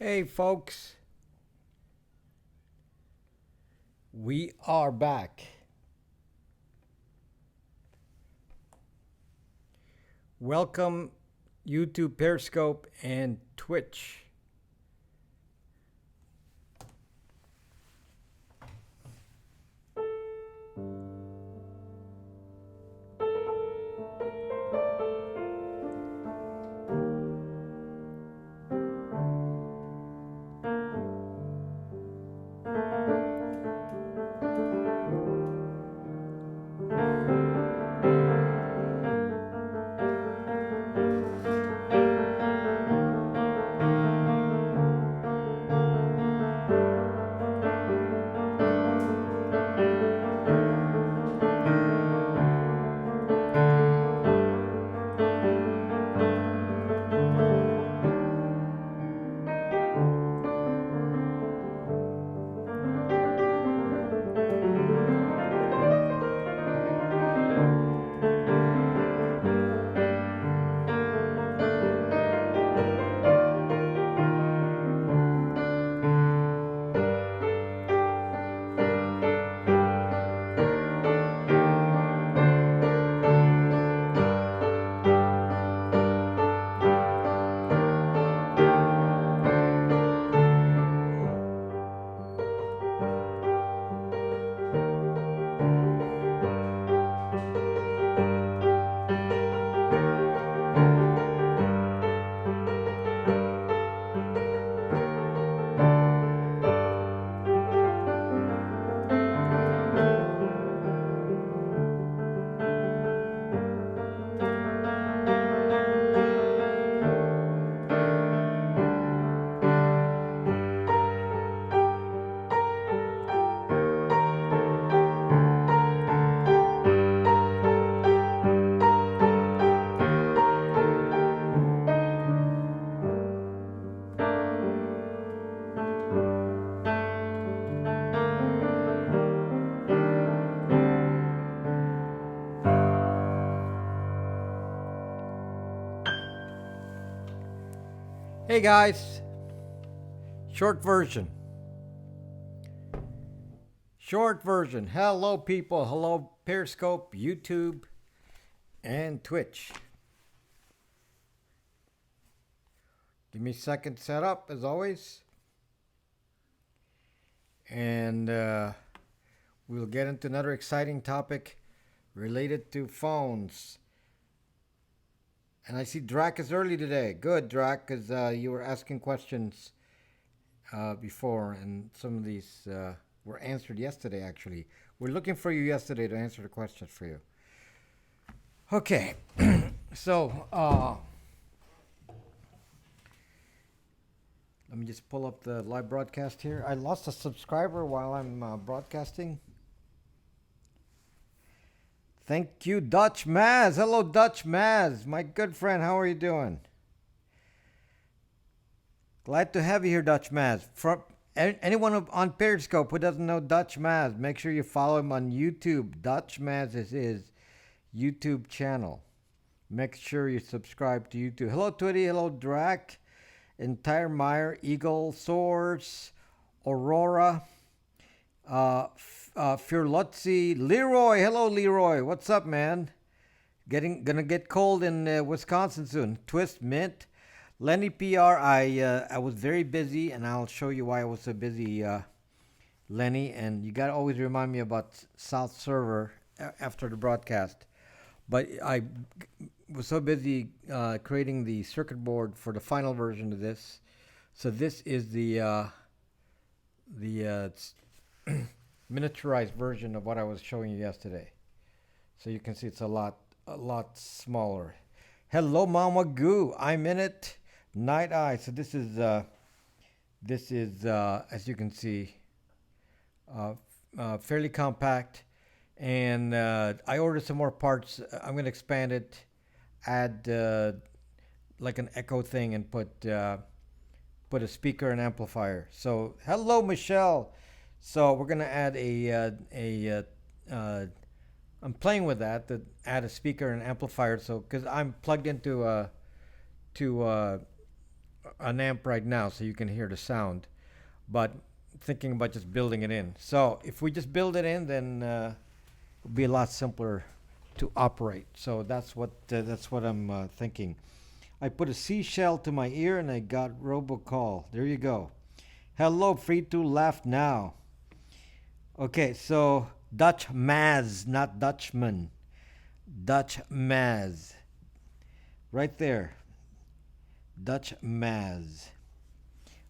Hey folks, we are back. Welcome YouTube, Periscope, and Twitch. Hey guys, short version. Hello people, hello Periscope, YouTube, and Twitch. Give me a second to set up as always. And we'll get into another exciting topic related to phones. And I see Drac is early today. Good, Drac, because you were asking questions before, and some of these were answered yesterday, actually. We're looking for you yesterday to answer the questions for you. Okay, so let me just pull up the live broadcast here. I lost a subscriber while I'm broadcasting. Thank you, Dutch Maz. Hello, Dutch Maz. My good friend, how are you doing? Glad to have you here, Dutch Maz. For anyone on Periscope who doesn't know Dutch Maz, make sure you follow him on YouTube. Dutch Maz is his YouTube channel. Make sure you subscribe to YouTube. Hello, Twitty. Hello, Drac. Entire Meyer, Eagle, Source, Aurora. Furlotzi, Leroy. Hello, Leroy. What's up, man? Gonna get cold in Wisconsin soon. Twist Mint, Lenny PR. I was very busy, and I'll show you why I was so busy, Lenny. And you gotta always remind me about South Server after the broadcast. But I was so busy creating the circuit board for the final version of this. So this is the miniaturized version of what I was showing you yesterday. So you can see it's a lot smaller. Hello, Mama Goo. I'm in it. Night Eye. So this is as you can see, fairly compact. And I ordered some more parts. I'm gonna expand it, add like an echo thing, and put a speaker and amplifier. So hello, Michelle. So we're gonna add I'm playing with that to add a speaker and amplifier. So because I'm plugged into an amp right now so you can hear the sound, but thinking about just building it in. So if we just build it in, then it'll be a lot simpler to operate. So that's what I'm thinking. I put a seashell to my ear and I got robocall. There you go. Hello, free to laugh now. Okay, so Dutch Maz, not Dutchman. Dutch Maz. Right there. Dutch Maz.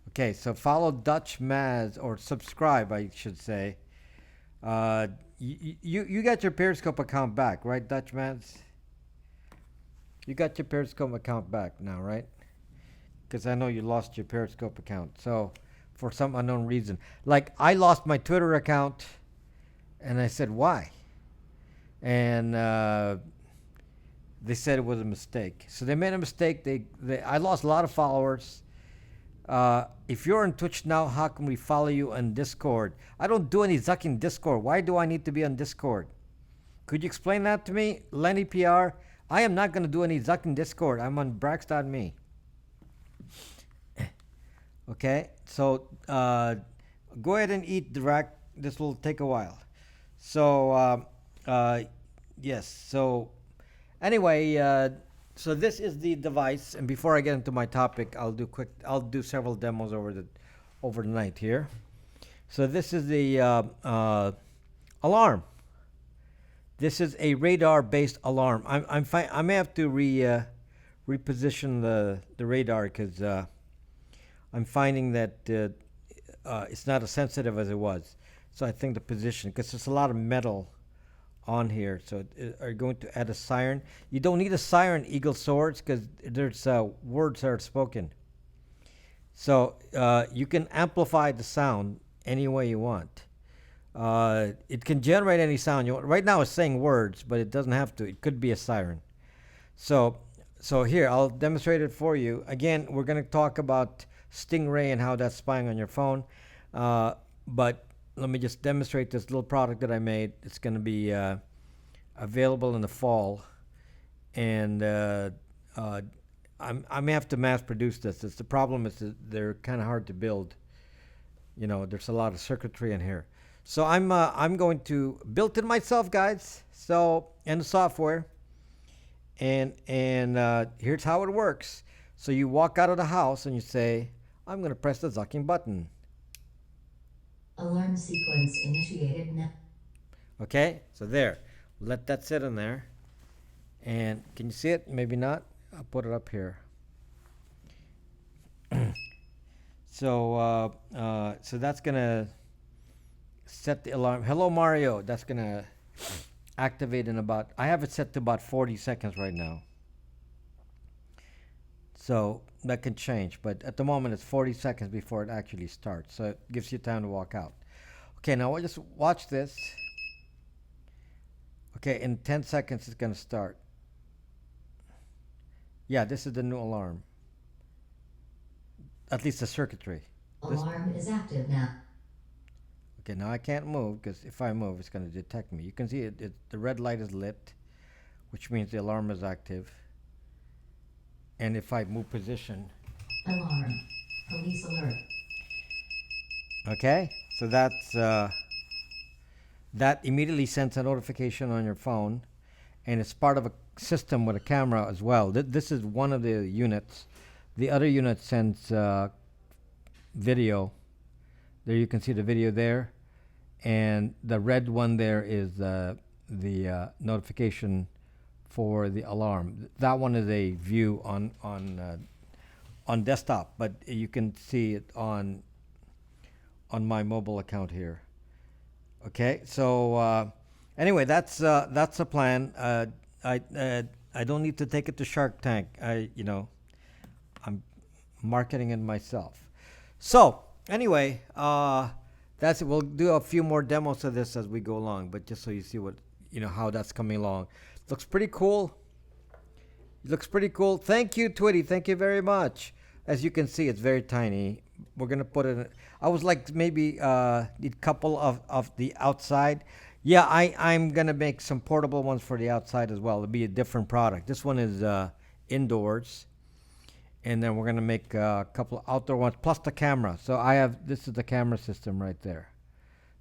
Okay, so follow Dutch Maz, or subscribe, I should say. You got your Periscope account back, right, Dutch Maz? You got your Periscope account back now, right? Because I know you lost your Periscope account. So, for some unknown reason. Like, I lost my Twitter account, and I said, why? And they said it was a mistake. So they made a mistake. I lost a lot of followers. If you're on Twitch now, how can we follow you on Discord? I don't do any zucking Discord. Why do I need to be on Discord? Could you explain that to me, Lenny PR? I am not going to do any zucking Discord. I'm on Brax.me. Okay, so go ahead and eat direct. This will take a while. So yes. So anyway, so this is the device. And before I get into my topic, I'll do several demos over the night here. So this is the alarm. This is a radar-based alarm. I may have to reposition the radar because I'm finding that it's not as sensitive as it was. So I think the position, because there's a lot of metal on here. So are you going to add a siren? You don't need a siren, Eagle Swords, because there's words that are spoken. So you can amplify the sound any way you want. It can generate any sound you want. Right now it's saying words, but it doesn't have to. It could be a siren. So here, I'll demonstrate it for you. Again, we're going to talk about Stingray and how that's spying on your phone. But let me just demonstrate this little product that I made. It's going to be available in the fall. And I may have to mass produce this. The problem is that they're kind of hard to build. You know, there's a lot of circuitry in here. So I'm going to build it myself, guys. So, and the software. And here's how it works. So you walk out of the house and you say, I'm going to press the zucking button. Alarm sequence initiated now. Okay, so there. Let that sit in there. And can you see it? Maybe not. I'll put it up here. So that's going to set the alarm. Hello, Mario. That's going to activate in about, I have it set to about 40 seconds right now. So that can change, but at the moment it's 40 seconds before it actually starts. So it gives you time to walk out. Okay, now just watch this. Okay, in 10 seconds it's going to start. Yeah, this is the new alarm. At least the circuitry. Alarm is active now. Okay, now I can't move because if I move, it's going to detect me. You can see the red light is lit, which means the alarm is active. And if I move position. Alarm. Police alert. Okay, so that's that immediately sends a notification on your phone, and it's part of a system with a camera as well. This is one of the units. The other unit sends video. There you can see the video there, and the red one there is the notification for the alarm. That one is a view on desktop, but you can see it on my mobile account here. Okay, so anyway, that's the plan. I don't need to take it to Shark Tank. I'm marketing it myself. So anyway, that's it. We'll do a few more demos of this as we go along, but just so you see how that's coming along. Looks pretty cool. Looks pretty cool. Thank you, Twitty. Thank you very much. As you can see, it's very tiny. We're gonna put it. I was like maybe a couple of the outside. Yeah, I'm gonna make some portable ones for the outside as well. It'll be a different product. This one is indoors, and then we're gonna make a couple of outdoor ones plus the camera. So this is the camera system right there.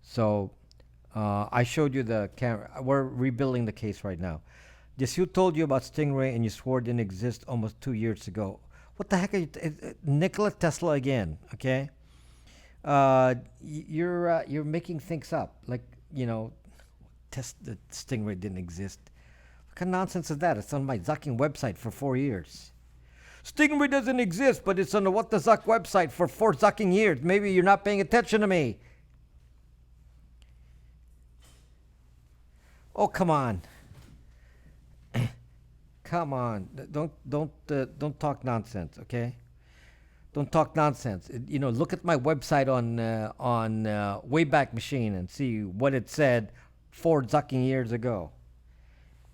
So I showed you the camera. We're rebuilding the case right now. This you told you about Stingray and you swore it didn't exist almost 2 years ago. What the heck are you? Nikola Tesla again? Okay. You're making things up. Like the Stingray didn't exist. What kind of nonsense is that? It's on my Zucking website for 4 years. Stingray doesn't exist, but it's on the What the Zuck website for 4 Zucking years. Maybe you're not paying attention to me. Oh, come on. Come on. Don't talk nonsense, okay? Don't talk nonsense. Look at my website on Wayback Machine and see what it said 4 Zucking years ago.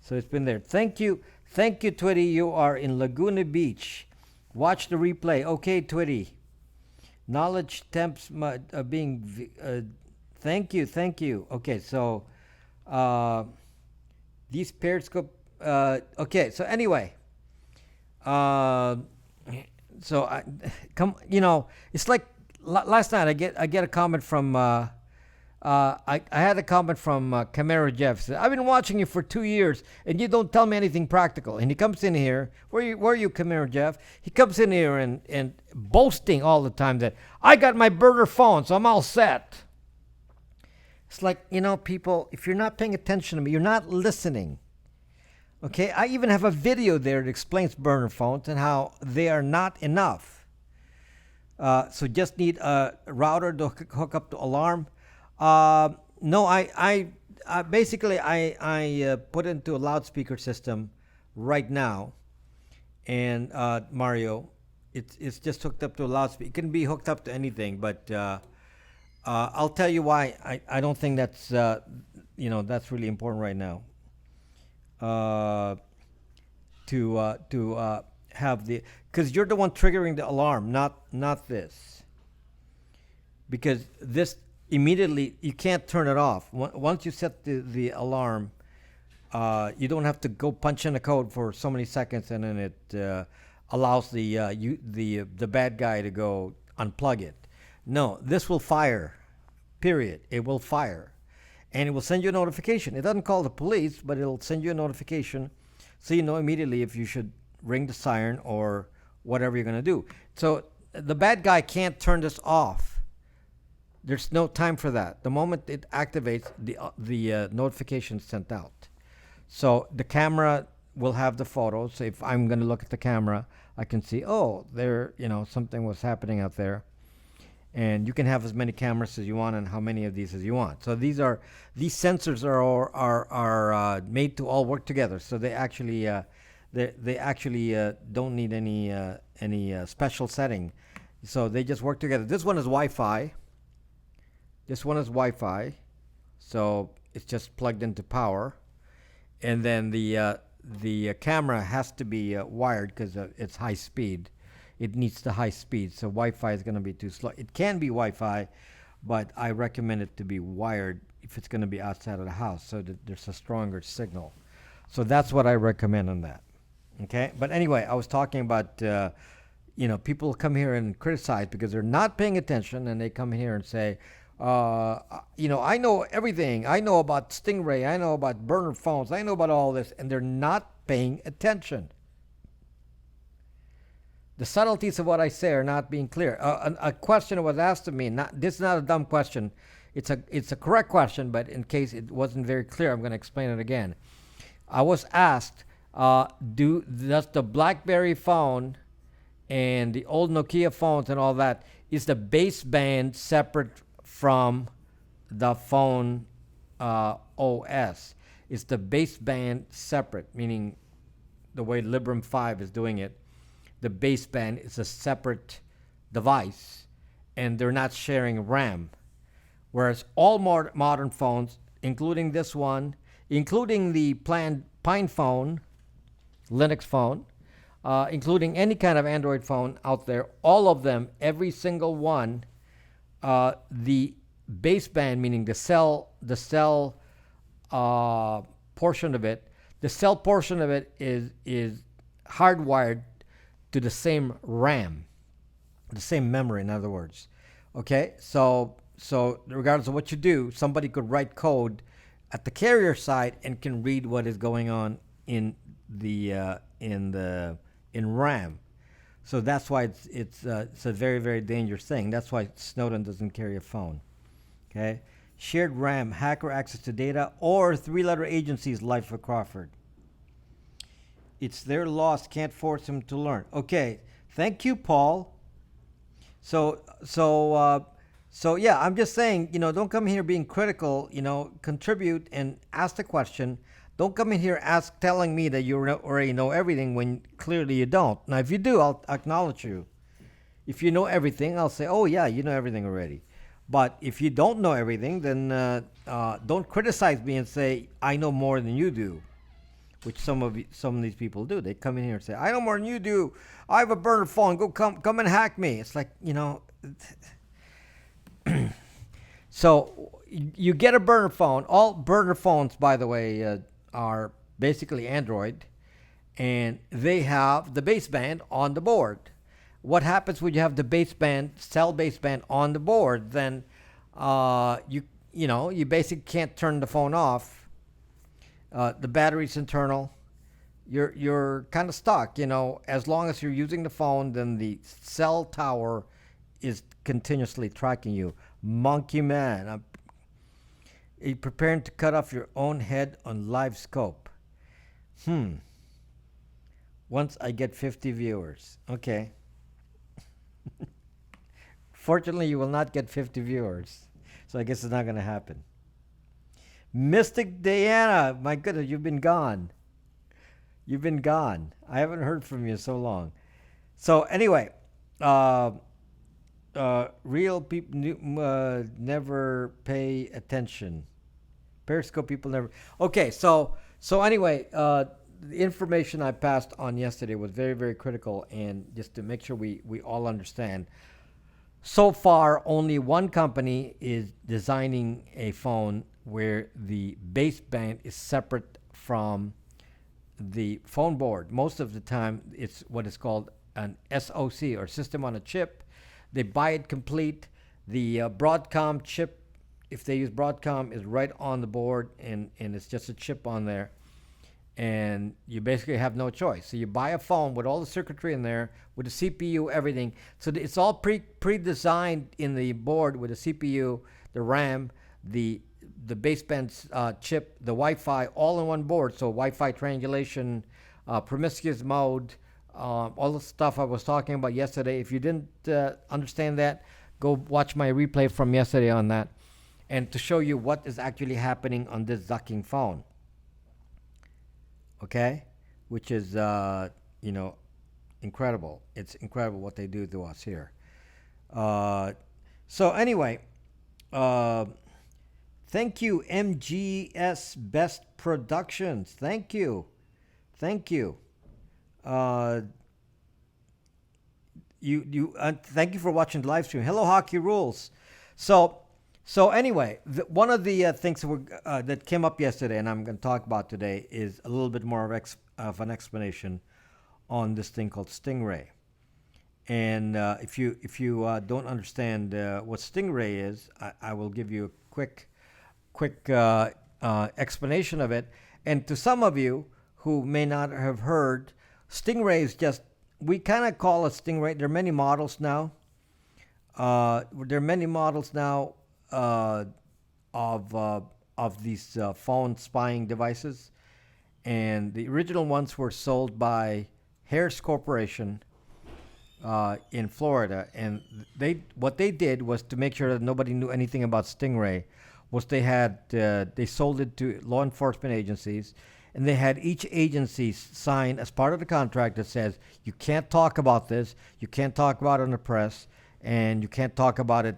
So it's been there. Thank you, Twitty. You are in Laguna Beach. Watch the replay. Okay, Twitty. Knowledge temps being. Thank you. Okay, so these Periscope. Okay, so anyway. So I come. It's like last night. I get a comment from. I had a comment from Camaro Jeff. Said, I've been watching you for 2 years, and you don't tell me anything practical. And he comes in here. Where are you, Camaro Jeff? He comes in here and boasting all the time that I got my burner phone, so I'm all set. It's like, people, if you're not paying attention to me, you're not listening. Okay, I even have a video there that explains burner phones and how they are not enough. So just need a router to hook up the alarm. No, I basically put into a loudspeaker system right now, and Mario, it's just hooked up to a loudspeaker. It can be hooked up to anything, but I'll tell you why I don't think that's that's really important right now. To have because you're the one triggering the alarm, not this. Because this immediately you can't turn it off. Once you set the alarm, you don't have to go punch in a code for so many seconds, and then it allows the bad guy to go unplug it. No, this will fire. Period. It will fire. And it will send you a notification. It doesn't call the police, but it'll send you a notification so you know immediately if you should ring the siren or whatever you're going to do. So the bad guy can't turn this off. There's no time for that. The moment it activates, the notification is sent out. So the camera will have the photos. So if I'm going to look at the camera, I can see, there, something was happening out there. And you can have as many cameras as you want and how many of these as you want. So these sensors are made to all work together. So they actually don't need any special setting. So they just work together. This one is Wi-Fi. So it's just plugged into power, and then the camera has to be wired because it's high speed. It needs the high speed, so Wi-Fi is going to be too slow. It can be Wi-Fi, but I recommend it to be wired if it's going to be outside of the house so that there's a stronger signal. So that's what I recommend on that. Okay? But anyway, I was talking about, people come here and criticize because they're not paying attention, and they come here and say, I know everything. I know about Stingray. I know about burner phones. I know about all this, and they're not paying attention. The subtleties of what I say are not being clear. A question was asked of me. This is not a dumb question. It's a correct question, but in case it wasn't very clear, I'm going to explain it again. I was asked, does the BlackBerry phone and the old Nokia phones and all that, is the baseband separate from the phone OS? Is the baseband separate, meaning the way Librem 5 is doing it? The baseband is a separate device, and they're not sharing RAM. Whereas all modern phones, including this one, including the Pine phone, Linux phone, including any kind of Android phone out there, all of them, every single one, the baseband, meaning the cell portion of it, is hardwired to the same RAM, the same memory, in other words. Okay, so regardless of what you do, somebody could write code at the carrier side and can read what is going on in in RAM. So that's why it's a very, very dangerous thing. That's why Snowden doesn't carry a phone. Okay, shared RAM, hacker access to data, or three-letter agencies, life for Crawford. It's their loss. Can't force them to learn. Okay, thank you, Paul. So yeah, I'm just saying, don't come here being critical. Contribute and ask the question. Don't come in here telling me that you already know everything when clearly you don't. Now, if you do, I'll acknowledge you. If you know everything, I'll say, oh yeah, you know everything already. But if you don't know everything, then don't criticize me and say I know more than you do, which some of these people do. They come in here and say, I know more than you do. I have a burner phone. Come and hack me. It's like, So you get a burner phone. All burner phones, by the way, are basically Android, and they have the baseband on the board. What happens when you have the cell baseband on the board? Then you basically can't turn the phone off. The battery's internal. You're kind of stuck. As long as you're using the phone, then the cell tower is continuously tracking you. Monkey man, I'm preparing to cut off your own head on live scope. Once I get 50 viewers. Okay. Fortunately, you will not get 50 viewers. So I guess it's not going to happen. Mystic Diana, my goodness, you've been gone. You've been gone. I haven't heard from you so long. So anyway, real people never pay attention. Periscope people never. Okay, so anyway, the information I passed on yesterday was very, very critical, and just to make sure we all understand. So far, only one company is designing a phone where the baseband is separate from the phone board. Most of the time, it's what is called an SoC, or system on a chip. They buy it complete. The Broadcom chip, if they use Broadcom, is right on the board, and it's just a chip on there. And you basically have no choice. So you buy a phone with all the circuitry in there, with the CPU, everything. So it's all pre-designed in the board with the CPU, the RAM, the baseband chip, the Wi-Fi, all in one board. So Wi-Fi triangulation, promiscuous mode, all the stuff I was talking about yesterday. If you didn't understand that, go watch my replay from yesterday on that, and to show you what is actually happening on this Zucking phone. Okay, which is incredible. It's incredible what they do to us here. So anyway, thank you, MGS Best Productions. Thank you. Thank you for watching the live stream. Hello, Hockey Rules. So anyway, one of the things that came up yesterday, and I'm going to talk about today, is a little bit more of an explanation on this thing called Stingray. And if you don't understand what Stingray is, I will give you a quick explanation of it. And to some of you who may not have heard, Stingray is just, we kind of call it Stingray. There are many models now. Of these phone spying devices, and the original ones were sold by Harris Corporation in Florida, and what they did was, to make sure that nobody knew anything about Stingray, was they sold it to law enforcement agencies, and they had each agency sign as part of the contract that says you can't talk about this, you can't talk about it in the press, and you can't talk about it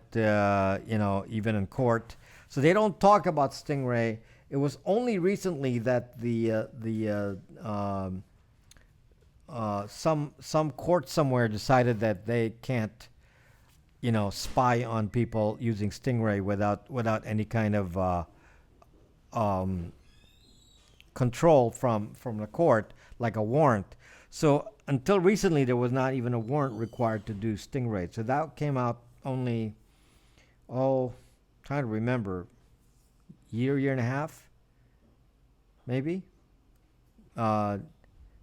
even in court. So they don't talk about Stingray. It was only recently that some court somewhere decided that they can't spy on people using Stingray without any kind of control from the court, like a warrant. So until recently, there was not even a warrant required to do Stingray. So that came out only, oh, trying to remember, year and a half, maybe. Uh,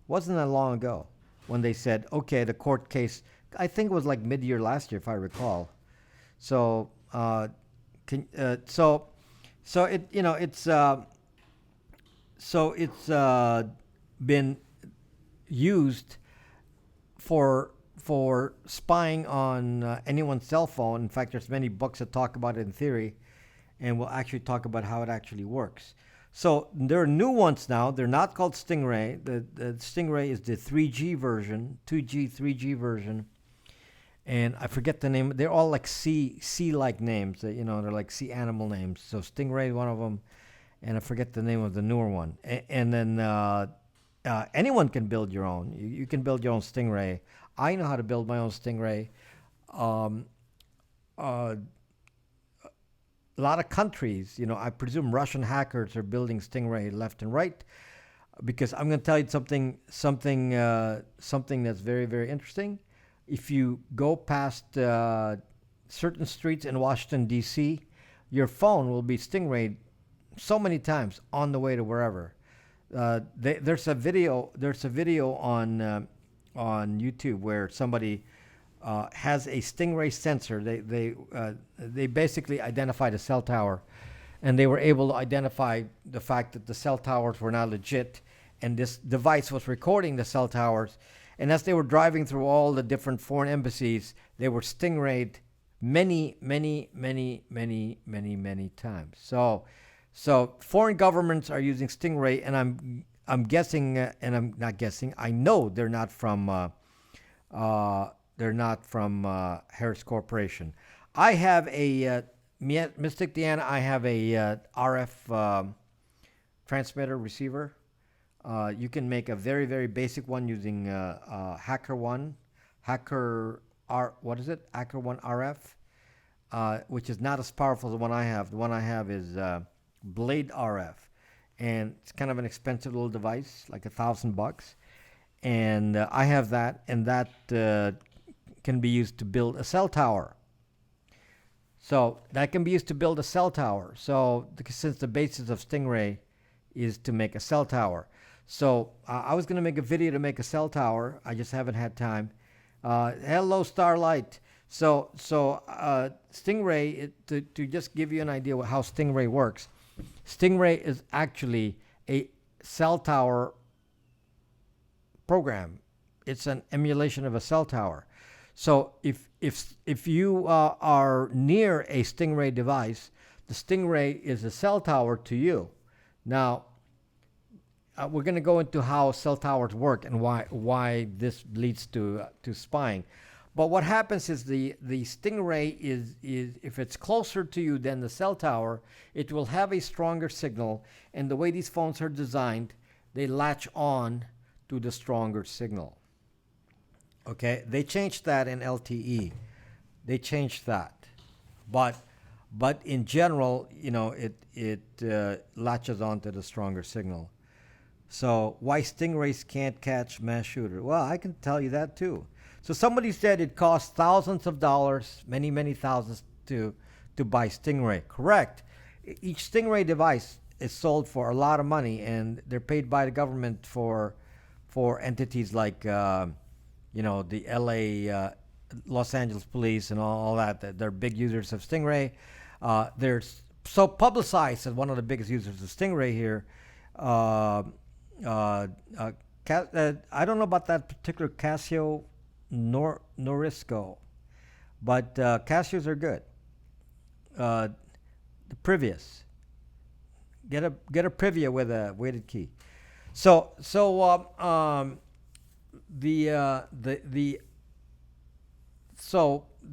wasn't that long ago when they said, okay, the court case. I think it was like mid-year last year, if I recall. So, so it it's been used for spying on anyone's cell phone. In fact, there's many books that talk about it in theory, and we'll actually talk about how it actually works. So there are new ones now. They're not called Stingray. The Stingray is the 3G version, 2G, 3G version, and I forget the name. They're all like sea-like names. They're like sea animal names. So Stingray is one of them, and I forget the name of the newer one. And then anyone can build your own. You can build your own Stingray. I know how to build my own Stingray. Um, uh, a lot of countries, I presume Russian hackers are building Stingray left and right, because I'm going to tell you something that's very, very interesting. If you go past certain streets in Washington D.C., your phone will be Stingrayed so many times on the way to wherever. There's a video on YouTube where somebody has a Stingray sensor. They basically identified a cell tower, and they were able to identify the fact that the cell towers were not legit, and this device was recording the cell towers. And as they were driving through all the different foreign embassies, they were Stingrayed many, many, many, many, many, many times. So foreign governments are using Stingray, and I'm guessing, and I'm not guessing. I know they're not from Harris Corporation. I have a Mystic Deanna. I have a RF transmitter receiver. You can make a very, very basic one using HackerOne RF, which is not as powerful as the one I have. The one I have is Blade RF, and it's kind of an expensive little device, like $1,000. And I have that, and that can be used to build a cell tower. So that can be used to build a cell tower. So since the basis of Stingray is to make a cell tower. So I was going to make a video to make a cell tower. I just haven't had time. Hello, Starlight. So Stingray, to just give you an idea of how Stingray works, Stingray is actually a cell tower program. It's an emulation of a cell tower. So if you are near a Stingray device, the Stingray is a cell tower to you. Now, we're going to go into how cell towers work and why this leads to spying. But what happens is the Stingray is if it's closer to you than the cell tower, it will have a stronger signal. And the way these phones are designed, they latch on to the stronger signal. Okay, they changed that in LTE. They changed that, but in general, it latches onto the stronger signal. So why Stingrays can't catch mass shooter? Well, I can tell you that too. So somebody said it costs thousands of dollars, many, many thousands to buy Stingray. Correct. Each Stingray device is sold for a lot of money, and they're paid by the government for entities like the LA, Los Angeles police and all that. They're big users of Stingray. They're so publicized as one of the biggest users of Stingray here. I don't know about that particular Casio Norisco, but Casios are good. The Privius, get a Privia with a weighted key. So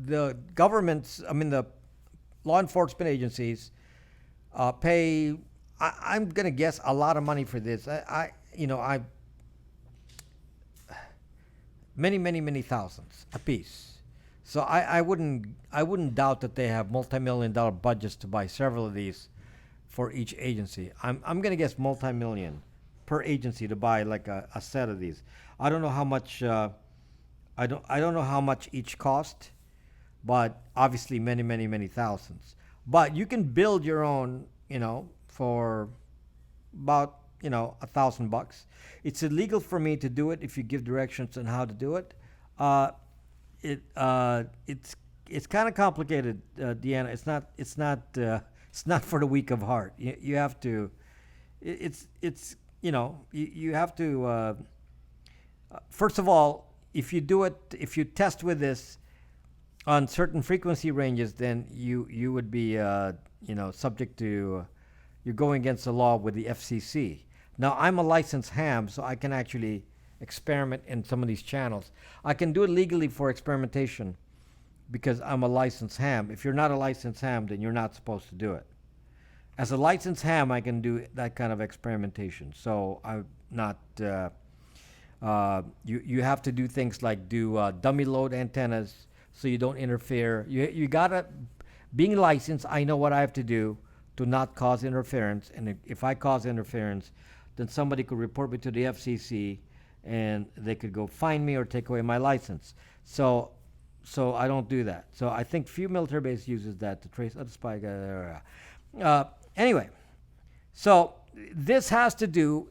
the governments, the law enforcement agencies pay. I'm gonna guess a lot of money for this. Many thousands a piece. So I wouldn't doubt that they have multi-million-dollar budgets to buy several of these for each agency. I'm gonna guess multi-million. per agency to buy like a set of these. I don't know how much. I don't know how much each cost, but obviously many thousands. But you can build your own, for about $1,000. It's illegal for me to do it if you give directions on how to do it. Uh, it's kind of complicated, Deanna. It's not for the weak of heart. You have to. It's you have to. First of all, if you test with this on certain frequency ranges, then you would be subject to you're going against the law with the FCC. Now I'm a licensed ham, so I can actually experiment in some of these channels. I can do it legally for experimentation because I'm a licensed ham. If you're not a licensed ham, then you're not supposed to do it. As a licensed ham, I can do that kind of experimentation. So I'm not. You have to do things like do dummy load antennas so you don't interfere. You gotta, being licensed, I know what I have to do to not cause interference. And if I cause interference, then somebody could report me to the FCC, and they could go fine me or take away my license. So I don't do that. So I think few military base uses that to trace other spy. Anyway, so this has to do.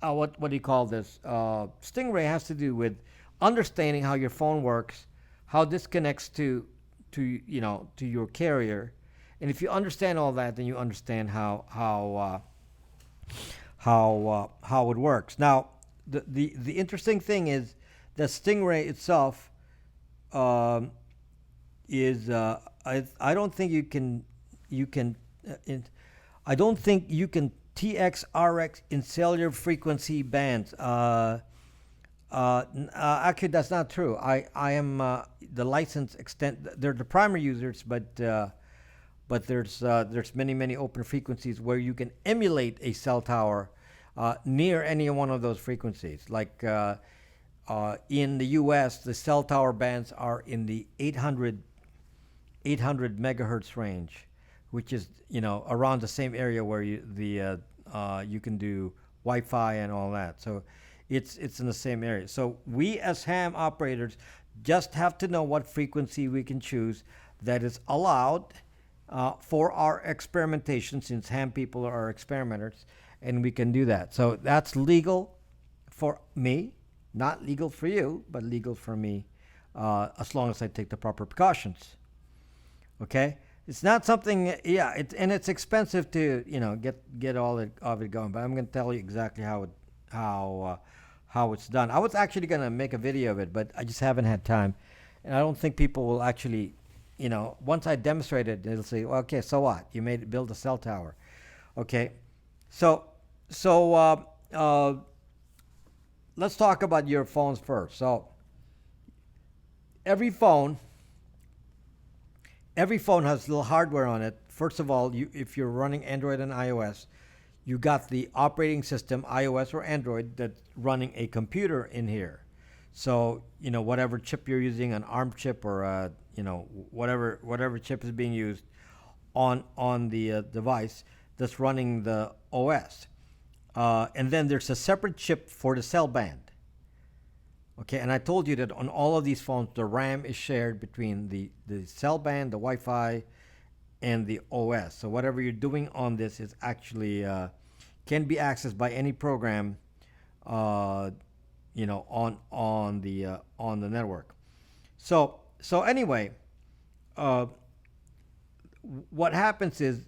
What do you call this? Stingray has to do with understanding how your phone works, how this connects to your carrier, and if you understand all that, then you understand how it works. Now, the interesting thing is that Stingray itself is I don't think you can I don't think you can TX, RX in cellular frequency bands. Actually, that's not true. I am the license extent. They're the primary users, but there's many open frequencies where you can emulate a cell tower near any one of those frequencies. Like in the U.S., the cell tower bands are in the 800 megahertz range, which is around the same area where you can do Wi-Fi and all that. So it's in the same area. So we as ham operators just have to know what frequency we can choose that is allowed for our experimentation, since ham people are experimenters, and we can do that. So that's legal for me, not legal for you, but legal for me, as long as I take the proper precautions. Okay? It's not something, and it's expensive to get all of it going. But I'm going to tell you exactly how it's done. I was actually going to make a video of it, but I just haven't had time, and I don't think people will actually, once I demonstrate it, they'll say, well, okay, so what? You made it build a cell tower, okay? So let's talk about your phones first. So every phone has little hardware on it. First of all, if you're running Android and iOS, you got the operating system, iOS or Android, that's running a computer in here. So, whatever chip you're using, an ARM chip or, whatever chip is being used on the device that's running the OS. And then there's a separate chip for the cell band. Okay, and I told you that on all of these phones, the RAM is shared between the cell band, the Wi-Fi, and the OS. So whatever you're doing on this is actually can be accessed by any program, on the network. So anyway, what happens is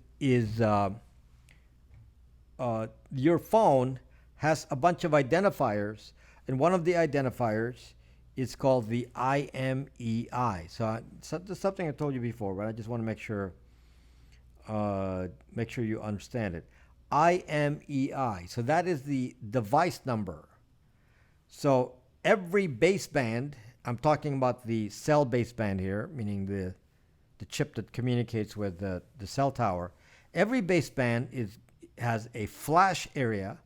your phone has a bunch of identifiers. And one of the identifiers is called the IMEI. So that's something I told you before, but I just want to make sure you understand it. IMEI. So that is the device number. So every baseband, I'm talking about the cell baseband here, meaning the chip that communicates with the cell tower. Every baseband has a flash area,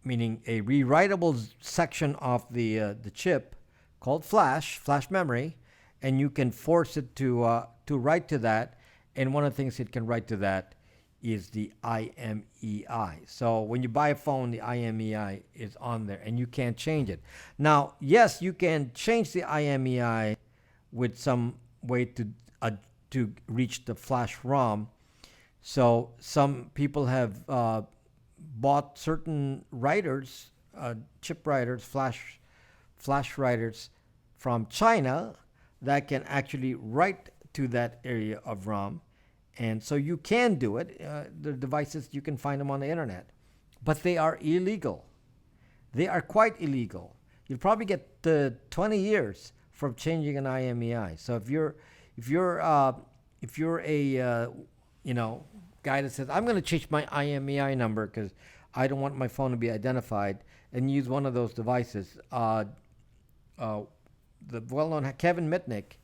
meaning a rewritable section of the chip called flash memory, and you can force it to write to that. And one of the things it can write to that is the IMEI. So when you buy a phone, the IMEI is on there, and you can't change it. Now, yes, you can change the IMEI with some way to reach the flash ROM. So some people have bought certain writers, chip writers, flash writers from China that can actually write to that area of ROM. And so you can do it. The devices, you can find them on the internet. But they are illegal. They are quite illegal. You'll probably get 20 years from changing an IMEI. So if you're a guy that says, I'm going to change my IMEI number because I don't want my phone to be identified, and use one of those devices, the well-known Kevin Mitnick,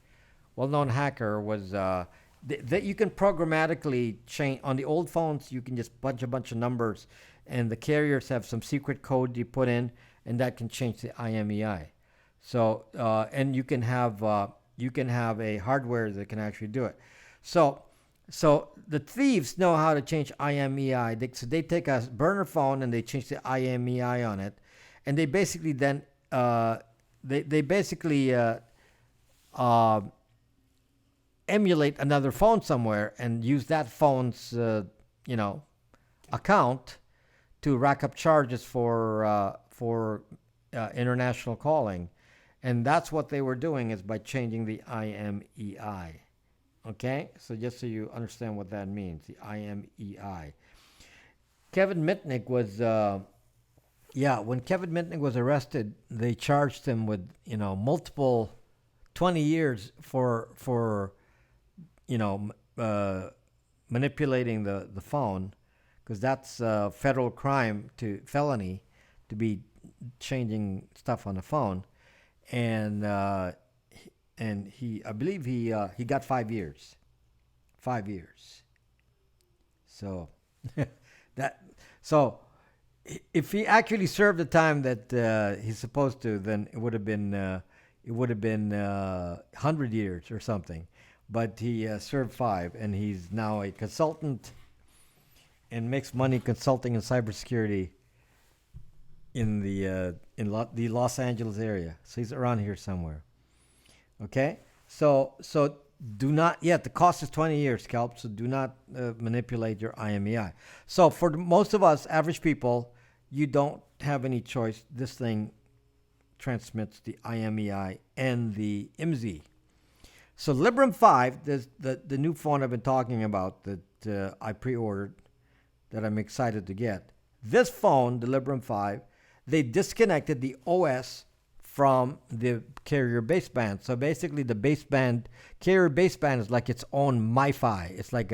well-known hacker, was that you can programmatically change on the old phones. You can just punch a bunch of numbers, and the carriers have some secret code you put in, and that can change the IMEI. So and you can have a hardware that can actually do it. So the thieves know how to change IMEI. So they take a burner phone and they change the IMEI on it, and they basically then emulate another phone somewhere and use that phone's account to rack up charges for international calling. And that's what they were doing, is by changing the IMEI. Okay? So just so you understand what that means, the IMEI. Kevin Mitnick was, when Kevin Mitnick was arrested, they charged him with, multiple 20 years for manipulating the phone, because that's a federal felony to be changing stuff on the phone. And I believe he got 5 years. 5 years. So so if he actually served the time that he's supposed to, then it would have been 100 years or something. But he served 5, and he's now a consultant and makes money consulting in cybersecurity in the Los Angeles area. So he's around here somewhere. Okay, so do not yet. The cost is 20 years, Kelp. So do not manipulate your IMEI. So for most of us average people, you don't have any choice. This thing transmits the IMEI and the IMSI. So Librem 5, the new phone I've been talking about that I pre-ordered, that I'm excited to get. This phone, the Librem 5, they disconnected the OS from the carrier baseband. So basically, the carrier baseband is like its own MiFi. It's like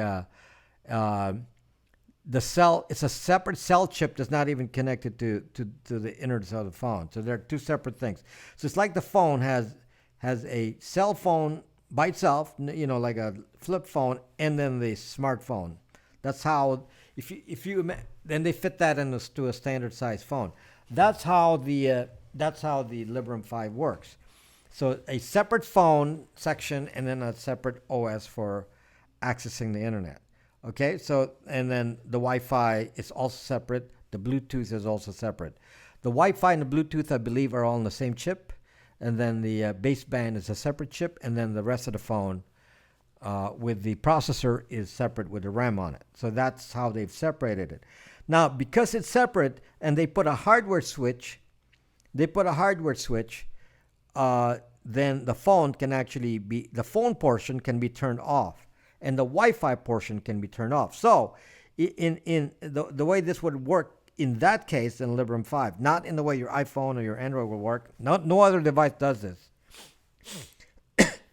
it's a separate cell chip that's not even connected to the innards of the phone. So they're two separate things. So it's like the phone has a cell phone by itself, like a flip phone, and then the smartphone. That's how, then they fit that into a standard size phone. That's how the Librem 5 works. So a separate phone section and then a separate OS for accessing the internet. Okay, so and then the Wi-Fi is also separate. The Bluetooth is also separate. The Wi-Fi and the Bluetooth, I believe, are all on the same chip, and then the baseband is a separate chip, and then the rest of the phone with the processor is separate with the RAM on it. So that's how they've separated it. Now, because it's separate and they put a hardware switch, then the phone portion can be turned off, and the Wi-Fi portion can be turned off. So, in the way this would work in that case in Librem 5, not in the way your iPhone or your Android will work. No other device does this.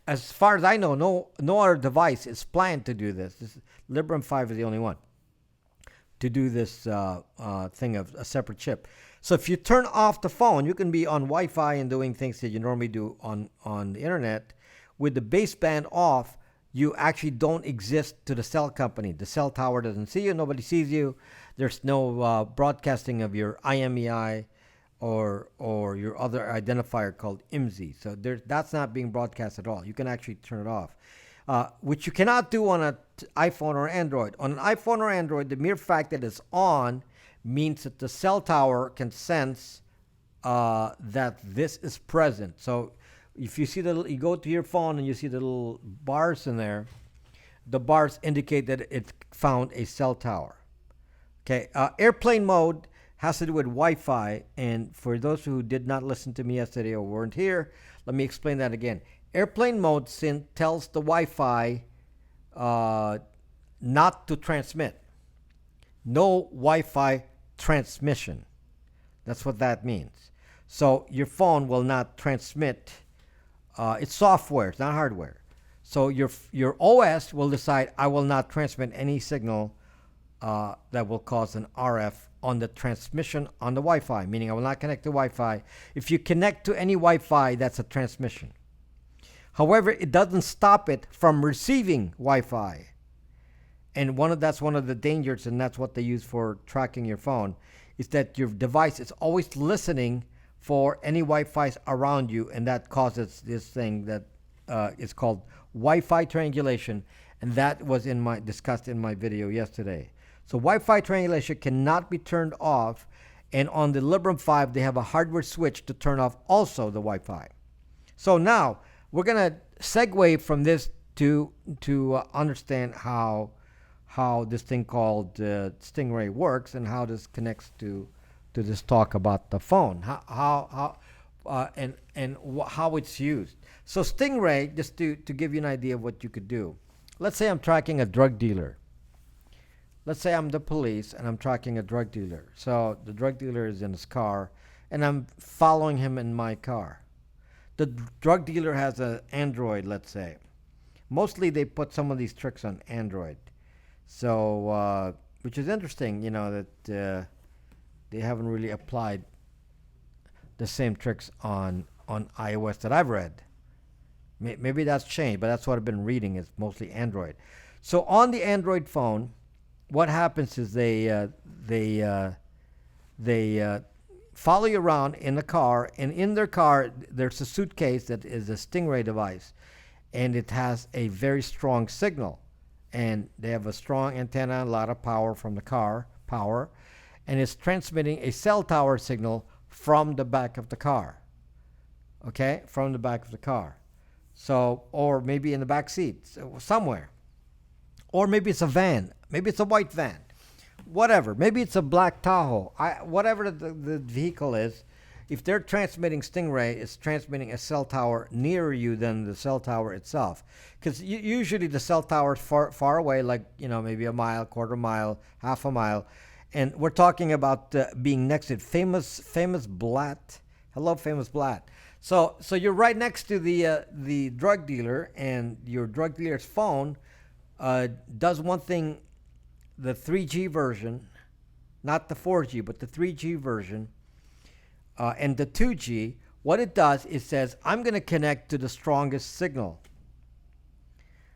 As far as I know, no other device is planned to do this. Librem 5 is the only one to do this thing of a separate chip. So if you turn off the phone, you can be on Wi-Fi and doing things that you normally do on the internet. With the baseband off, you actually don't exist to the cell company. The cell tower doesn't see you. Nobody sees you. There's no broadcasting of your IMEI or your other identifier called IMSI. So that's not being broadcast at all. You can actually turn it off. which you cannot do on an iPhone or Android. On an iPhone or Android, the mere fact that it's on means that the cell tower can sense that this is present. So if you see you go to your phone and you see the little bars in there, the bars indicate that it found a cell tower. Okay, airplane mode has to do with Wi-Fi, and for those who did not listen to me yesterday or weren't here, let me explain that again. Airplane mode tells the Wi-Fi not to transmit. No Wi-Fi transmission. That's what that means. So your phone will not transmit. It's software, it's not hardware. So your OS will decide, I will not transmit any signal that will cause an RF on the transmission on the Wi-Fi, meaning I will not connect to Wi-Fi. If you connect to any Wi-Fi, that's a transmission. However, it doesn't stop it from receiving Wi-Fi. And that's one of the dangers, and that's what they use for tracking your phone, is that your device is always listening for any Wi-Fi's around you, and that causes this thing that is called Wi-Fi triangulation, and that was discussed in my video yesterday. So Wi-Fi triangulation cannot be turned off, and on the Librem 5, they have a hardware switch to turn off also the Wi-Fi. So now, we're going to segue from this to understand how this thing called Stingray works and how this connects to this talk about the phone, how it's used. So Stingray, just to give you an idea of what you could do. Let's say I'm tracking a drug dealer. Let's say I'm the police and I'm tracking a drug dealer. So the drug dealer is in his car and I'm following him in my car. The drug dealer has an Android, let's say. Mostly they put some of these tricks on Android. So, which is interesting, that they haven't really applied the same tricks on iOS that I've read. Maybe that's changed, but that's what I've been reading. It's mostly Android. So on the Android phone, what happens is they follow you around in the car, and in their car there's a suitcase that is a Stingray device, and it has a very strong signal, and they have a strong antenna, a lot of power from the car, and it's transmitting a cell tower signal from the back of the car. Okay, from the back of the car. So, or maybe in the back seat, somewhere. Or maybe it's a van. Maybe it's a white van. Whatever. Maybe it's a black Tahoe. Whatever the vehicle is, if they're transmitting Stingray, it's transmitting a cell tower nearer you than the cell tower itself. Because usually the cell tower is far away, like, maybe a mile, quarter mile, half a mile. And we're talking about being next to it. Famous Blatt. Hello, Famous Blatt. So you're right next to the drug dealer, and your drug dealer's phone does one thing. The 3G version, not the 4G, but the 3G version, and the 2G, what it does, it says, I'm going to connect to the strongest signal.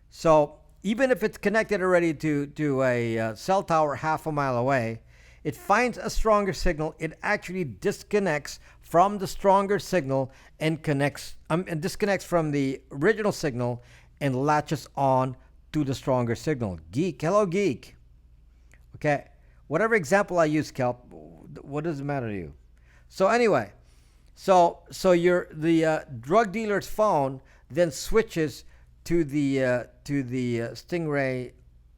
So even if it's connected already to a cell tower half a mile away, it finds a stronger signal. It actually disconnects from the stronger signal and disconnects from the original signal and latches on to the stronger signal. Geek, hello geek. Okay, whatever example I use, Kelp, what does it matter to you? So anyway, so the drug dealer's phone then switches to the Stingray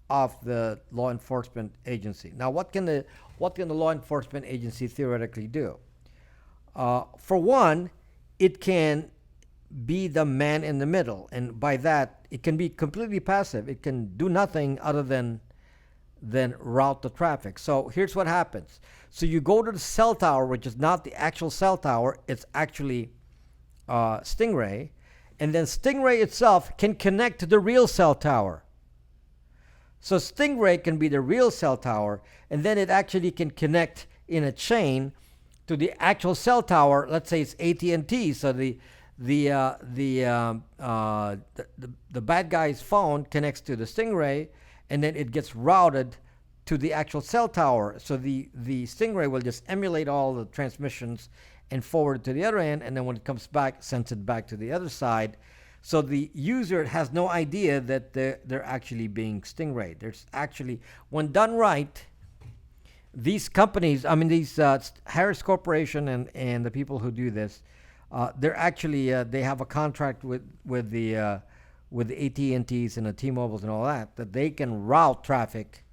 of the law enforcement agency. Now, what can the law enforcement agency theoretically do? For one, it can be the man in the middle, and by that, it can be completely passive. It can do nothing other than route the traffic. So here's what happens. So you go to the cell tower, which is not the actual cell tower, it's actually Stingray, and then Stingray itself can connect to the real cell tower. So Stingray can be the real cell tower, and then it actually can connect in a chain to the actual cell tower. Let's say it's AT&T. So the bad guy's phone connects to the Stingray, and then it gets routed to the actual cell tower. So the Stingray will just emulate all the transmissions and forward it to the other end, and then when it comes back, sends it back to the other side. So the user has no idea that they're actually being stingrayed. There's actually, when done right, these companies, I mean, these Harris Corporation and the people who do this, they're actually they have a contract with the AT&Ts and the T-Mobiles and all that they can route traffic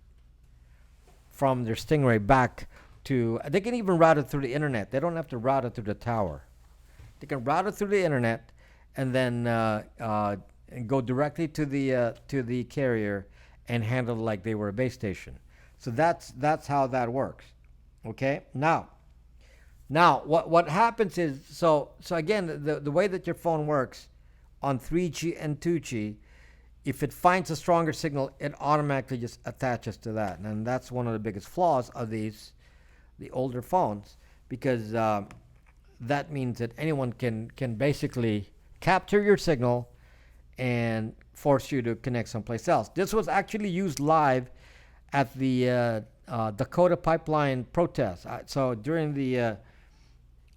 from their Stingray back to. They can even route it through the internet. They don't have to route it through the tower. They can route it through the internet and then and go directly to the carrier and handle it like they were a base station. So that's how that works. Okay. Now what happens is so again the way that your phone works on 3G and 2G, if it finds a stronger signal, it automatically just attaches to that, and that's one of the biggest flaws of the older phones, because that means that anyone can basically capture your signal and force you to connect someplace else. This was actually used live at the Dakota pipeline protest. So during the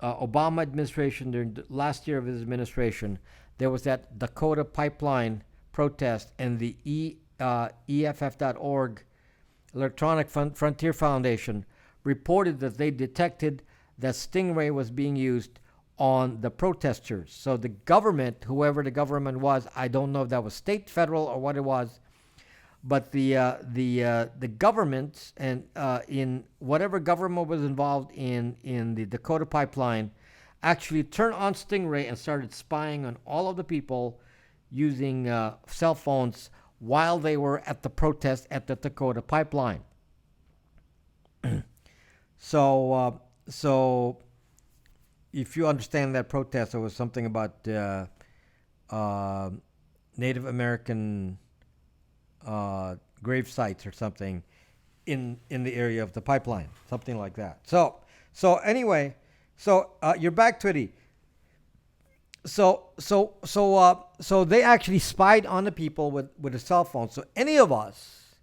Obama administration, during the last year of his administration, there was that Dakota pipeline protest, and the EFF.org, Electronic Frontier Foundation, reported that they detected that Stingray was being used on the protesters. So the government, whoever the government was, I don't know if that was state, federal, or what it was, but the government and in whatever government was involved in the Dakota pipeline actually turned on Stingray and started spying on all of the people using cell phones while they were at the protest at the Dakota pipeline. So if you understand that protest, it was something about Native American grave sites or something in the area of the pipeline, something like that. So anyway, you're back, Twitty. So they actually spied on the people with a cell phone. So any of us,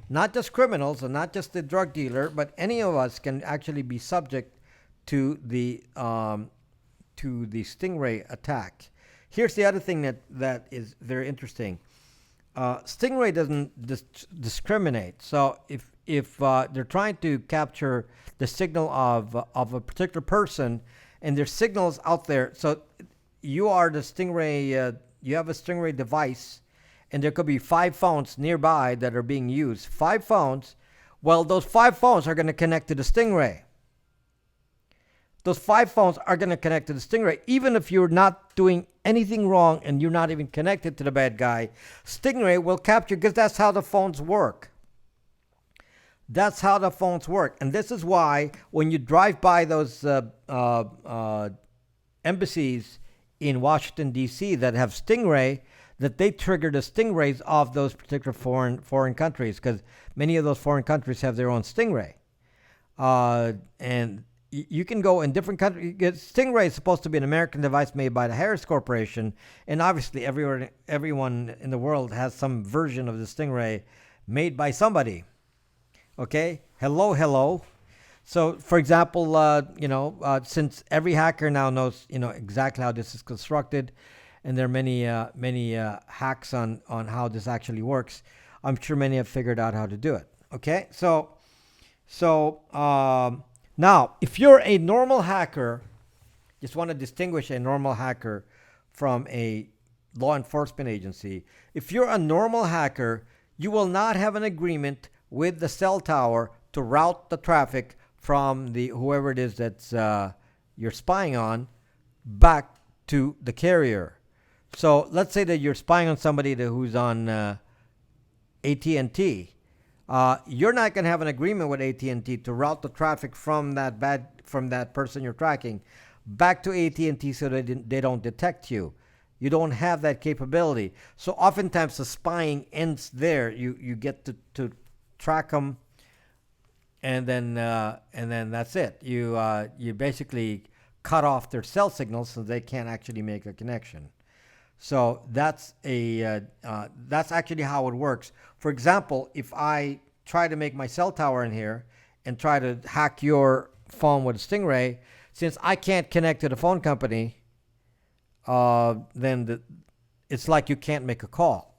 not just criminals and not just the drug dealer, but any of us can actually be subject to the Stingray attack. Here's the other thing that is very interesting. Stingray doesn't discriminate. So if they're trying to capture the signal of a particular person, and there's signals out there, so you are the Stingray. You have a Stingray device, and there could be 5 phones nearby that are being used. 5 phones. Well, those 5 phones are going to connect to the Stingray. Those 5 phones are going to connect to the Stingray, even if you're not doing anything wrong and you're not even connected to the bad guy. Stingray will capture, because that's how the phones work. That's how the phones work. And this is why when you drive by those embassies in Washington, D.C. that have Stingray, that they trigger the Stingrays of those particular foreign countries, because many of those foreign countries have their own Stingray. And you can go in different countries. Stingray is supposed to be an American device made by the Harris Corporation, and obviously everyone in the world has some version of the Stingray made by somebody. Okay? Hello. So, for example, since every hacker now knows, exactly how this is constructed, and there are many hacks on how this actually works, I'm sure many have figured out how to do it. Okay? So now, if you're a normal hacker, just want to distinguish a normal hacker from a law enforcement agency. If you're a normal hacker, you will not have an agreement with the cell tower to route the traffic from the whoever it is that's you're spying on back to the carrier. So let's say that you're spying on somebody who's on AT&T. You're not going to have an agreement with AT&T to route the traffic from that person you're tracking back to AT&T so that they don't detect you. You don't have that capability. So oftentimes the spying ends there. You get to track them, and then that's it. You basically cut off their cell signals so they can't actually make a connection. So that's actually how it works. For example, if I try to make my cell tower in here and try to hack your phone with a Stingray, since I can't connect to the phone company, then it's like you can't make a call.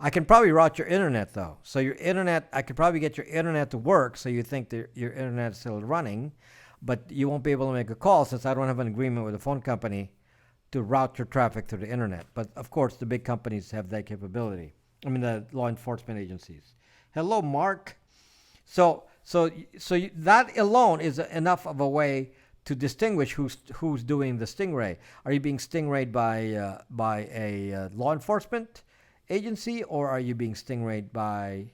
I can probably route your internet though. So your internet, I could probably get your internet to work so you think that your internet is still running, but you won't be able to make a call since I don't have an agreement with the phone company to route your traffic through the internet. But of course, the big companies have that capability. I mean, the law enforcement agencies. Hello, Mark. That alone is enough of a way to distinguish who's doing the stingray. Are you being stingrayed by a law enforcement agency, or are you being stingrayed by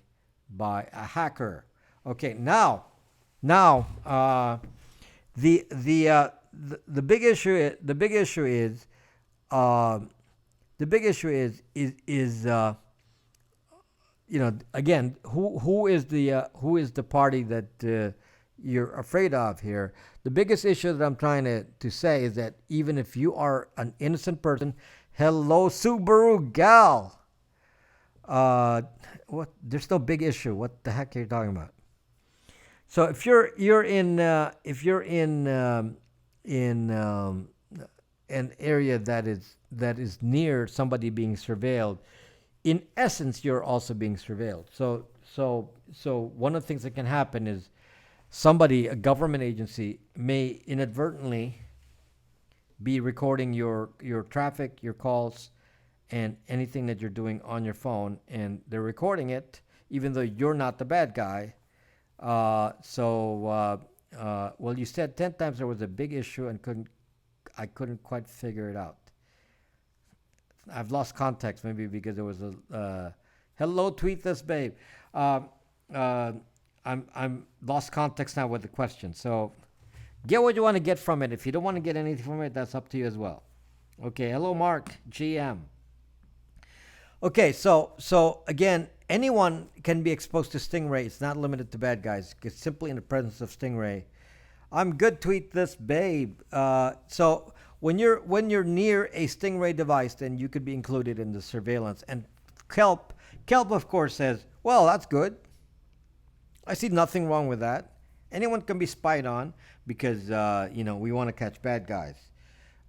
a hacker? Okay, now the big issue is again, who is the party that you're afraid of here? The biggest issue that I'm trying to say is that even if you are an innocent person, hello Subaru gal, what? There's no big issue. What the heck are you talking about? So if you're in an area that is near somebody being surveilled, in essence, you're also being surveilled. So one of the things that can happen is somebody, a government agency, may inadvertently be recording your traffic, your calls, and anything that you're doing on your phone, and they're recording it, even though you're not the bad guy. Well, you said 10 times there was a big issue and I couldn't quite figure it out. I've lost context, maybe because there was a hello, tweet this babe. I'm lost context now with the question. So get what you want to get from it. If you don't want to get anything from it, that's up to you as well. Okay, hello, Mark, GM. Okay, so again, anyone can be exposed to Stingray. It's not limited to bad guys. It's simply in the presence of Stingray. I'm good, tweet this babe. So when you're near a Stingray device, then you could be included in the surveillance. And Kelp of course says, well, that's good. I see nothing wrong with that. Anyone can be spied on because we want to catch bad guys.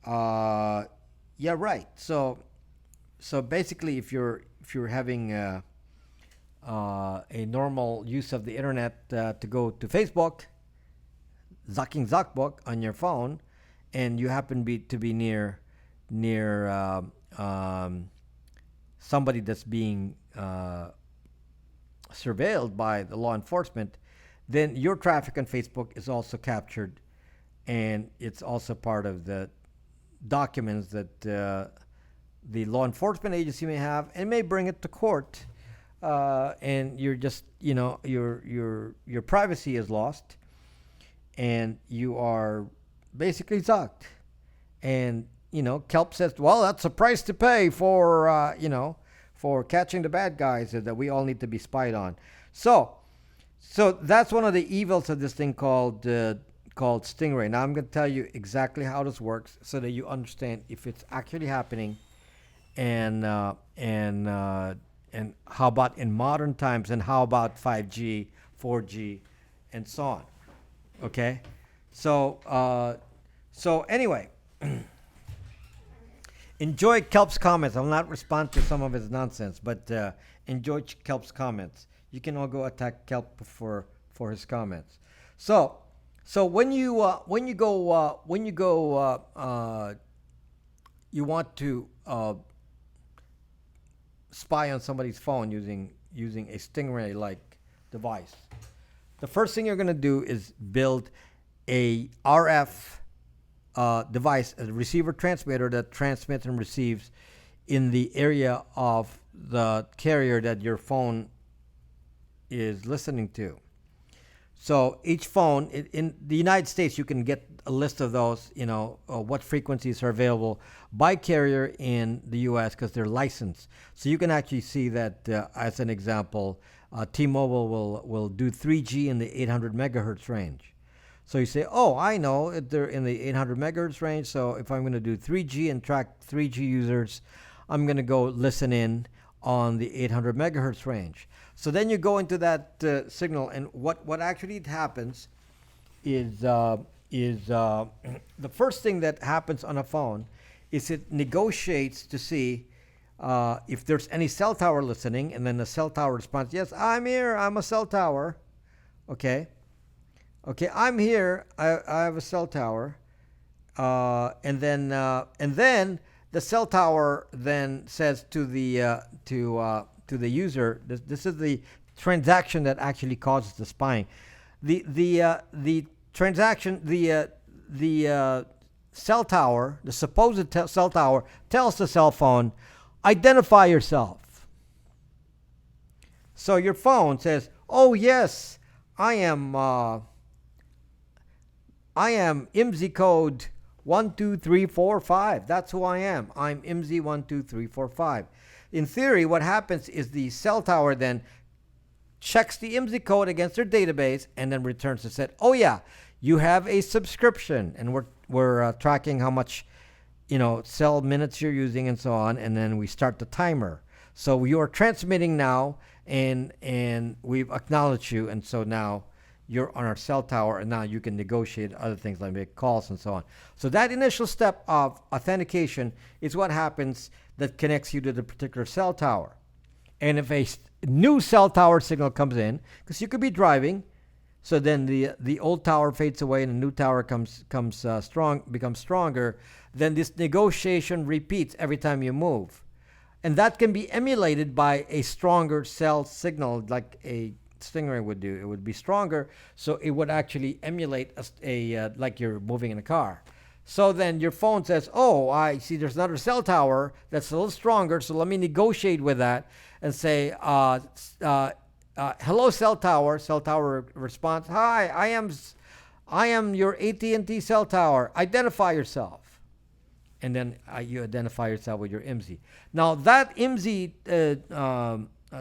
Yeah, right. So basically, if you're having a normal use of the internet to go to Facebook, Zuckbook on your phone, and you happen to be near somebody that's being surveilled by the law enforcement, then your traffic on Facebook is also captured, and it's also part of the documents that the law enforcement agency may have, and may bring it to court, and you're just your privacy is lost, and you are basically zucked. And Kelp says, well, that's a price to pay for for catching the bad guys that we all need to be spied on. So that's one of the evils of this thing called Stingray. Now I'm going to tell you exactly how this works so that you understand if it's actually happening, and how about in modern times, and how about 5G, 4G, and so on. Okay, so anyway, enjoy Kelp's comments. I'll not respond to some of his nonsense, but enjoy Kelp's comments. You can all go attack Kelp for his comments. So when you want to spy on somebody's phone using a Stingray-like device, the first thing you're going to do is build a RF device, a receiver transmitter that transmits and receives in the area of the carrier that your phone is listening to. So each phone in the United States, you can get a list of those, what frequencies are available by carrier in the U.S. because they're licensed. So you can actually see that, as an example, T-Mobile will do 3G in the 800 megahertz range. So you say, oh, I know they're in the 800 megahertz range. So if I'm going to do 3G and track 3G users, I'm going to go listen in on the 800 megahertz range. So then you go into that signal, and what actually happens is the first thing that happens on a phone is it negotiates to see if there's any cell tower listening, and then the cell tower responds, "Yes, I'm here. I'm a cell tower." Okay. Okay, I'm here. I have a cell tower. And then the cell tower then says to the user, this is the transaction that actually causes the spying. The transaction, the cell tower, the supposed cell tower, tells the cell phone, identify yourself. So your phone says, "Oh yes, I am IMSI code 12345. That's who I am. I'm IMSI 12345." In theory, what happens is the cell tower then checks the IMSI code against their database and then returns and said, "Oh yeah, you have a subscription, and we're tracking how much cell minutes you're using and so on, and then we start the timer. So you are transmitting now, and we've acknowledged you, and so now you're on our cell tower, and now you can negotiate other things like make calls and so on." So that initial step of authentication is what happens that connects you to the particular cell tower. And if a new cell tower signal comes in, because you could be driving, so then the old tower fades away and the new tower becomes stronger, then this negotiation repeats every time you move. And that can be emulated by a stronger cell signal like a Stingray would do. It would be stronger, so it would actually emulate a like you're moving in a car. So then your phone says, "Oh, I see there's another cell tower that's a little stronger, so let me negotiate with that and say, hello, cell tower." Cell tower responds, "Hi, I am your AT&T cell tower. Identify yourself." And then you identify yourself with your IMSI. Now that IMSI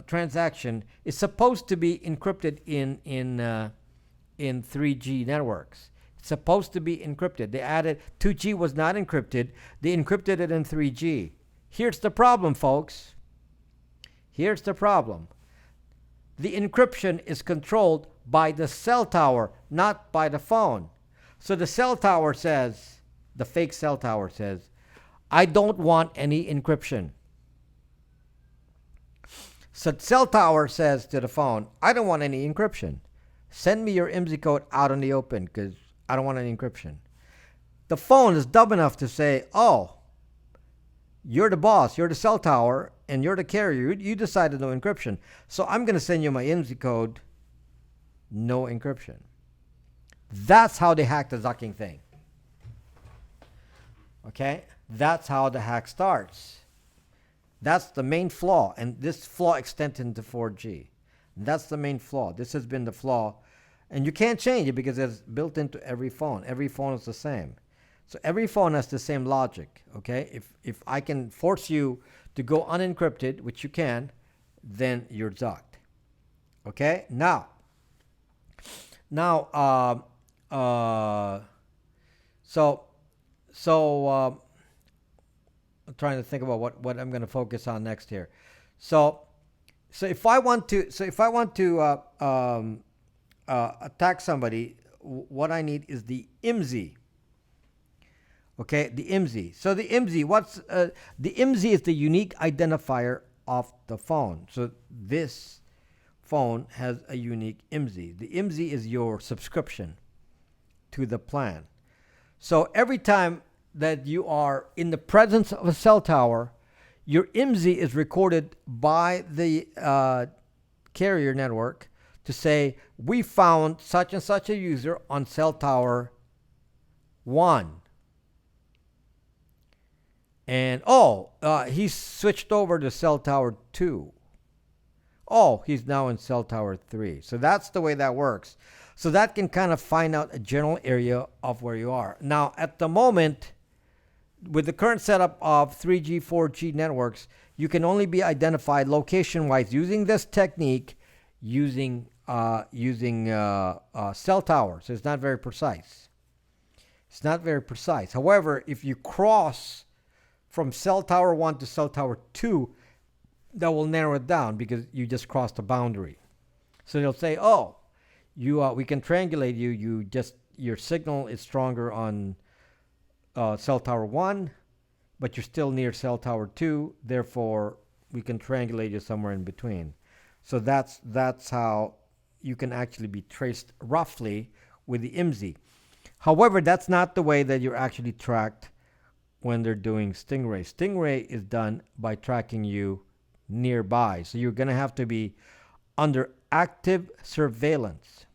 transaction is supposed to be encrypted in 3G networks. It's supposed to be encrypted. They added 2G was not encrypted. They encrypted it in 3G. Here's the problem, folks. Here's the problem. The encryption is controlled by the cell tower, not by the phone. So the cell tower says, the fake cell tower says, "I don't want any encryption." So cell tower says to the phone, "I don't want any encryption. Send me your IMSI code out in the open because I don't want any encryption." The phone is dumb enough to say, "Oh, you're the boss, you're the cell tower, and you're the carrier. You decided no encryption. So I'm going to send you my IMSI code, no encryption." That's how they hack the ducking thing. Okay? That's how the hack starts. That's the main flaw, and this flaw extends into 4G. That's the main flaw. This has been the flaw, and you can't change it because it's built into every phone. Every phone is the same. So every phone has the same logic, okay? If I can force you to go unencrypted, which you can, then you're ducked. Okay? Now, I'm trying to think about what I'm going to focus on next here. So if I want to attack somebody, what I need is the IMSI. Okay, the IMSI. So the IMSI, the IMSI is the unique identifier of the phone. So this phone has a unique IMSI. The IMSI is your subscription to the plan. So every time that you are in the presence of a cell tower, your IMSI is recorded by the carrier network to say, "We found such and such a user on cell tower 1. And he's switched over to cell tower 2. Oh, he's now in cell tower 3. So that's the way that works. So that can kind of find out a general area of where you are. Now, at the moment, with the current setup of 3G, 4G networks, you can only be identified location-wise using this technique, using cell towers. So it's not very precise. It's not very precise. However, if you cross from cell tower 1 to cell tower 2, that will narrow it down because you just crossed a boundary. So they'll say, "Oh, we can triangulate you. Your signal is stronger on cell tower 1. but you're still near cell tower 2. Therefore, we can triangulate you somewhere in between. So that's how you can actually be traced roughly with the IMSI. However, that's not the way that you're actually tracked when they're doing Stingray. Stingray is done by tracking you nearby. So you're going to have to be under active surveillance.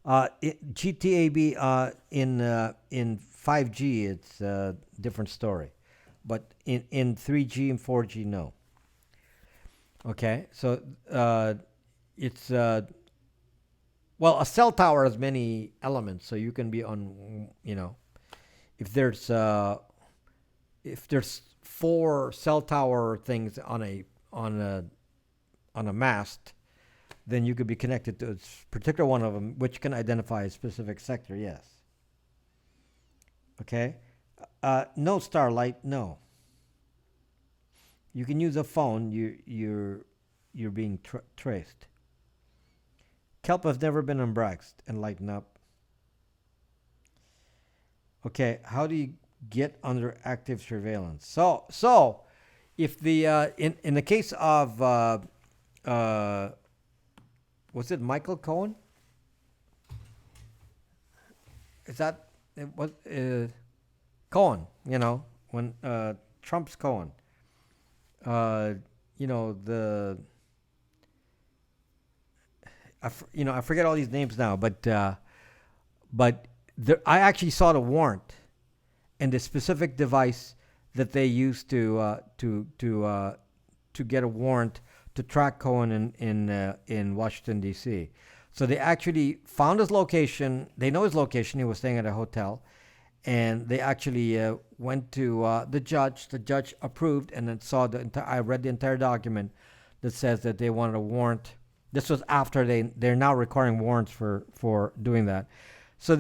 GTAB in 5G, it's a different story. But in 3G and 4G, no. Okay, so it's well, a cell tower has many elements, so you can be on, if there's 4 cell tower things on a mast, then you could be connected to a particular one of them, which can identify a specific sector. Yes. Okay. No Starlight. No. You can use a phone. You're being traced. Kelp has never been unbraxed. Enlighten up. Okay, how do you get under active surveillance? So if the in the case of was it Michael Cohen? Is that it was Cohen? When Trump's Cohen. The I forget all these names now, but I actually saw the warrant and the specific device that they used to get a warrant to track Cohen in Washington D.C. So they actually found his location. They know his location. He was staying at a hotel, and they actually went to the judge. The judge approved, and then saw I read the entire document that says that they wanted a warrant. This was after they're now requiring warrants for doing that. So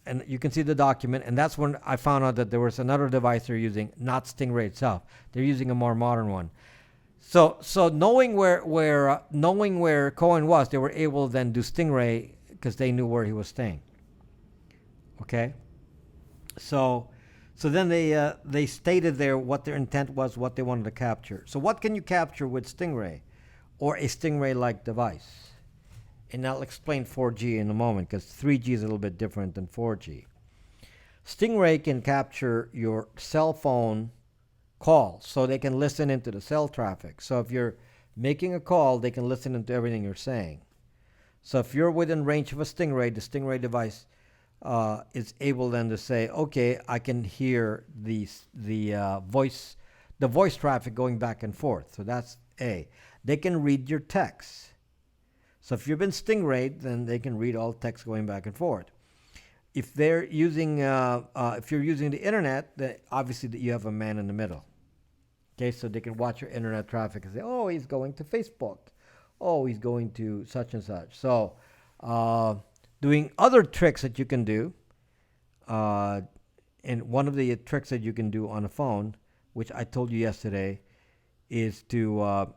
and you can see the document, and that's when I found out that there was another device they're using, not Stingray itself. They're using a more modern one. So knowing where Cohen was, they were able to then do Stingray because they knew where he was staying. Okay, so then they stated there what their intent was, what they wanted to capture. So what can you capture with Stingray, or a Stingray-like device? And I'll explain 4G in a moment because 3G is a little bit different than 4G. Stingray can capture your cell phone call, so they can listen into the cell traffic. So if you're making a call, they can listen into everything you're saying. So if you're within range of a Stingray, the Stingray device is able then to say, okay, I can hear the voice traffic going back and forth. So that's A. They can read your text. So if you've been Stingrayed, then they can read all text going back and forth. If they're using, if you're using the internet, then obviously you have a man in the middle. Okay, so they can watch your internet traffic and say, oh, he's going to Facebook. Oh, he's going to such and such. So doing other tricks that you can do, and one of the tricks that you can do on a phone, which I told you yesterday, is to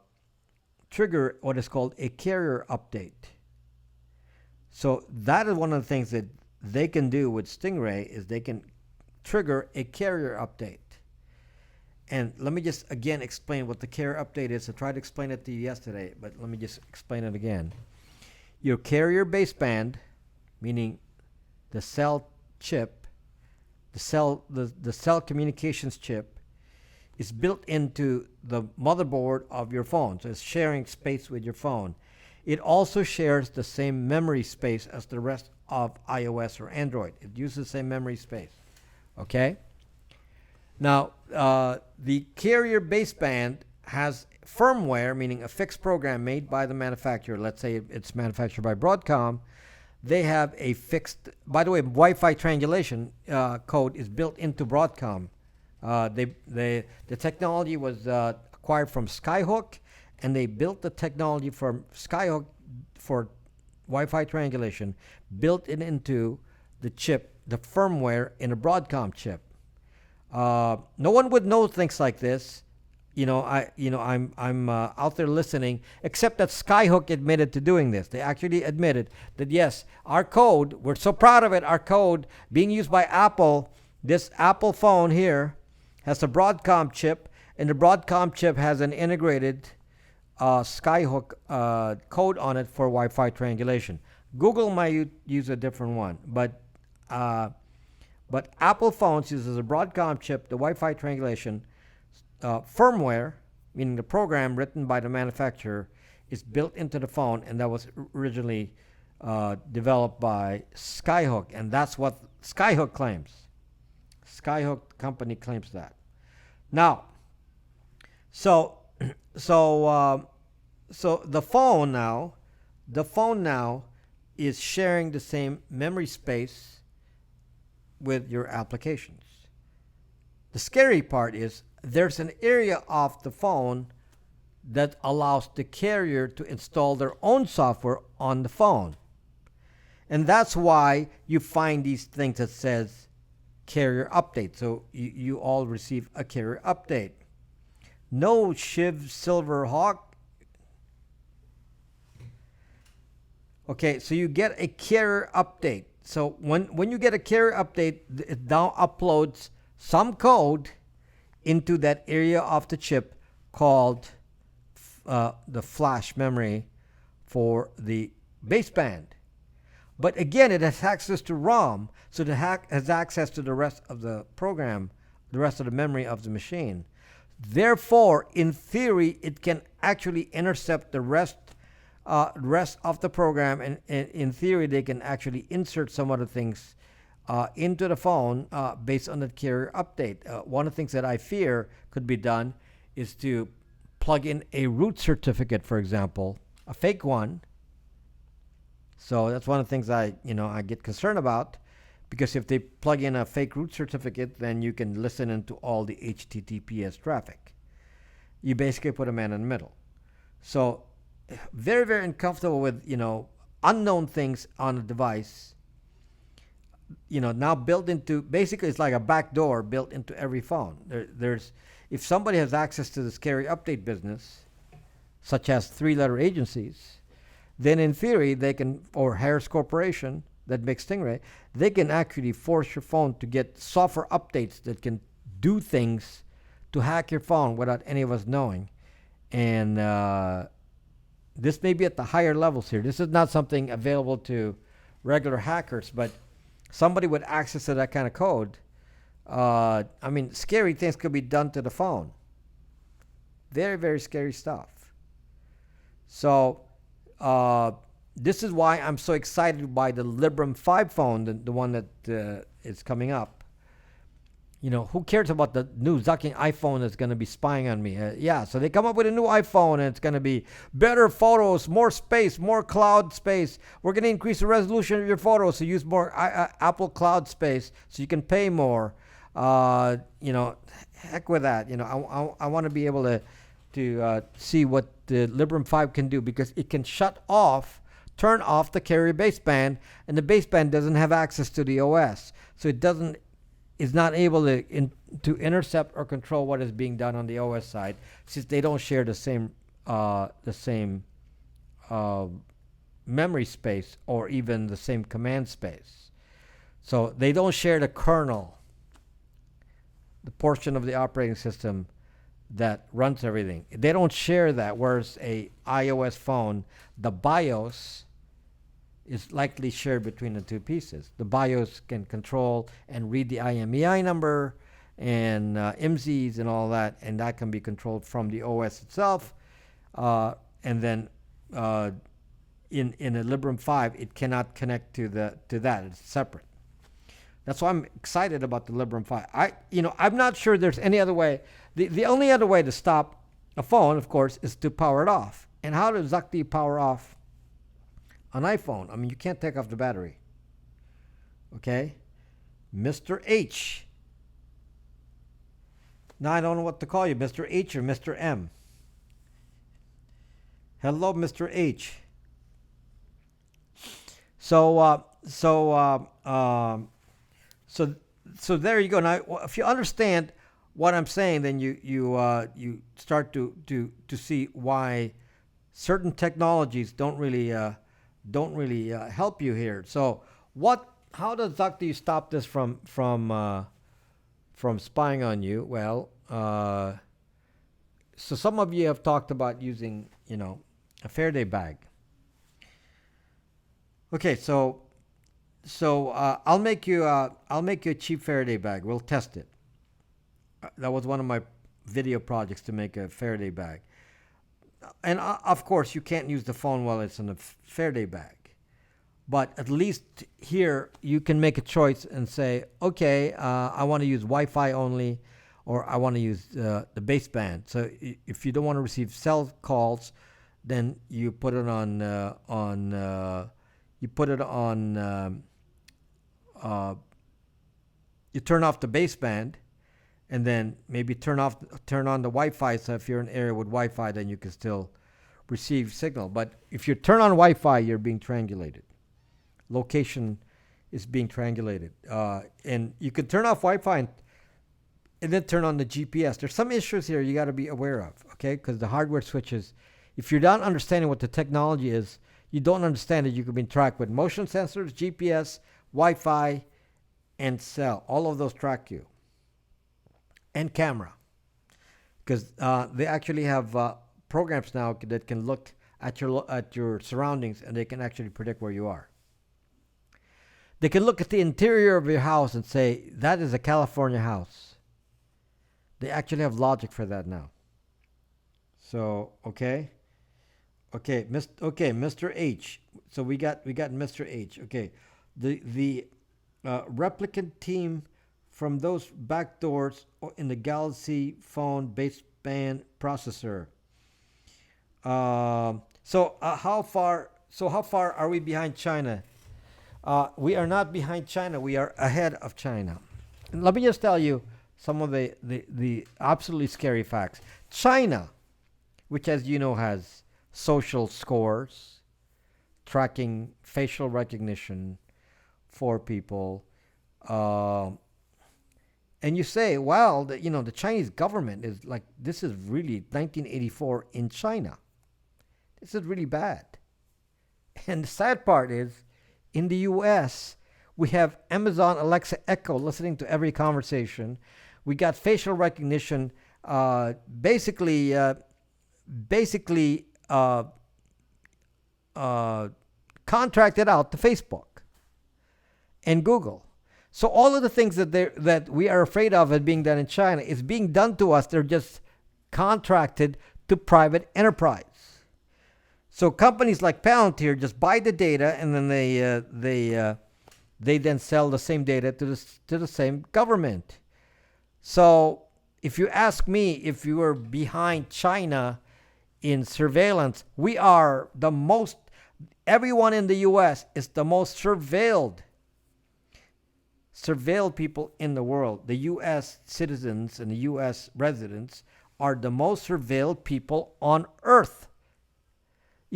trigger what is called a carrier update. So that is one of the things that they can do with Stingray, is they can trigger a carrier update. And let me just again explain what the carrier update is. I tried to explain it to you yesterday, but let me just explain it again. Your carrier baseband, meaning the cell chip, the cell communications chip, is built into the motherboard of your phone. So it's sharing space with your phone. It also shares the same memory space as the rest of iOS or Android. It uses the same memory space. Okay? Now, the carrier baseband has firmware, meaning a fixed program made by the manufacturer. Let's say it's manufactured by Broadcom. They have a fixed, by the way, Wi-Fi triangulation code is built into Broadcom. The technology was acquired from Skyhook, and they built the technology from Skyhook for Wi-Fi triangulation, built it into the chip, the firmware in a Broadcom chip. No one would know things like this I'm out there listening. Except that Skyhook admitted to doing this. They actually admitted that yes, our code. We're so proud of it. Our code being used by Apple. This Apple phone here has a Broadcom chip, and the Broadcom chip has an integrated Skyhook code on it for Wi-Fi triangulation. Google might use a different one, but Apple phones uses a Broadcom chip, the Wi-Fi triangulation. Firmware, meaning the program written by the manufacturer, is built into the phone, and that was originally developed by Skyhook, and that's what Skyhook claims. Skyhook company claims that. Now, so the phone now is sharing the same memory space with your applications. The scary part is there's an area of the phone that allows the carrier to install their own software on the phone. And that's why you find these things that says carrier update. So you all receive a carrier update. No Shiv Silverhawk. Okay, so you get a carrier update. So when you get a carrier update, it now uploads some code into that area of the chip called the flash memory for the baseband. But again, it has access to ROM, so it has access to the rest of the program, the rest of the memory of the machine. Therefore, in theory, it can actually intercept the rest of the program, and in theory, they can actually insert some other things into the phone based on the carrier update. One of the things that I fear could be done is to plug in a root certificate, for example, a fake one. So that's one of the things I get concerned about, because if they plug in a fake root certificate, then you can listen into all the HTTPS traffic. You basically put a man in the middle. So very, very uncomfortable with unknown things on a device. Now built into, basically it's like a back door built into every phone. There's if somebody has access to this carrier update business, such as 3-letter agencies, then in theory they can, or Harris Corporation that makes Stingray, they can actually force your phone to get software updates that can do things to hack your phone without any of us knowing. And this may be at the higher levels here. This is not something available to regular hackers, but somebody with access to that kind of code, scary things could be done to the phone. Very, very scary stuff. So this is why I'm so excited by the Librem 5 phone, the one that is coming up. Who cares about the new Zucking iPhone that's going to be spying on me? So they come up with a new iPhone, and it's going to be better photos, more space, more cloud space. We're going to increase the resolution of your photos, so use more Apple Cloud space, so you can pay more. Heck with that. I want to be able to see what the Librem 5 can do, because it can turn off the carrier baseband, and the baseband doesn't have access to the OS, so is not able to intercept or control what is being done on the OS side, since they don't share the same memory space or even the same command space. So they don't share the kernel, the portion of the operating system that runs everything. They don't share that, whereas a iOS phone, the BIOS is likely shared between the two pieces. The BIOS can control and read the IMEI number and IMSIs and all that, and that can be controlled from the OS itself. And then in a Librem 5, it cannot connect to that. It's separate. That's why I'm excited about the Librem 5. I'm not sure there's any other way. The only other way to stop a phone, of course, is to power it off. And how does exactly power off an iPhone? You can't take off the battery. Okay? Mr. H. Now I don't know what to call you, Mr. H or Mr. M. Hello, Mr. H. So there you go. Now, if you understand what I'm saying, then you start to see why certain technologies don't really help you here. So what? How does Doctor you stop this from spying on you? Well, so some of you have talked about using a Faraday bag. Okay, so I'll make you a cheap Faraday bag. We'll test it. That was one of my video projects to make a Faraday bag. And of course, you can't use the phone while it's in a Faraday bag. But at least here, you can make a choice and say, okay, I want to use Wi-Fi only, or I want to use the baseband. So if you don't want to receive cell calls, then you put it you turn off the baseband, and then maybe turn on the Wi-Fi. So if you're in an area with Wi-Fi, then you can still receive signal. But if you turn on Wi-Fi, you're being triangulated. Location is being triangulated, and you can turn off Wi-Fi and then turn on the GPS. There's some issues here you got to be aware of, okay? Because the hardware switches, if you're not understanding what the technology is, you don't understand that you can be tracked with motion sensors, GPS, Wi-Fi, and cell. All of those track you. And camera. Because they actually have programs now that can look at your surroundings, and they can actually predict where you are. They can look at the interior of your house and say, that is a California house. They actually have logic for that now. So, okay, Mr. H. So we got Mr. H. Okay, the replicant team from those back doors in the Galaxy phone baseband processor. So how far are we behind China? We are not behind China. We are ahead of China. And let me just tell you some of the absolutely scary facts. China, which as you know has social scores, tracking facial recognition for people, and you say, well, the Chinese government is like, this is really 1984 in China. This is really bad. And the sad part is, in the U.S., we have Amazon Alexa Echo listening to every conversation. We got facial recognition, basically contracted out to Facebook and Google. So all of the things that we are afraid of as being done in China is being done to us. They're just contracted to private enterprise. So companies like Palantir just buy the data, and then they then sell the same data to the same government. So if you ask me if you are behind China in surveillance, we are the most. Everyone in the U.S. is the most surveilled people in the world. The U.S. citizens and the U.S. residents are the most surveilled people on Earth.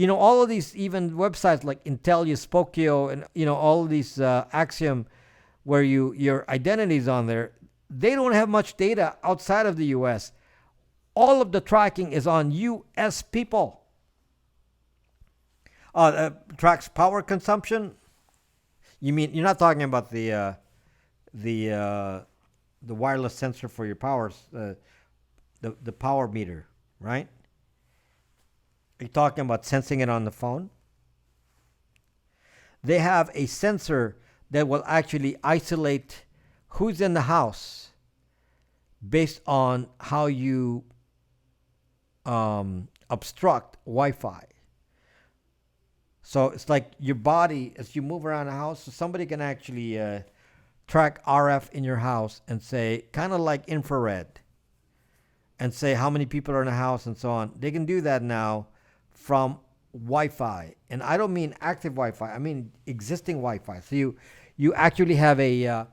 All of these, even websites like Intellius, Spokio, and all of these Axiom, where your identity is on there, they don't have much data outside of the U.S. All of the tracking is on U.S. people. Tracks power consumption. You mean you're not talking about the wireless sensor for your powers, the power meter, right? Are you talking about sensing it on the phone? They have a sensor that will actually isolate who's in the house based on how you obstruct Wi-Fi. So it's like your body, as you move around the house, so somebody can actually track RF in your house and say, kind of like infrared, and say how many people are in the house and so on. They can do that now from Wi-Fi. And I don't mean active Wi-Fi. I mean existing Wi-Fi. So you actually have a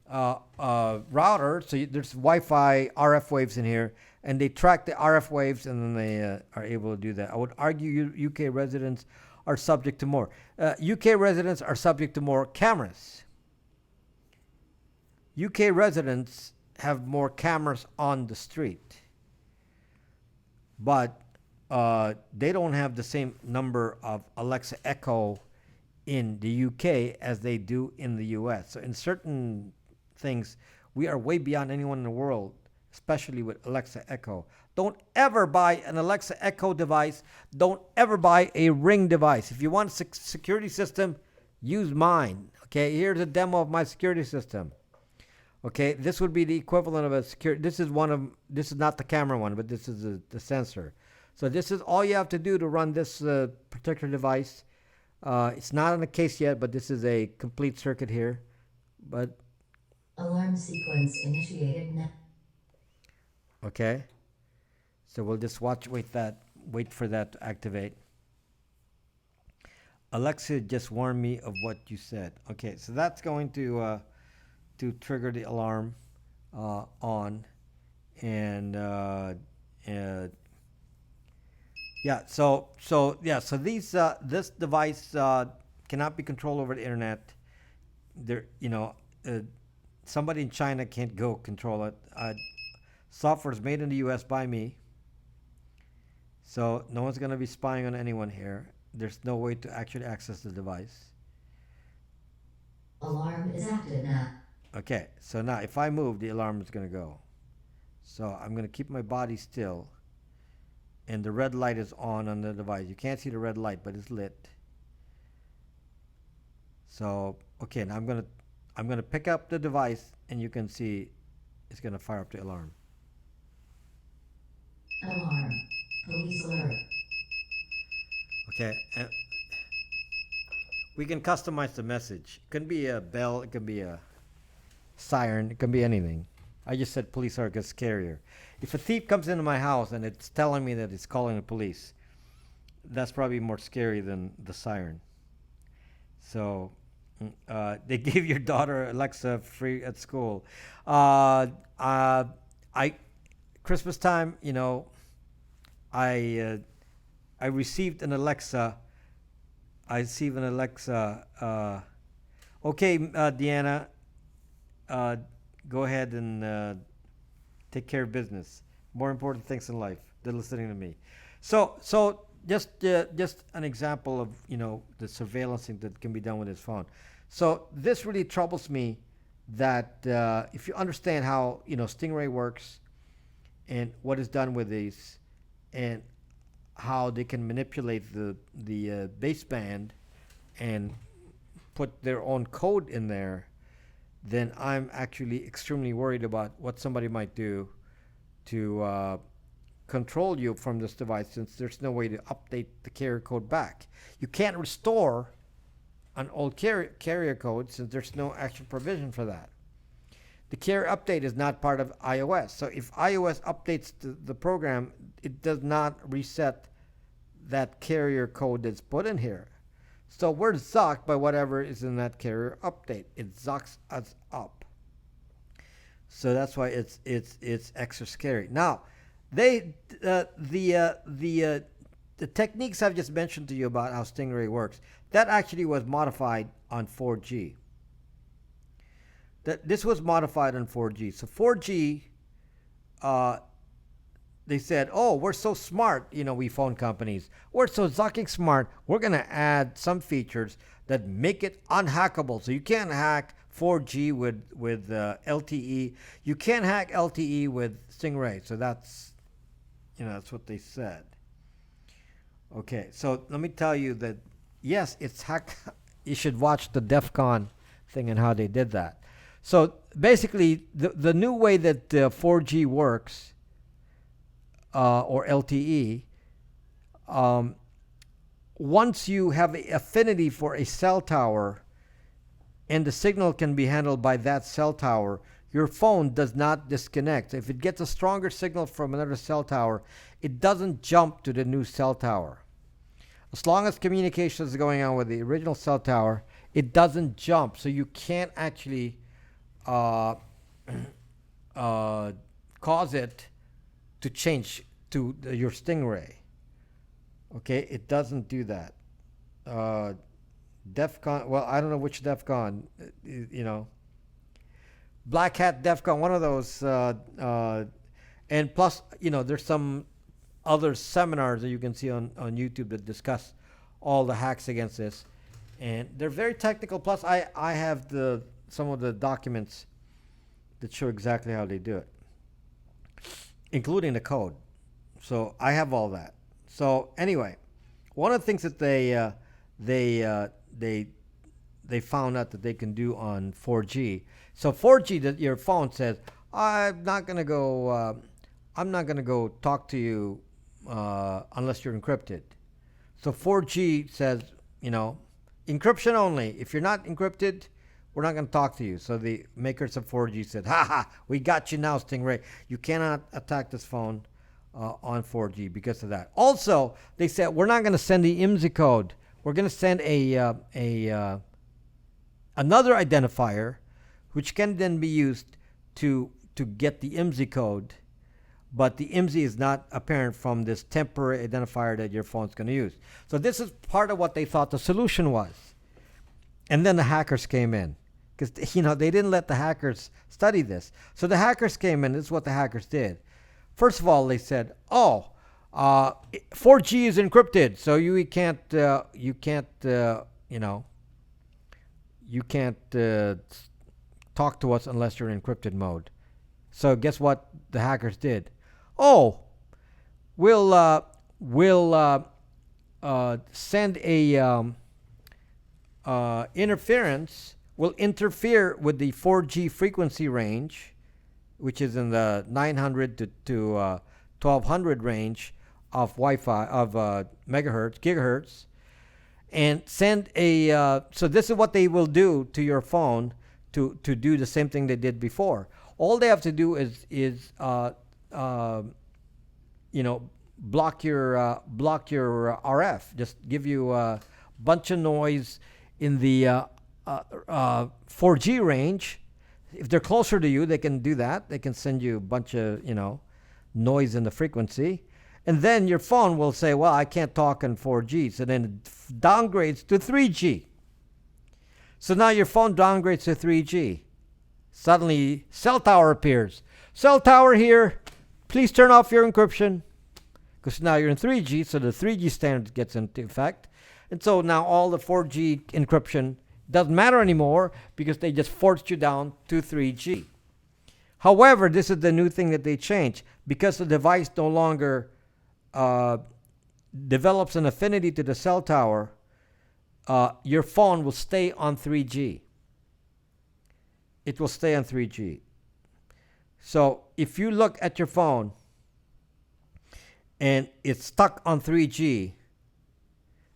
router. So there's Wi-Fi RF waves in here, and they track the RF waves, and then they are able to do that. I would argue UK residents are subject to more. UK residents are subject to more cameras. UK residents have more cameras on the street, but they don't have the same number of Alexa Echo in the UK as they do in the US. So in certain things, we are way beyond anyone in the world, especially with Alexa Echo. Don't ever buy an Alexa Echo device. Don't ever buy a Ring device. If you want a security system, use mine. Okay, here's a demo of my security system. Okay, this would be the equivalent of a security. This is not the camera one, but this is the sensor. So this is all you have to do to run this particular device. It's not on the case yet, but this is a complete circuit here. But Alarm sequence initiated now. okay, so we'll just wait for that to activate. Alexa just warned me of what you said. Okay, so that's going to trigger the alarm on, and yeah. So these this device cannot be controlled over the internet. There, somebody in China can't go control it. Software is made in the U.S. by me, so no one's going to be spying on anyone here. There's no way to actually access the device. Alarm is active now. Okay, so now if I move, the alarm is going to go. So I'm going to keep my body still, and the red light is on the device. You can't see the red light, but it's lit. So okay, now I'm going to pick up the device, and you can see it's going to fire up the alarm. Alarm. Police alert. Okay, and we can customize the message. It can be a bell, it can be a siren, it can be anything. I just said police alert gets scarier. If a thief comes into my house and it's telling me that it's calling the police, that's probably more scary than the siren. So they gave your daughter Alexa free at school. Christmas time, I received an Alexa. Okay, Deanna, go ahead and take care of business. More important things in life than listening to me. So just an example of the surveillance that can be done with his phone. So this really troubles me that if you understand how Stingray works and what is done with these and how they can manipulate the baseband and put their own code in there, then I'm actually extremely worried about what somebody might do to control you from this device, since there's no way to update the carrier code back. You can't restore an old carrier code since there's no actual provision for that. The carrier update is not part of iOS. So if iOS updates the program, it does not reset that carrier code that's put in here. So we're zocked by whatever is in that carrier update. It zocks us up. So that's why it's extra scary. Now, the techniques I've just mentioned to you about how Stingray works, that actually was modified on 4G. This was modified on 4G. So 4G, they said, oh, we're so smart, we phone companies. We're so zucking smart. We're going to add some features that make it unhackable. So you can't hack 4G with LTE. You can't hack LTE with Stingray. So that's what they said. Okay, so let me tell you that, yes, it's hack. You should watch the DEF CON thing and how they did that. So basically, the new way that 4G works, or LTE, once you have an affinity for a cell tower and the signal can be handled by that cell tower, your phone does not disconnect. If it gets a stronger signal from another cell tower, it doesn't jump to the new cell tower. As long as communication is going on with the original cell tower, it doesn't jump. So you can't actually cause it to change to your Stingray. Okay, it doesn't do that. DEF CON, well, I don't know which DEF CON, Black Hat DEFCON, one of those. And plus, there's some other seminars that you can see on YouTube that discuss all the hacks against this, and they're very technical. Plus, I have some of the documents that show exactly how they do it, including the code. So I have all that. So anyway, one of the things that they found out that they can do on 4G. So 4G, that your phone says, I'm not gonna go talk to you unless you're encrypted. So 4G says, encryption only. If you're not encrypted, we're not going to talk to you. So the makers of 4G said, we got you now, Stingray. You cannot attack this phone on 4G because of that. Also, they said, we're not going to send the IMSI code. We're going to send another identifier, which can then be used to get the IMSI code. But the IMSI is not apparent from this temporary identifier that your phone's going to use. So this is part of what they thought the solution was. And then the hackers came in. Because, they didn't let the hackers study this. So the hackers came in. This is what the hackers did. First of all, they said, 4G is encrypted. So you can't talk to us unless you're in encrypted mode. So guess what the hackers did? We'll send a interference. Will interfere with the 4G frequency range, which is in the 900 to 1200 range of Wi-Fi of gigahertz, and send a. So this is what they will do to your phone to do the same thing they did before. All they have to do is block your RF. Just give you a bunch of noise in the 4G range. If they're closer to you, they can do that. They can send you a bunch of noise in the frequency, and then your phone will say, "Well, I can't talk in 4G," so then it downgrades to 3G. So now your phone downgrades to 3G. Suddenly, cell tower appears. Cell tower here. Please turn off your encryption. Because now you're in 3G, so the 3G standard gets into effect. And so now all the 4G encryption doesn't matter anymore because they just forced you down to 3G. However, this is the new thing that they changed. Because the device no longer develops an affinity to the cell tower, your phone will stay on 3G. It will stay on 3G. So if you look at your phone and it's stuck on 3G,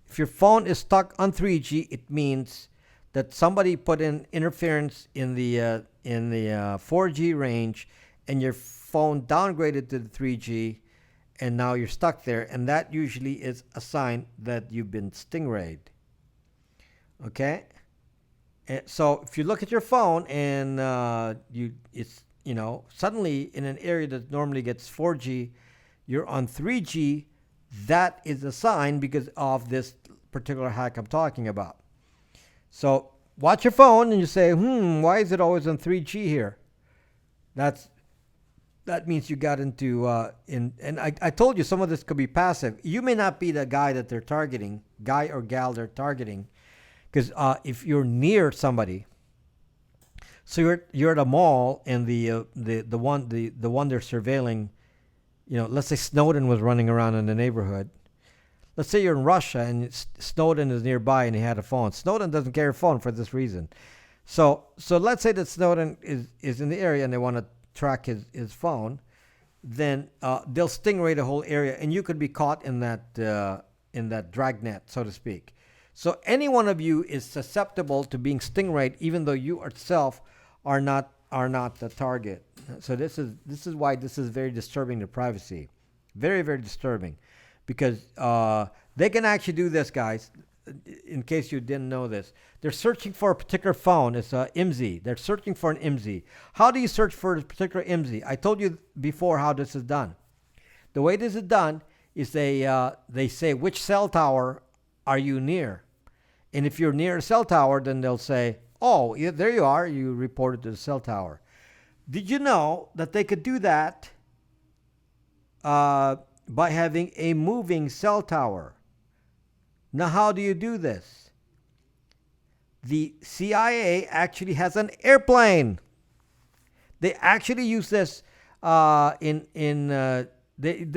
if your phone is stuck on 3G, it means that somebody put in interference in the 4G range, and your phone downgraded to the 3G, and now you're stuck there. And that usually is a sign that you've been stingrayed. Okay. So if you look at your phone and it's suddenly in an area that normally gets 4G, you're on 3G, that is a sign because of this particular hack I'm talking about. So watch your phone and you say, why is it always on 3G here? That means you got into and I told you some of this could be passive. You may not be the guy that they're targeting, guy or gal they're targeting. Because if you're near somebody, so you're at a mall and the one they're surveilling, let's say Snowden was running around in the neighborhood. Let's say you're in Russia and Snowden is nearby and he had a phone. Snowden doesn't carry a phone for this reason. So let's say that Snowden is in the area and they want to track his phone. Then they'll stingray the whole area and you could be caught in that dragnet, so to speak. So any one of you is susceptible to being stingrayed, even though you yourself are not the target. So this is why this is very disturbing to privacy, very, very disturbing, because they can actually do this, guys. In case you didn't know this, they're searching for a particular phone. It's a IMSI. They're searching for an IMSI. How do you search for a particular IMSI? I told you before how this is done. The way this is done is they say which cell tower are you near? And if you're near a cell tower, then they'll say, oh, yeah, there you are. You reported to the cell tower. Did you know that they could do that by having a moving cell tower? Now, how do you do this? The CIA actually has an airplane. They actually use this they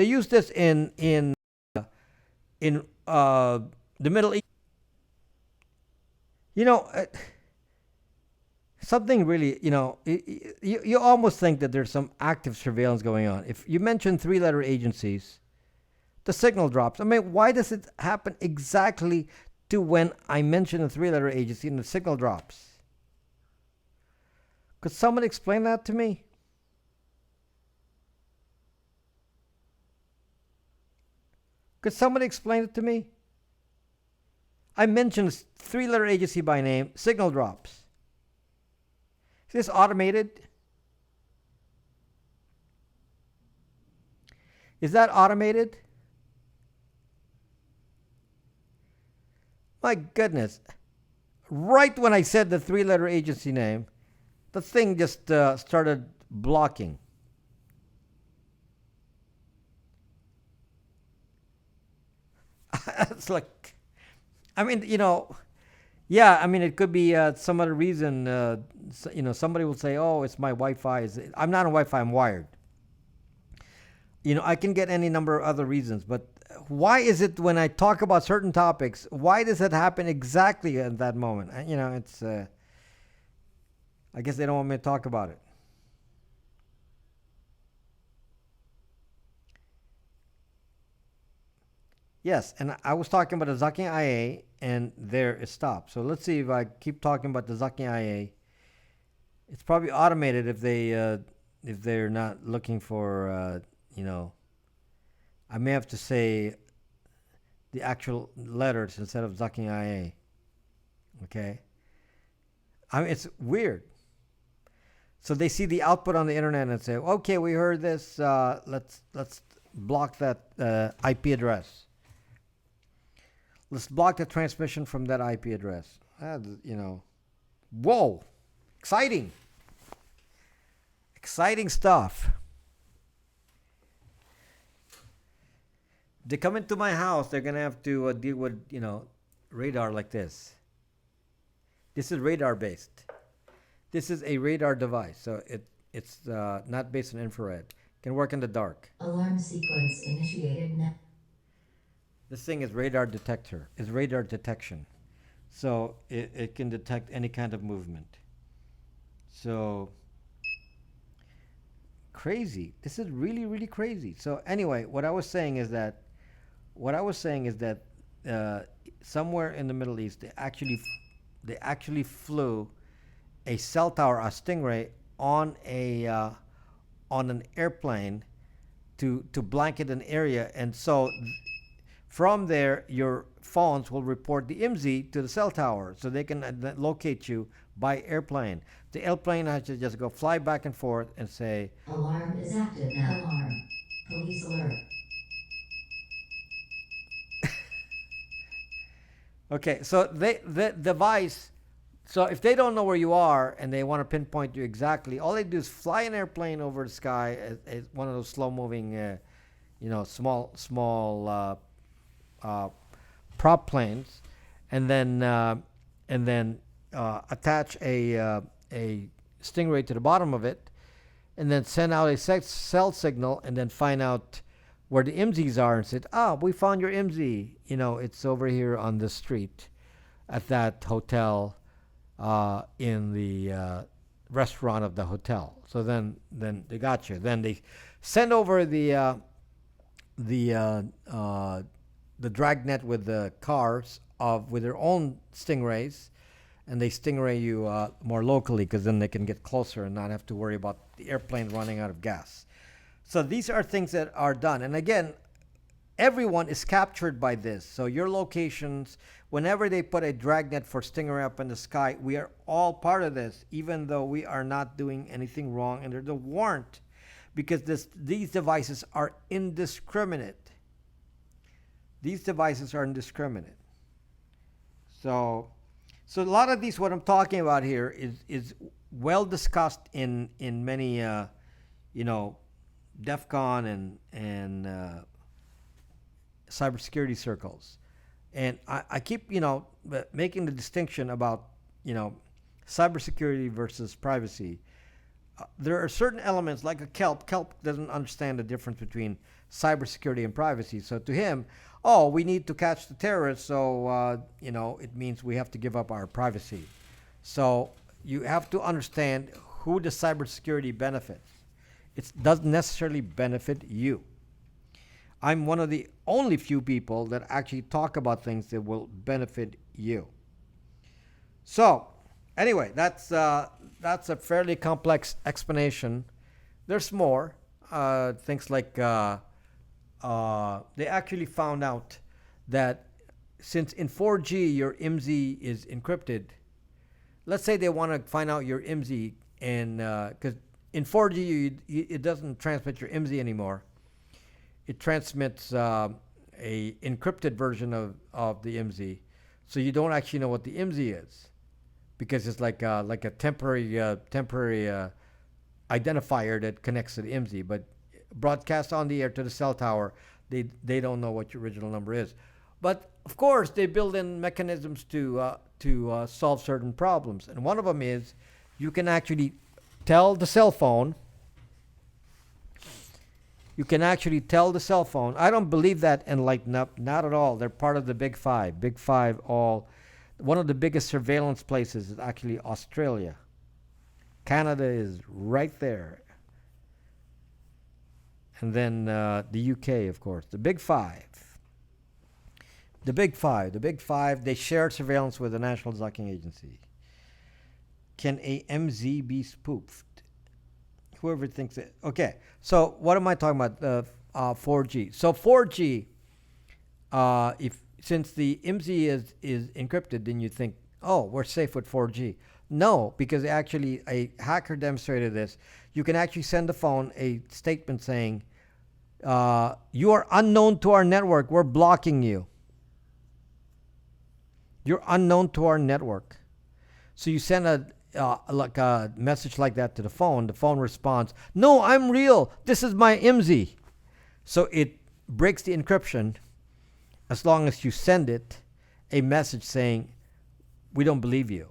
use this in the Middle East. You know, something really, you almost think that there's some active surveillance going on. If you mention three-letter agencies, the signal drops. I mean, why does it happen exactly to when I mention a three-letter agency and the signal drops? Could someone explain that to me? Could someone explain it to me? I mentioned a three-letter agency by name, signal drops. Is this automated? Is that automated? My goodness. Right when I said the three-letter agency name, the thing just started blocking. It's like, I mean, yeah, I mean, it could be some other reason. Somebody will say, oh, it's my Wi-Fi. I'm not on Wi-Fi, I'm wired. I can get any number of other reasons, but why is it when I talk about certain topics, why does it happen exactly at that moment? It's, I guess they don't want me to talk about it. Yes, and I was talking about the Zucking IA, and there it stopped. So let's see if I keep talking about the Zucking IA. It's probably automated if they're not looking for I may have to say the actual letters instead of Zucking IA. Okay, I mean it's weird. So they see the output on the internet and say, okay, we heard this. Let's block that IP address. Let's block the transmission from that IP address. Whoa, exciting. Exciting stuff. They come into my house, they're going to have to deal with, radar like this. This is radar based. This is a radar device, so it's not based on infrared. Can work in the dark. Alarm sequence initiated now. This thing is radar detector. It's radar detection. So it can detect any kind of movement. So crazy. This is really, really crazy. So anyway, what I was saying is that somewhere in the Middle East, they actually flew a cell tower, a Stingray, on an airplane to blanket an area, and so from there your phones will report the IMSI to the cell tower, so they can locate you by airplane. The airplane has to just go fly back and forth and say, Alarm is active now. Alarm. Police alert. okay, so the device. So if they don't know where you are and they want to pinpoint you exactly, all they do is fly an airplane over the sky, as one of those slow-moving, small prop planes, and then attach a Stingray to the bottom of it, and then send out a cell signal, and then find out where the IMSIs are, and said, we found your IMSI. It's over here on the street at that hotel. In the restaurant of the hotel. So then they got you. Then they send over the dragnet with the cars with their own Stingrays, and they stingray you more locally, because then they can get closer and not have to worry about the airplane running out of gas. So these are things that are done. And again, everyone is captured by this. So your locations, whenever they put a dragnet for Stingray up in the sky, we are all part of this, even though we are not doing anything wrong under the warrant, because these devices are indiscriminate. These devices are indiscriminate. So a lot of these, what I'm talking about here is well discussed in many you know DEF CON and cybersecurity circles. And I keep, making the distinction about, cybersecurity versus privacy. There are certain elements, like a kelp. Kelp doesn't understand the difference between cybersecurity and privacy. So to him, oh, we need to catch the terrorists, so, it means we have to give up our privacy. So you have to understand who the cybersecurity benefits. It doesn't necessarily benefit you. I'm one of the only few people that actually talk about things that will benefit you. So, anyway, that's a fairly complex explanation. There's more things like they actually found out that since in 4G your IMSI is encrypted. Let's say they want to find out your IMSI, and because in 4G it doesn't transmit your IMSI anymore. It transmits a encrypted version of the IMSI, so you don't actually know what the IMSI is, because it's like a temporary identifier that connects to the IMSI, but broadcast on the air to the cell tower, they don't know what your original number is. But of course, they build in mechanisms to solve certain problems, and one of them is you can actually tell the cell phone. You can actually tell the cell phone. I don't believe that Enlighten Up, not at all. They're part of the Big Five. Big Five, all. One of the biggest surveillance places is actually Australia. Canada is right there. And then the UK, of course. The Big Five. The Big Five, they share surveillance with the National Zucking Agency. Can a MZ be spoofed? Whoever thinks it. Okay, so what am I talking about? 4G. So 4G, if since the IMSI is encrypted, then you think, oh, we're safe with 4G. No, because actually a hacker demonstrated this. You can actually send the phone a statement saying, you are unknown to our network. We're blocking you. You're unknown to our network. So you send like a message like that to the phone. The phone responds, no, I'm real. This is my IMSI. So it breaks the encryption as long as you send it a message saying, we don't believe you.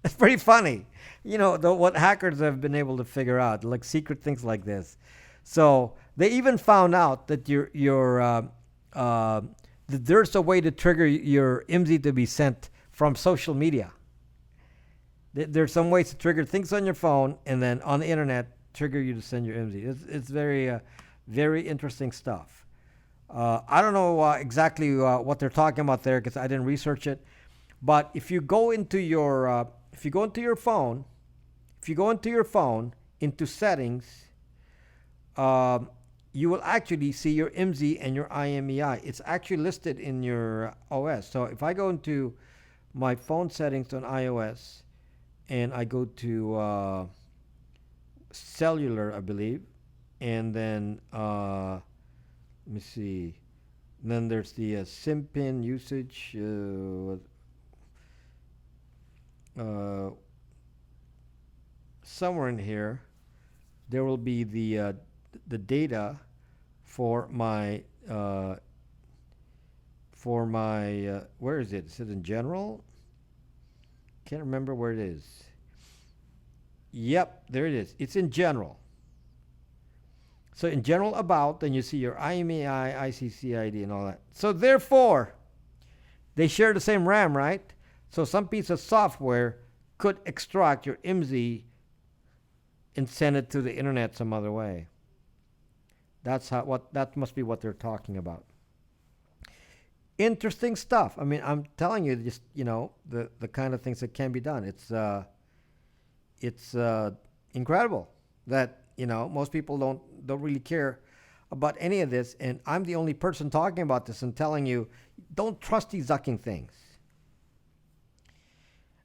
It's pretty funny. What hackers have been able to figure out, like secret things like this. So they even found out that that there's a way to trigger your IMSI to be sent from social media. There's some ways to trigger things on your phone and then on the internet trigger you to send your IMSI. It's very, very interesting stuff. I don't know exactly what they're talking about there because I didn't research it. But if you go into your phone, into settings, you will actually see your IMSI and your IMEI. It's actually listed in your OS. So if I go into my phone settings on iOS, and I go to cellular, I believe, and then let me see. And then there's the SIM pin usage. Somewhere in here, there will be the data for my where is it? Is it in general? Can't remember where it is. Yep, there it is. It's in general. So in general about, then you see your IMEI, ICCID, and all that. So therefore, they share the same RAM, right? So some piece of software could extract your IMSI and send it to the internet some other way. That must be what they're talking about. Interesting stuff. I mean, I'm telling you, just the kind of things that can be done. It's incredible that most people don't really care about any of this, and I'm the only person talking about this and telling you, don't trust these zucking things.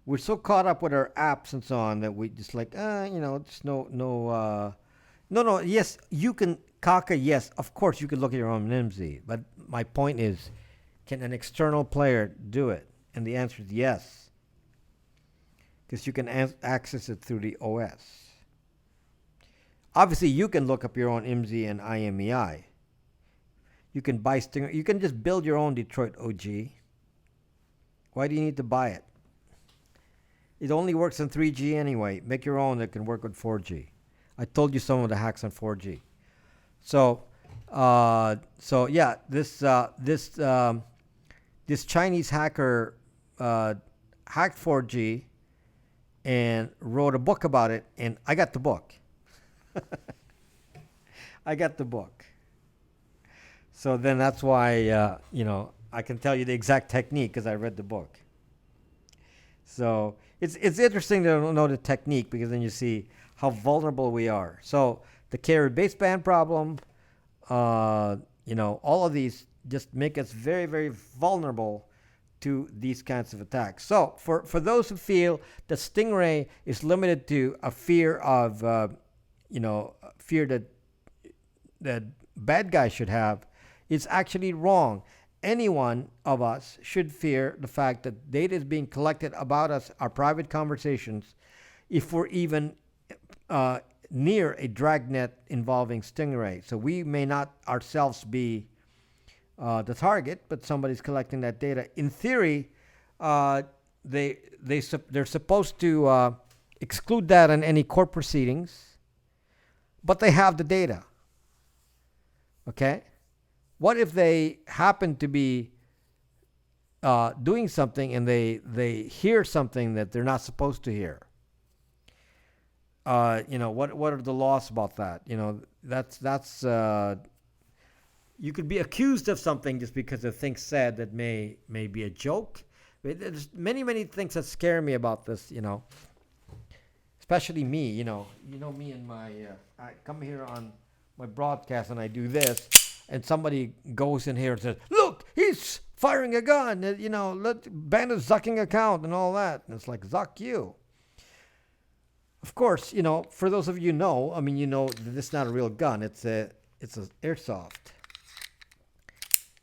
We're so caught up with our apps and so on that we just like, just no. Yes, you can, Kaka. Yes, of course you can look at your own IMSI, but my point is, can an external player do it? And the answer is yes. because you can access it through the OS. Obviously, you can look up your own IMSI and IMEI. You can buy Stingray. You can just build your own Detroit OG. Why do you need to buy it? It only works on 3G anyway. Make your own that can work with 4G. I told you some of the hacks on 4G. So yeah, this Chinese hacker hacked 4G and wrote a book about it, and I got the book. I got the book. So then that's why I can tell you the exact technique because I read the book. So it's interesting to know the technique because then you see how vulnerable we are. So the carrier baseband problem, all of these just make us very, very vulnerable to these kinds of attacks. So for those who feel that Stingray is limited to a fear of, fear that bad guys should have, it's actually wrong. Any one of us should fear the fact that data is being collected about us, our private conversations, if we're even near a dragnet involving Stingray. So we may not ourselves be the target, but somebody's collecting that data. In theory, they're supposed to exclude that in any court proceedings, but they have the data. Okay? What if they happen to be doing something and they hear something that they're not supposed to hear? What are the laws about that? That's you could be accused of something just because of things said that may be a joke. There's many things that scare me about this. Especially me. Me and my I come here on my broadcast and I do this. And somebody goes in here and says, "Look, he's firing a gun. Let ban his Zucking account and all that." And it's like, Zuck you. Of course, for those of you that this is not a real gun. It's a airsoft.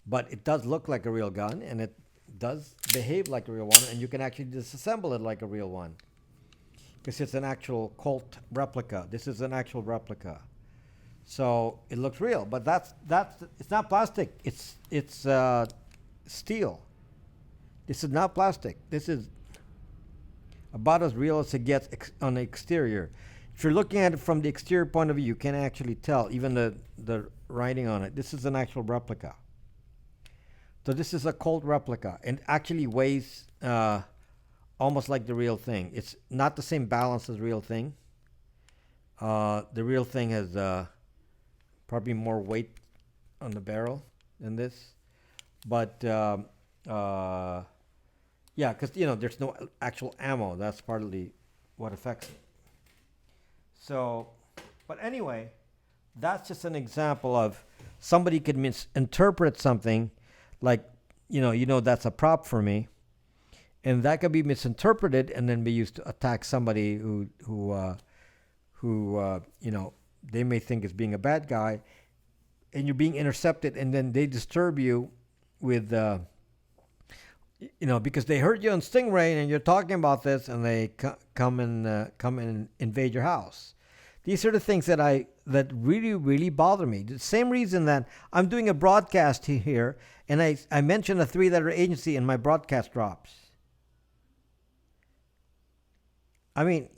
But it does look like a real gun, and it does behave like a real one, and you can actually disassemble it like a real one, because it's an actual Colt replica. This is an actual replica. So it looks real, but that's it's not plastic. It's steel. This is not plastic. This is about as real as it gets on the exterior. If you're looking at it from the exterior point of view, you can actually tell even the writing on it. This is an actual replica. So this is a Colt replica, and actually weighs almost like the real thing. It's not the same balance as the real thing. The real thing has probably more weight on the barrel than this, but because there's no actual ammo. That's partly what affects it. So, but anyway, that's just an example of somebody could misinterpret something, like that's a prop for me, and that could be misinterpreted and then be used to attack somebody who they may think is being a bad guy, and you're being intercepted, and then they disturb you with, because they heard you on Stingray and you're talking about this, and they come and invade your house. These are the things that really, really bother me. The same reason that I'm doing a broadcast here, and I mention a 3-letter agency, and my broadcast drops. I mean,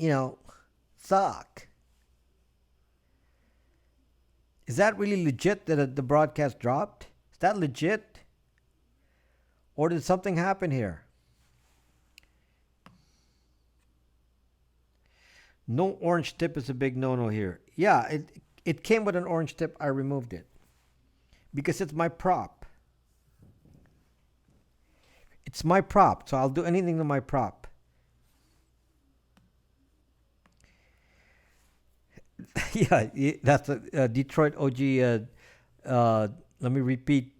suck. Is that really legit that the broadcast dropped? Is that legit? Or did something happen here? No orange tip is a big no-no here. Yeah, it came with an orange tip. I removed it because it's my prop. It's my prop, so I'll do anything to my prop. Yeah, that's a Detroit OG. Let me repeat.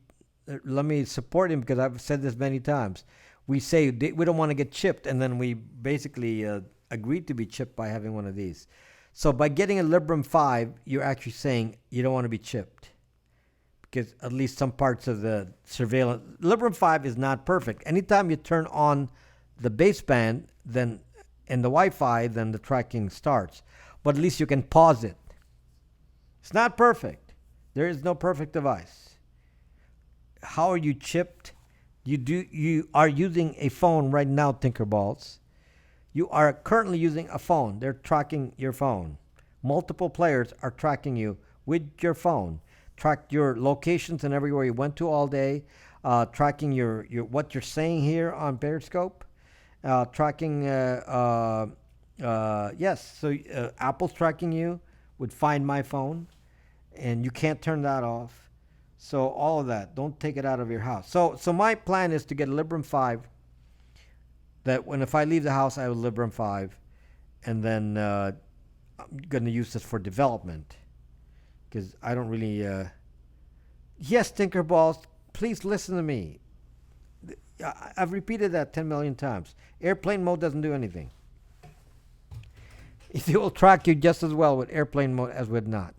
Let me support him because I've said this many times. We say we don't want to get chipped, and then we basically agreed to be chipped by having one of these. So by getting a Librem 5, you're actually saying you don't want to be chipped, because at least some parts of the surveillance. Librem 5 is not perfect. Anytime you turn on the baseband, then and the Wi-Fi, then the tracking starts. But at least you can pause it. It's not perfect. There is no perfect device. How are you chipped? You are using a phone right now, Tinkerballs. You are currently using a phone. They're tracking your phone. Multiple players are tracking you with your phone. Track your locations and everywhere you went to all day. Tracking your what you're saying here on Periscope. Tracking. Yes. So Apple's tracking you with Find My Phone, and you can't turn that off. So all of that, don't take it out of your house. So my plan is to get a Librem 5. That when if I leave the house, I have a Librem 5, and then I'm gonna use this for development because I don't really. Yes, Tinkerballs, please listen to me. I've repeated that 10 million times. Airplane mode doesn't do anything. It will track you just as well with airplane mode as with not.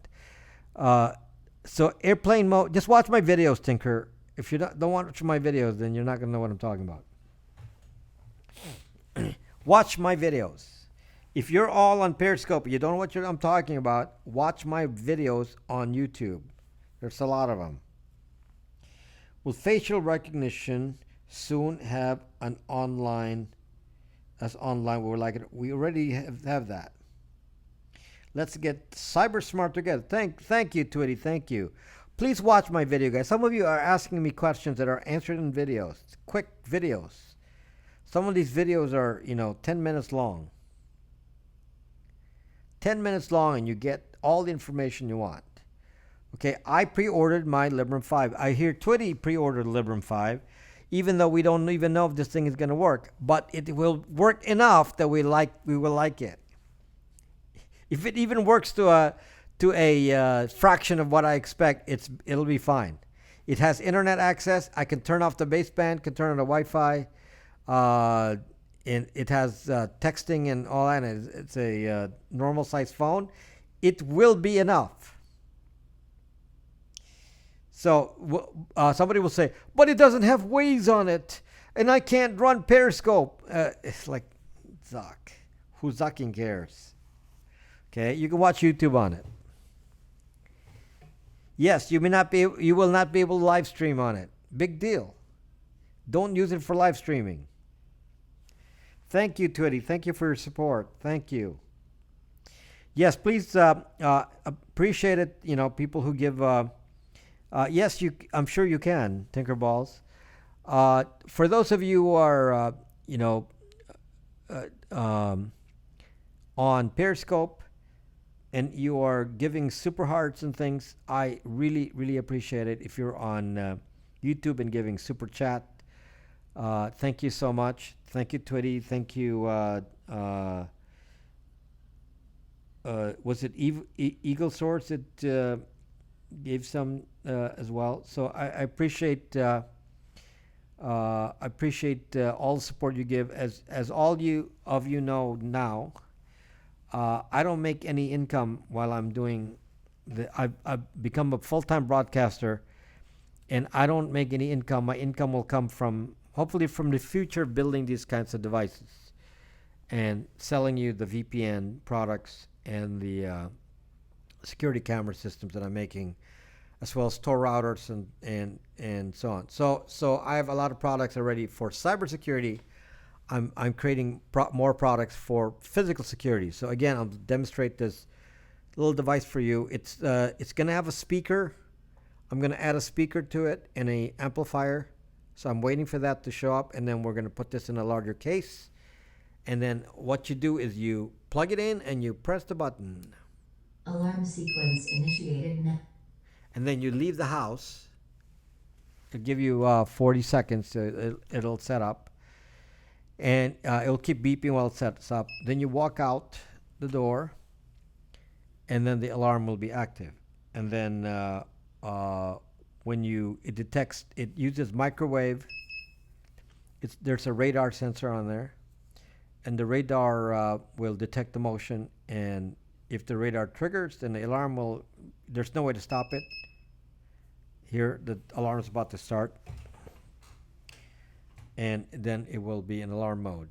So airplane mode, just watch my videos, Tinker. If you don't watch my videos, then you're not going to know what I'm talking about. Watch my videos. If you're all on Periscope, you don't know what I'm talking about, watch my videos on YouTube. There's a lot of them. Will facial recognition soon have an online, as online, we already have that. Let's get cyber smart together. Thank you, Twitty. Thank you. Please watch my video, guys. Some of you are asking me questions that are answered in videos, quick videos. Some of these videos are, 10 minutes long. 10 minutes long, and you get all the information you want. Okay, I pre-ordered my Librem 5. I hear Twitty pre-ordered Librem 5, even though we don't even know if this thing is going to work. But it will work enough that we will like it. If it even works to a fraction of what I expect, it'll be fine. It has internet access. I can turn off the baseband, can turn on the Wi-Fi. And it has texting and all that. It's a normal size phone. It will be enough. So somebody will say, but it doesn't have Waze on it, and I can't run Periscope. It's like, Zuck. Who zucking cares? Okay, you can watch YouTube on it. Yes, you will not be able to live stream on it. Big deal. Don't use it for live streaming. Thank you, Twitty. Thank you for your support. Thank you. Yes, please appreciate it. People who give. Yes, I'm sure you can, Tinkerballs. For those of you who are, on Periscope, and you are giving super hearts and things, I really, really appreciate it. If you're on YouTube and giving super chat, thank you so much. Thank you, Twitty. Thank you. Was it Eagle Source that gave some as well? So I appreciate all the support you give. As all of you know now, I don't make any income while I'm doing I've become a full-time broadcaster, and I don't make any income. My income will come hopefully from the future building these kinds of devices and selling you the VPN products and the security camera systems that I'm making, as well as Tor routers and so on. So I have a lot of products already for cybersecurity. I'm creating more products for physical security. So again, I'll demonstrate this little device for you. It's going to have a speaker. I'm going to add a speaker to it and a amplifier. So I'm waiting for that to show up, and then we're going to put this in a larger case. And then what you do is you plug it in and you press the button. Alarm sequence initiated now. And then you leave the house. It'll give you 40 seconds. It'll set up. And it'll keep beeping while it sets up. Then you walk out the door, and then the alarm will be active. And then when it detects, it uses microwave. There's a radar sensor on there, and the radar will detect the motion. And if the radar triggers, then the alarm will. There's no way to stop it. Here, the alarm is about to start. And then it will be in alarm mode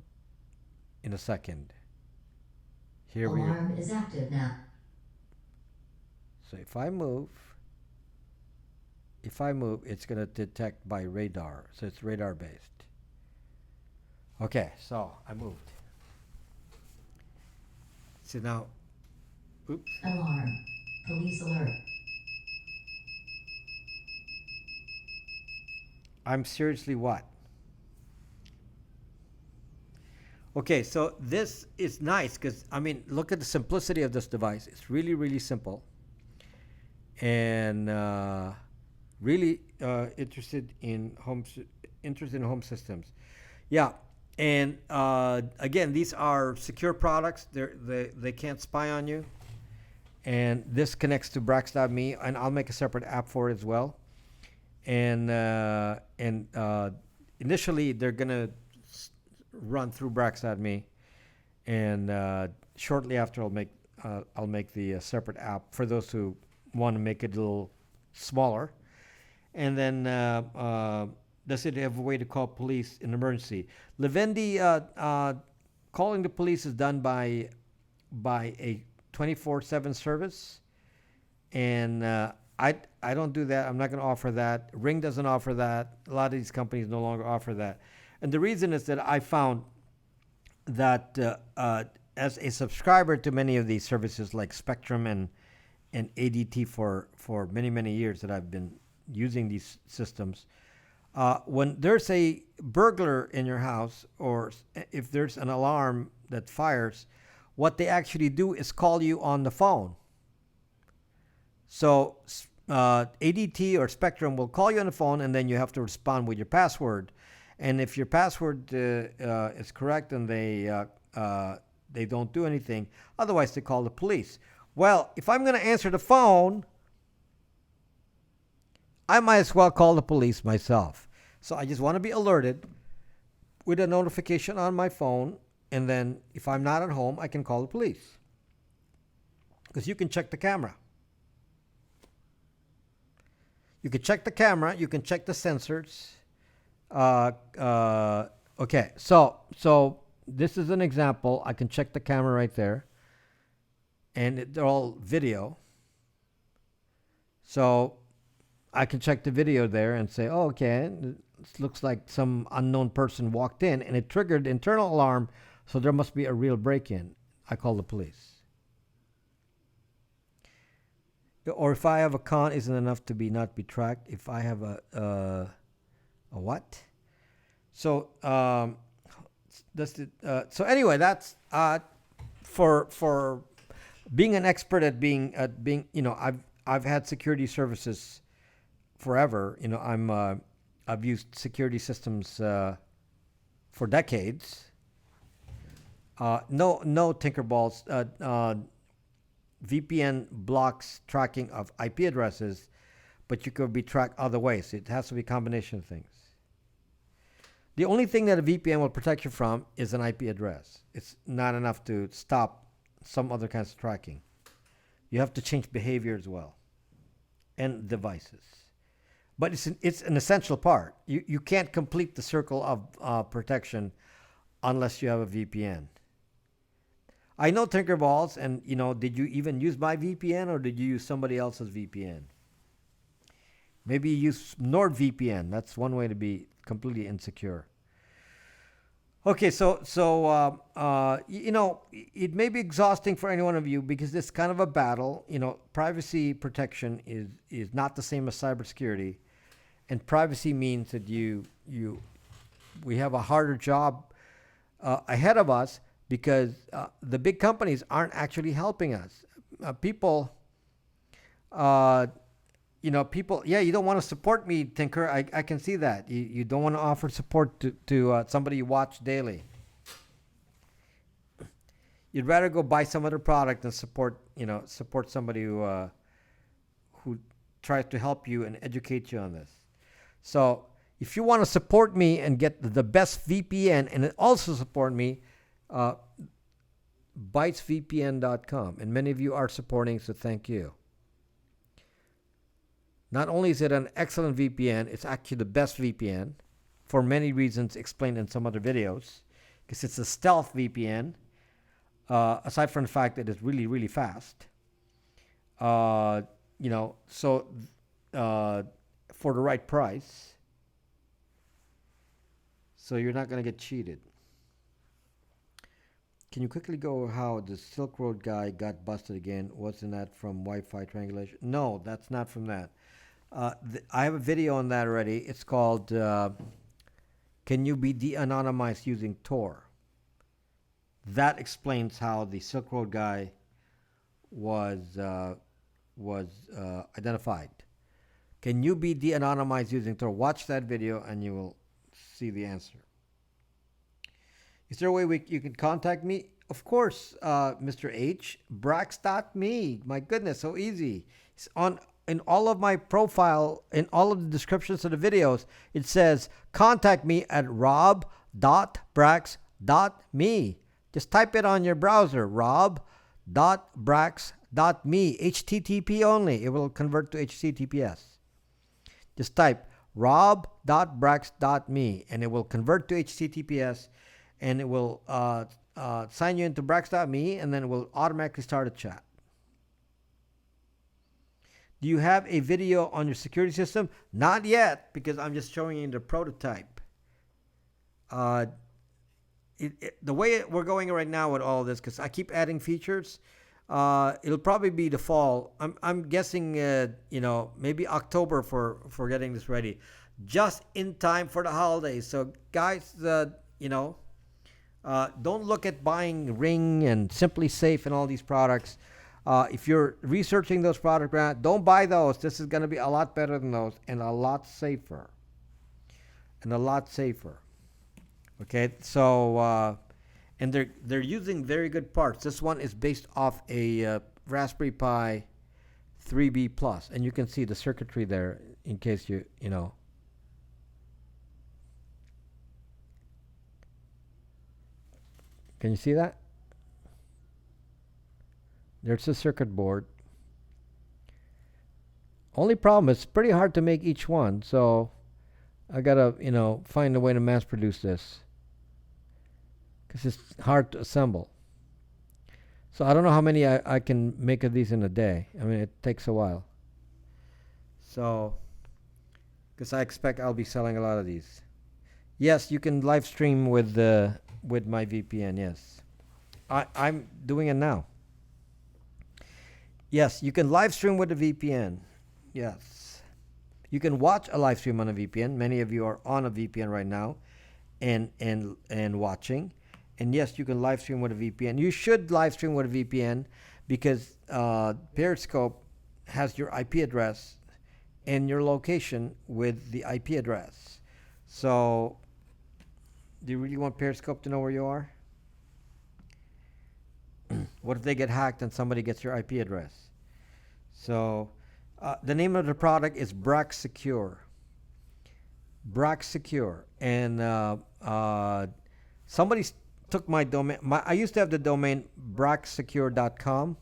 in a second. Here we go. Alarm is active now. So if I move, it's going to detect by radar. So it's radar based. Okay, so I moved. So now, oops. Alarm. Police alert. I'm seriously what? Okay, so this is nice because, I mean, look at the simplicity of this device. It's really, really simple. And really interested in home systems. Yeah, and again, these are secure products. They can't spy on you. And this connects to Brax.me, and I'll make a separate app for it as well. And initially, they're gonna run through Brax.me, and shortly after, I'll make the separate app for those who want to make it a little smaller. And then does it have a way to call police in emergency? Levendi, calling the police is done by a 24/7 service, and I don't do that. I'm not going to offer that. Ring doesn't offer that. A lot of these companies no longer offer that. And the reason is that I found that as a subscriber to many of these services like Spectrum and ADT for many, many years that I've been using these systems, when there's a burglar in your house or if there's an alarm that fires, what they actually do is call you on the phone. So ADT or Spectrum will call you on the phone, and then you have to respond with your password. And if your password is correct and they don't do anything, otherwise they call the police. Well, if I'm going to answer the phone, I might as well call the police myself. So I just want to be alerted with a notification on my phone, and then if I'm not at home, I can call the police. Because you can check the camera. You can check the camera. You can check the sensors. Okay, so this is an example. I can check the camera right there. And they're all video. So I can check the video there and say, oh, okay, it looks like some unknown person walked in, and it triggered the internal alarm, so there must be a real break-in. I call the police. Or if I have a con, isn't enough to not be tracked. If I have a what? So so anyway, that's for being an expert at being I've had security services forever. I've used security systems for decades. No Tinkerballs. VPN blocks tracking of IP addresses, but you could be tracked other ways. It has to be a combination of things. The only thing that a VPN will protect you from is an IP address. It's not enough to stop some other kinds of tracking. You have to change behavior as well, and devices. But it's an essential part. You can't complete the circle of protection unless you have a VPN. I know Tinkerballs, and did you even use my VPN or did you use somebody else's VPN? Maybe you use NordVPN. That's one way to be completely insecure. Okay, so it may be exhausting for any one of you because it's kind of a battle. Privacy protection is not the same as cybersecurity, and privacy means that we have a harder job ahead of us because the big companies aren't actually helping us. People, you don't want to support me, Tinker. I can see that. You don't want to offer support to somebody you watch daily. You'd rather go buy some other product than support somebody who tries to help you and educate you on this. So if you want to support me and get the best VPN and also support me, bytesvpn.com. And many of you are supporting, so thank you. Not only is it an excellent VPN, it's actually the best VPN for many reasons explained in some other videos, because it's a stealth VPN. aside from the fact that it's really, really fast. You know, so for the right price, so you're not going to get cheated. Can you quickly go how the Silk Road guy got busted again? Wasn't that from Wi-Fi triangulation? No, that's not from that. I have a video on that already. It's called Can You Be De-Anonymized Using Tor? That explains how the Silk Road guy was identified. Can you be de-anonymized using Tor? Watch that video and you will see the answer. Is there a way you can contact me? Of course, Mr. H. Brax.me. My goodness, so easy. It's in all of my profile, in all of the descriptions of the videos, it says contact me at rob.brax.me. Just type it on your browser, rob.brax.me. HTTP only. It will convert to HTTPS. Just type rob.brax.me and it will convert to HTTPS and it will sign you into brax.me and then it will automatically start a chat. Do you have a video on your security system? Not yet, because I'm just showing you the prototype. The way we're going right now with all this, because I keep adding features, it'll probably be the fall. I'm guessing, maybe October for getting this ready, just in time for the holidays. So guys, don't look at buying Ring and Simply Safe and all these products. If you're researching those products, don't buy those. This is going to be a lot better than those and a lot safer. Okay, so and they're using very good parts. This one is based off a Raspberry Pi 3B Plus, and you can see the circuitry there in case you know. Can you see that? There's a circuit board. Only problem is it's pretty hard to make each one, so I gotta, find a way to mass produce this. Because it's hard to assemble. So I don't know how many I can make of these in a day. I mean, it takes a while. So, because I expect I'll be selling a lot of these. Yes, you can live stream with my VPN, yes. I'm doing it now. Yes, you can live stream with a VPN. Yes. You can watch a live stream on a VPN. Many of you are on a VPN right now and watching. And yes, you can live stream with a VPN. You should live stream with a VPN because Periscope has your IP address and your location with the IP address. So, do you really want Periscope to know where you are? What if they get hacked and somebody gets your IP address? So, the name of the product is Brax Secure. Brax Secure. And somebody took my domain. I used to have the domain braxsecure.com.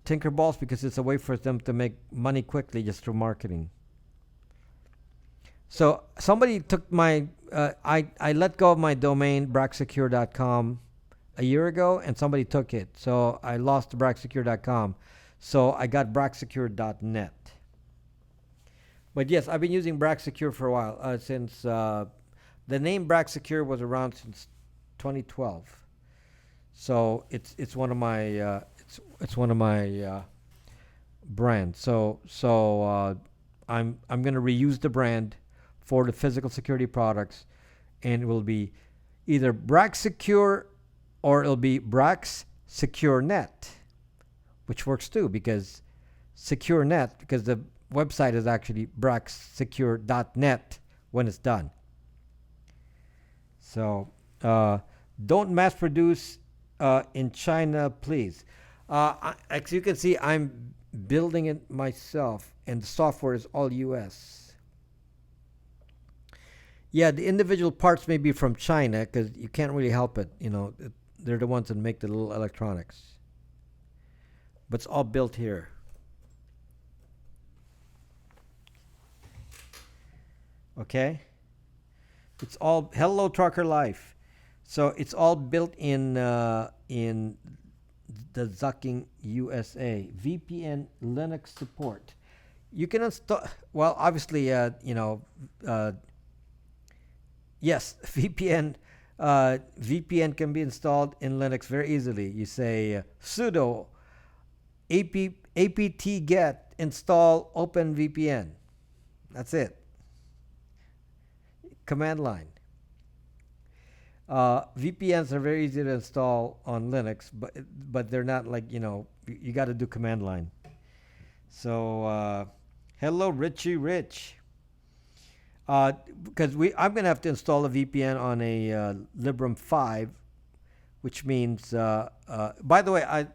Tinkerballs, because it's a way for them to make money quickly just through marketing. So somebody took my, I let go of my domain, braxsecure.com, a year ago, and somebody took it. So I lost braxsecure.com. So I got braxsecure.net. But yes, I've been using Braxsecure for a while, since the name Braxsecure was around since 2012. So it's one of my it's one of my brands. So I'm going to reuse the brand for the physical security products, and it will be either Brax Secure or it'll be Brax Secure Net, which works too because Secure Net, because the website is actually braxsecure.net when it's done. So don't mass produce in China, please. As you can see, I'm building it myself, and the software is all US. Yeah, the individual parts may be from China because you can't really help it. They're the ones that make the little electronics. But it's all built here. Okay? It's all hello trucker life. So it's all built in the Zucking USA VPN Linux support. You can install. Well, obviously, yes, VPN can be installed in Linux very easily. You say sudo apt get install OpenVPN. That's it. Command line. VPNs are very easy to install on Linux, but they're not like you got to do command line. So hello Richie Rich. Because I'm gonna have to install a VPN on a Librem 5, which means by the way, I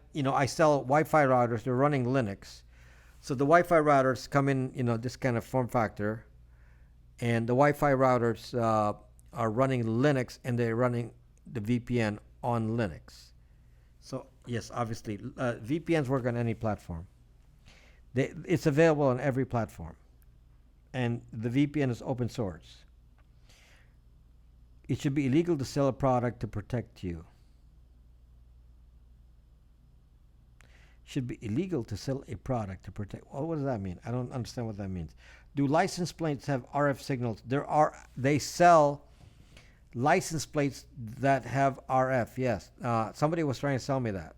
sell Wi-Fi routers. They're running Linux, so the Wi-Fi routers come in this kind of form factor, and the Wi-Fi routers are running Linux, and they're running the VPN on Linux. So yes, obviously VPNs work on any platform. It's available on every platform, and the VPN is open source. It should be illegal to sell a product to protect you. Should be illegal to sell a product to protect. Well, what does that mean? I don't understand what that means. Do license plates have RF signals? They sell license plates that have RF. Yes. Somebody was trying to sell me that.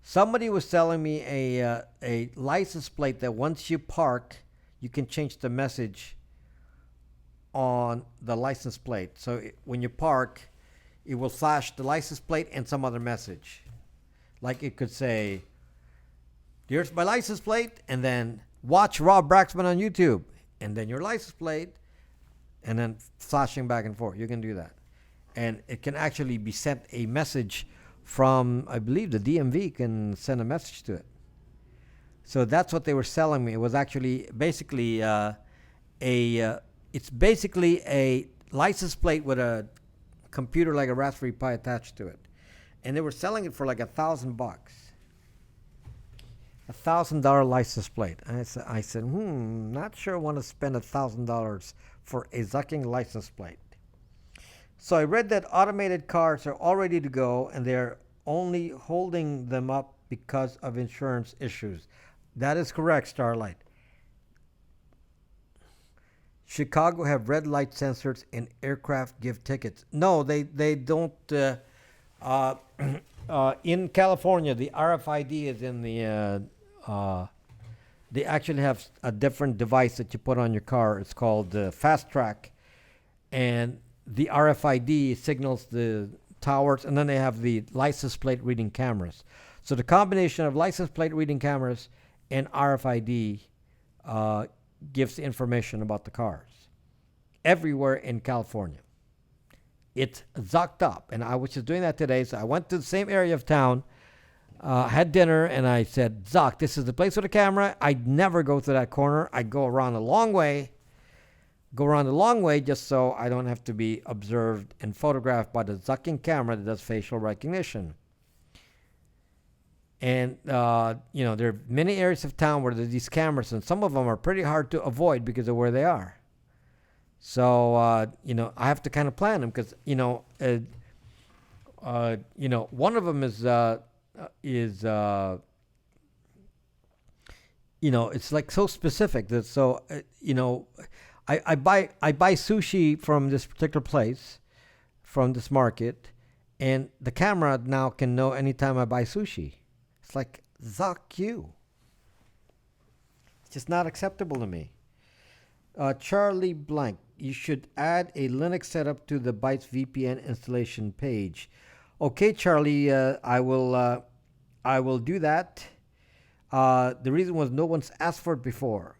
Somebody was selling me a license plate that once you park, you can change the message on the license plate. So when you park, it will flash the license plate and some other message. Like it could say, here's my license plate, and then watch Rob Braxman on YouTube, and then your license plate, and then flashing back and forth. You can do that. And it can actually be sent a message from, I believe the DMV can send a message to it. So that's what they were selling me. It was actually basically it's basically a license plate with a computer like a Raspberry Pi attached to it. And they were selling it for like $1,000. $1,000 license plate. I said, not sure I want to spend $1,000 for a Zucking license plate. So I read that automated cars are all ready to go, and they're only holding them up because of insurance issues. That is correct, Starlight. Chicago have red light sensors and aircraft give tickets. No, they don't. In California, the RFID is in the. They actually have a different device that you put on your car. It's called Fast Track, and the RFID signals the towers, and then they have the license plate reading cameras. So the combination of license plate reading cameras and RFID gives the information about the cars everywhere in California. It's zucked up, and I was just doing that today. So I went to the same area of town, had dinner, and I said, Zuck, this is the place with a camera. I'd never go to that corner. I go around a long way just so I don't have to be observed and photographed by the Zucking camera that does facial recognition. And, there are many areas of town where there's these cameras, and some of them are pretty hard to avoid because of where they are. So, I have to kind of plan them because, one of them is it's like so specific that I buy sushi from this particular place, from this market, and the camera now can know anytime I buy sushi. It's like, zuck you. It's just not acceptable to me. Charlie Blank, you should add a Linux setup to the Bytes VPN installation page. Okay, Charlie, I will do that. The reason was no one's asked for it before.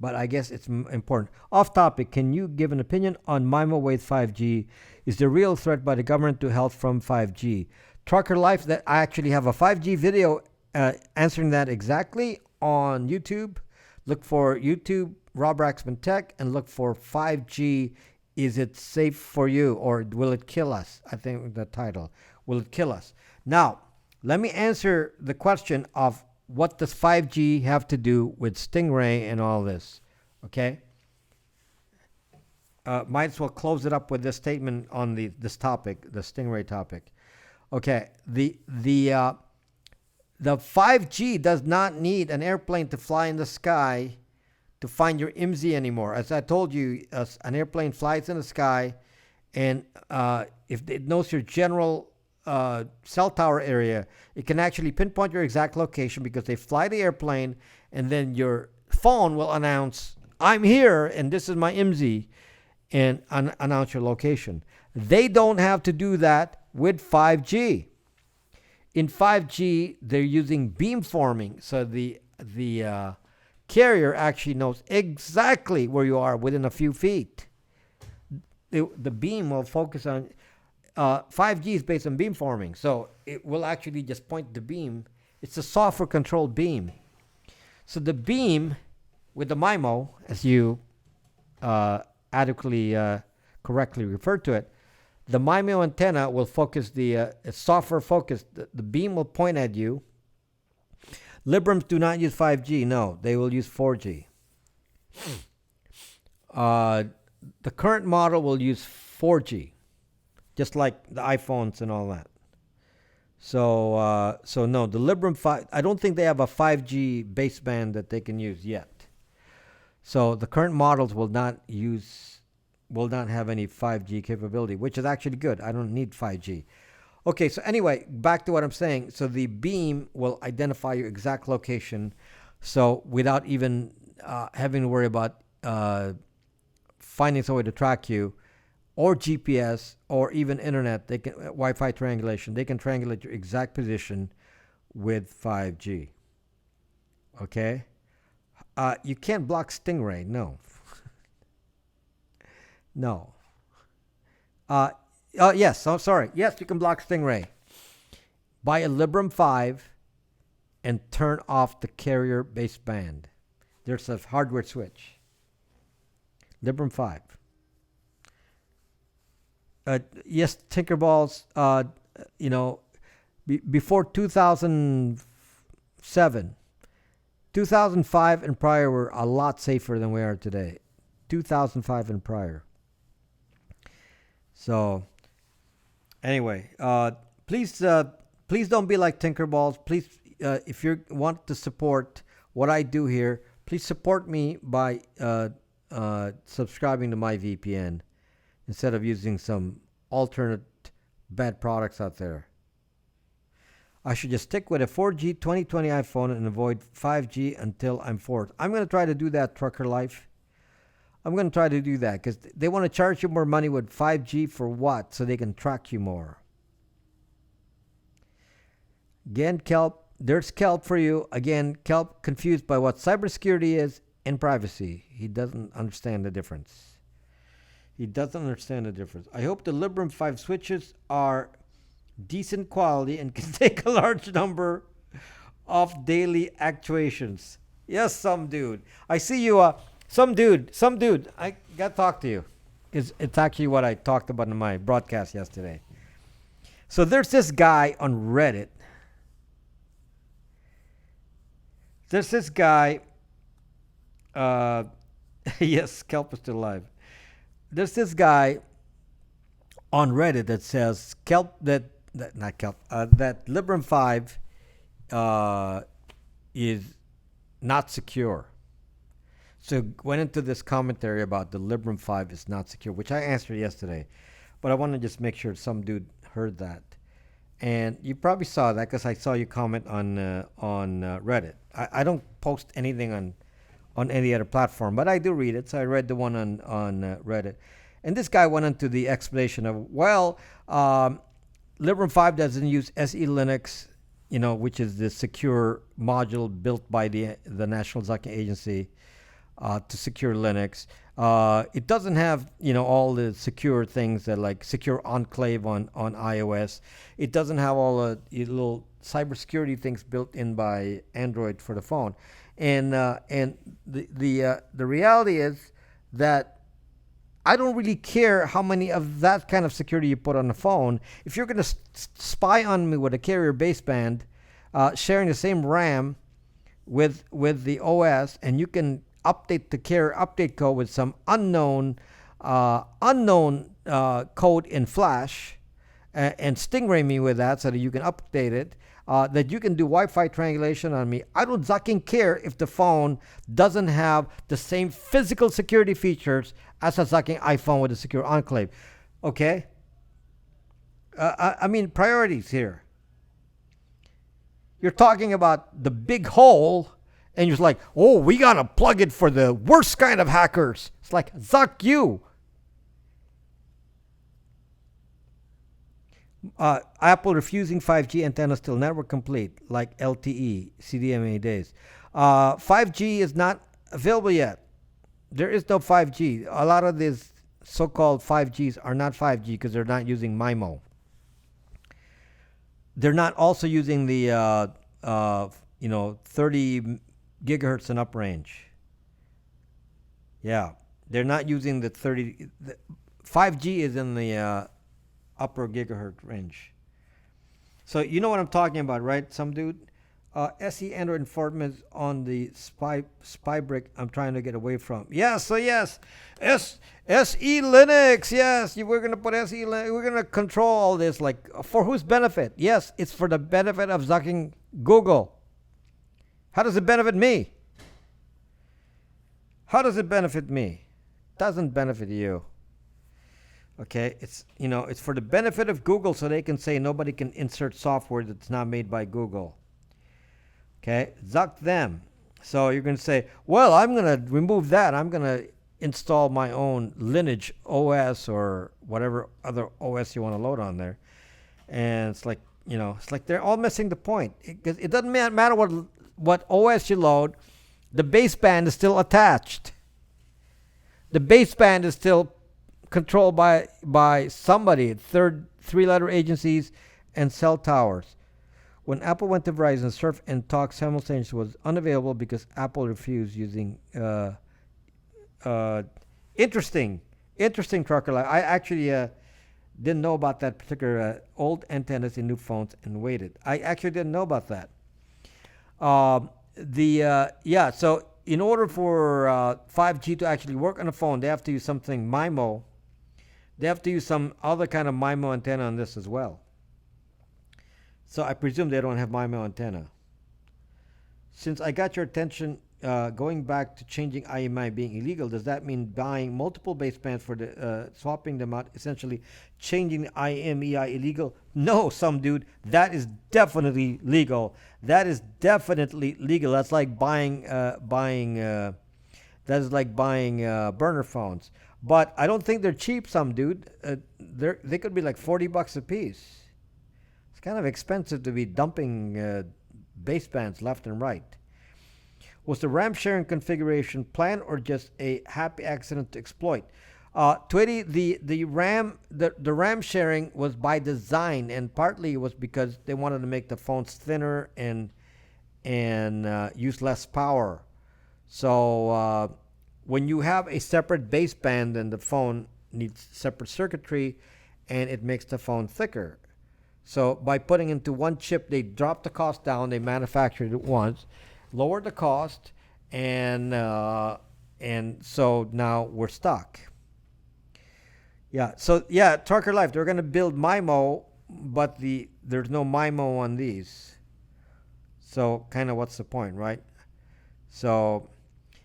But I guess it's important. Off topic, can you give an opinion on MIMO Wave 5G? Is the real threat by the government to health from 5G? Trucker Life, that I actually have a 5G video answering that exactly on YouTube. Look for YouTube, Rob Raxman Tech, and look for 5G. Is it safe for you, or will it kill us? I think the title. Will it kill us? Now, let me answer the question of what does 5G have to do with Stingray and all this. Okay. Might as well close it up with this statement on this topic, the Stingray topic. Okay. The 5G does not need an airplane to fly in the sky to find your IMSI anymore. As I told you, an airplane flies in the sky, and if it knows your general cell tower area, it can actually pinpoint your exact location because they fly the airplane, and then your phone will announce, "I'm here, and this is my IMSI," and announce your location. They don't have to do that with 5G. In 5G, they're using beamforming, so the carrier actually knows exactly where you are within a few feet. The beam will focus on 5G is based on beamforming, so it will actually just point the beam. It's a software-controlled beam. So the beam with the MIMO, as you adequately, correctly referred to it, the MIMO antenna will focus software focused. The beam will point at you. Librams do not use 5G. No, they will use 4G. The current model will use 4G, just like the iPhones and all that. So no, the Libram 5. I don't think they have a 5G baseband that they can use yet. So the current models will not have any 5G capability, which is actually good. I don't need 5G. Okay, so anyway, back to what I'm saying. So the beam will identify your exact location, so without even having to worry about finding some way to track you, or GPS, or even internet. They can Wi-Fi triangulation. They can triangulate your exact position with 5G. Okay, you can't block Stingray. No. No. Yes, I'm sorry. Yes, you can block Stingray. Buy a Libram 5 and turn off the carrier baseband. There's a hardware switch. Libram 5. Yes, Tinkerballs, before 2007, 2005 and prior were a lot safer than we are today. 2005 and prior. So, anyway, please don't be like Tinkerballs. Please, if you want to support what I do here, please support me by subscribing to my VPN instead of using some alternate bad products out there. I should just stick with a 4G 2020 iPhone and avoid 5G until I'm forced. I'm going to try to do that, Trucker Life. I'm going to try to do that because they want to charge you more money with 5G for what? So they can track you more. Again, Kelp, there's Kelp for you. Again, Kelp confused by what cybersecurity is and privacy. He doesn't understand the difference. I hope the Libram 5 switches are decent quality and can take a large number of daily actuations. Yes, some dude. I see you, some dude. I got to talk to you. It's actually what I talked about in my broadcast yesterday. So there's this guy on Reddit. There's this guy. Yes, Kelp is still alive. There's this guy on Reddit that says that Libram 5 is not secure. So went into this commentary about the Libram 5 is not secure, which I answered yesterday. But I want to just make sure some dude heard that. And you probably saw that because I saw you comment on Reddit. I don't post anything on any other platform, but I do read it. So I read the one on Reddit. And this guy went into the explanation of, Libram 5 doesn't use SE Linux, which is the secure module built by the National Security Agency to secure Linux. It doesn't have, all the secure things that like secure enclave on iOS. It doesn't have all the little cybersecurity things built in by Android for the phone. And the reality is that I don't really care how many of that kind of security you put on the phone. If you're going to spy on me with a carrier baseband, sharing the same RAM with the OS, and you can update the carrier update code with some unknown code in Flash, and Stingray me with that so that you can update it. That you can do Wi-Fi triangulation on me. I don't fucking care if the phone doesn't have the same physical security features as a fucking iPhone with a secure enclave. Okay? I mean, priorities here. You're talking about the big hole, and you're like, oh, we gotta plug it for the worst kind of hackers. It's like, zuck you. Apple refusing 5G antennas till network complete, like LTE, CDMA days. 5G is not available yet. There is no 5G. A lot of these so-called 5Gs are not 5G because they're not using MIMO. They're not also using the 30 gigahertz and up range. Yeah, they're not using the 30. 5G is in the upper gigahertz range. So you know what I'm talking about, right? Some dude. SE Android enforcement on the spy brick I'm trying to get away from. Yes, so yes. SE Linux, yes. We're going to put SE Linux. We're going to control all this. Like, for whose benefit? Yes, it's for the benefit of zucking Google. How does it benefit me? How does it benefit me? Doesn't benefit you. Okay, it's for the benefit of Google so they can say nobody can insert software that's not made by Google. Okay, zuck them. So you're going to say, well, I'm going to remove that. I'm going to install my own Lineage OS or whatever other OS you want to load on there. And it's like, it's like they're all missing the point. It doesn't matter what OS you load. The baseband is still attached. The baseband is still controlled by somebody, three-letter agencies and cell towers. When Apple went to Verizon, Surf and Talk simultaneously was unavailable because Apple refused using interesting trucker. I actually didn't know about that particular old antennas in new phones and waited. I actually didn't know about that. So in order for 5G to actually work on a phone, they have to use something MIMO. They have to use some other kind of MIMO antenna on this as well. So I presume they don't have MIMO antenna. Since I got your attention, going back to changing IMI being illegal, does that mean buying multiple basebands for the swapping them out, essentially changing the IMEI illegal? No, some dude, that is definitely legal. That is definitely legal. That's like buying burner phones. But I don't think they're cheap, some dude. They could be like $40 a piece. Kind of expensive to be dumping basebands left and right. Was the RAM sharing configuration planned or just a happy accident to exploit? Twitty, the RAM sharing was by design, and partly it was because they wanted to make the phones thinner and use less power. So when you have a separate baseband, then the phone needs separate circuitry, and it makes the phone thicker. So by putting into one chip, they dropped the cost down. They manufactured it once, lowered the cost, and so now we're stuck. Yeah. So yeah, Trucker Life, they're gonna build MIMO, but there's no MIMO on these. So kind of what's the point, right? So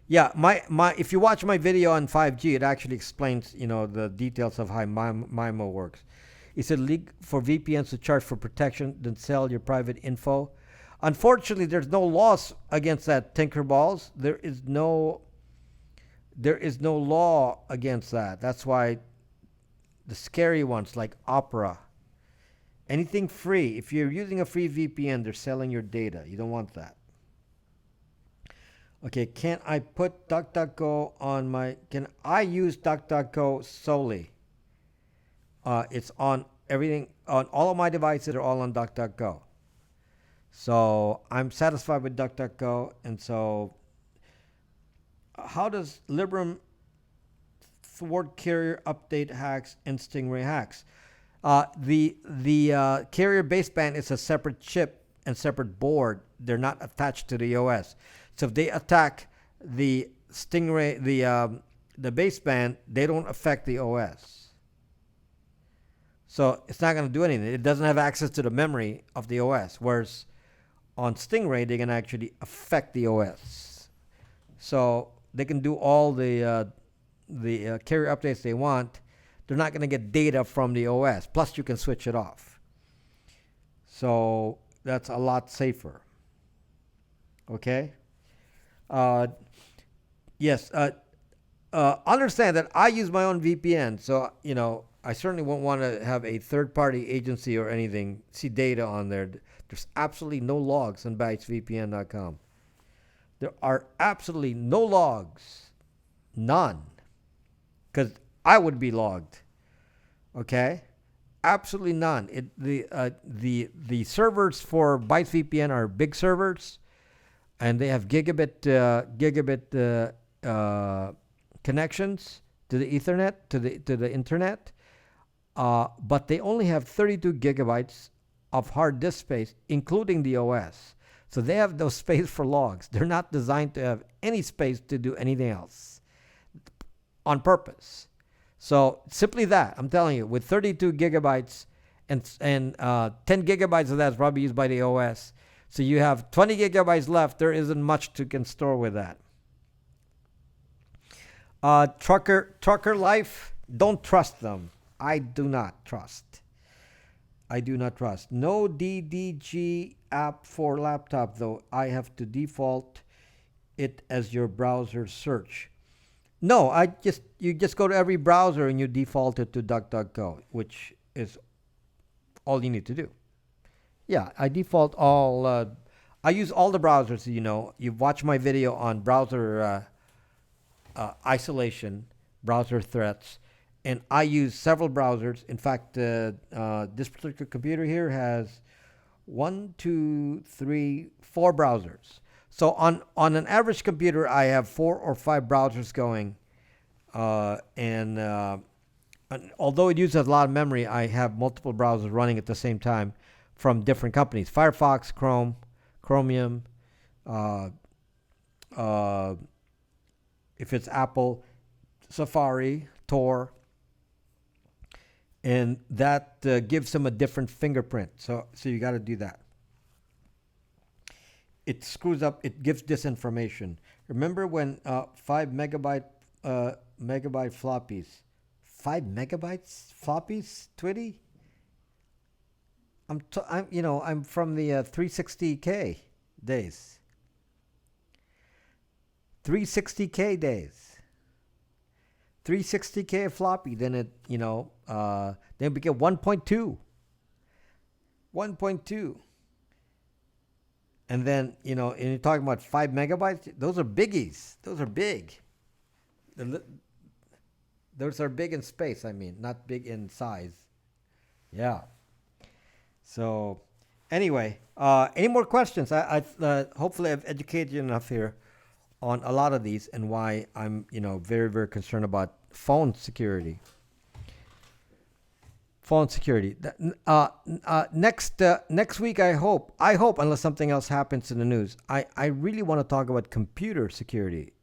yeah, my if you watch my video on 5G, it actually explains the details of how MIMO works. Is it legal for VPNs to charge for protection than sell your private info? Unfortunately, there's no laws against that, Tinkerballs. There is no law against that. That's why the scary ones like Opera, anything free. If you're using a free VPN, they're selling your data. You don't want that. Okay, can I put DuckDuckGo on my? Can I use DuckDuckGo solely? It's on everything, on all of my devices are all on DuckDuckGo. So I'm satisfied with DuckDuckGo. And so how does Librem thwart carrier update hacks and Stingray hacks? The carrier baseband is a separate chip and separate board. They're not attached to the OS. So if they attack the Stingray, the baseband, they don't affect the OS. So it's not going to do anything. It doesn't have access to the memory of the OS. Whereas on Stingray, they can actually affect the OS. So they can do all the carrier updates they want. They're not going to get data from the OS. Plus, you can switch it off. So that's a lot safer. Okay? Yes. Understand that I use my own VPN. So, I certainly won't want to have a third-party agency or anything see data on there. There's absolutely no logs on bytesvpn.com. There are absolutely no logs. None. Because I would be logged. Okay? Absolutely none. The servers for BytesVPN are big servers, and they have gigabit connections to the Ethernet, to the internet. But they only have 32 gigabytes of hard disk space, including the OS. So they have no space for logs. They're not designed to have any space to do anything else on purpose. So simply that, I'm telling you, with 32 gigabytes and 10 gigabytes of that is probably used by the OS. So you have 20 gigabytes left. There isn't much to can store with that. Trucker Life, don't trust them. I do not trust. No DDG app for laptop, though. I have to default it as your browser search. No, you just go to every browser and you default it to DuckDuckGo, which is all you need to do. Yeah, I default all. I use all the browsers. You've watched my video on browser isolation, browser threats. And I use several browsers. In fact, this particular computer here has 4 browsers. So on an average computer, I have 4 or 5 browsers going. And although it uses a lot of memory, I have multiple browsers running at the same time from different companies. Firefox, Chrome, Chromium. If it's Apple, Safari, Tor. And that gives them a different fingerprint. So you got to do that. It screws up. It gives disinformation. Remember when 5 megabyte floppies, 5 megabytes floppies, Twitty? I'm from the 360K days. 360K days. 360K floppy, then it became 1.2. 1.2. And then, and you're talking about 5 megabytes, those are biggies. Those are big. Those are big in space, not big in size. Yeah. So, anyway, any more questions? I hopefully I've educated you enough here on a lot of these and why I'm, very, very concerned about phone security. Next week, I hope, unless something else happens in the news, I really want to talk about computer security.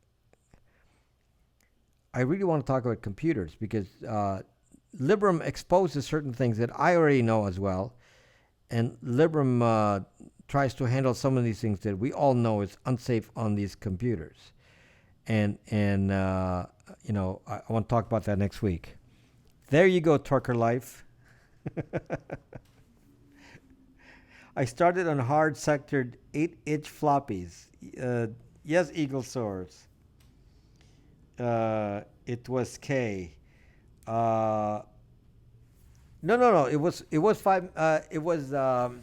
I really want to talk about computers because Libram exposes certain things that I already know as well. And Libram tries to handle some of these things that we all know is unsafe on these computers. And I want to talk about that next week. There you go, Trucker Life. I started on hard sectored 8-inch floppies. Yes, Eagle Source. It was K. No. It was 5. It was no.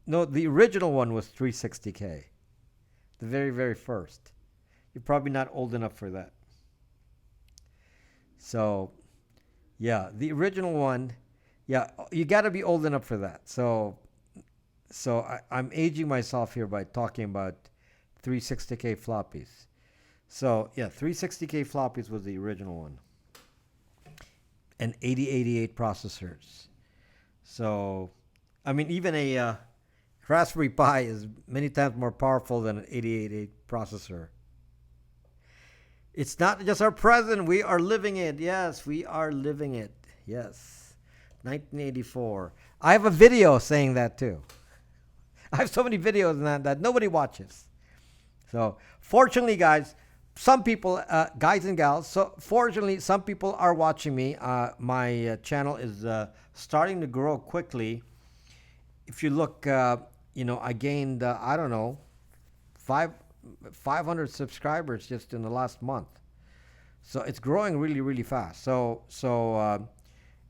No. The original one was 360K. The very, very first. You're probably not old enough for that. So, yeah, the original one. Yeah, you got to be old enough for that. So I'm aging myself here by talking about 360K floppies. So, yeah, 360K floppies was the original one. And 8088 processors. So, even a Raspberry Pi is many times more powerful than an 8888 processor. It's not just our present, we are living it. Yes, we are living it. Yes. 1984. I have a video saying that too. I have so many videos on that nobody watches. So, fortunately, guys, some people, guys and gals, so fortunately, some people are watching me. My channel is starting to grow quickly. If you look, I gained, I don't know, 500 subscribers just in the last month. So it's growing really, really fast. So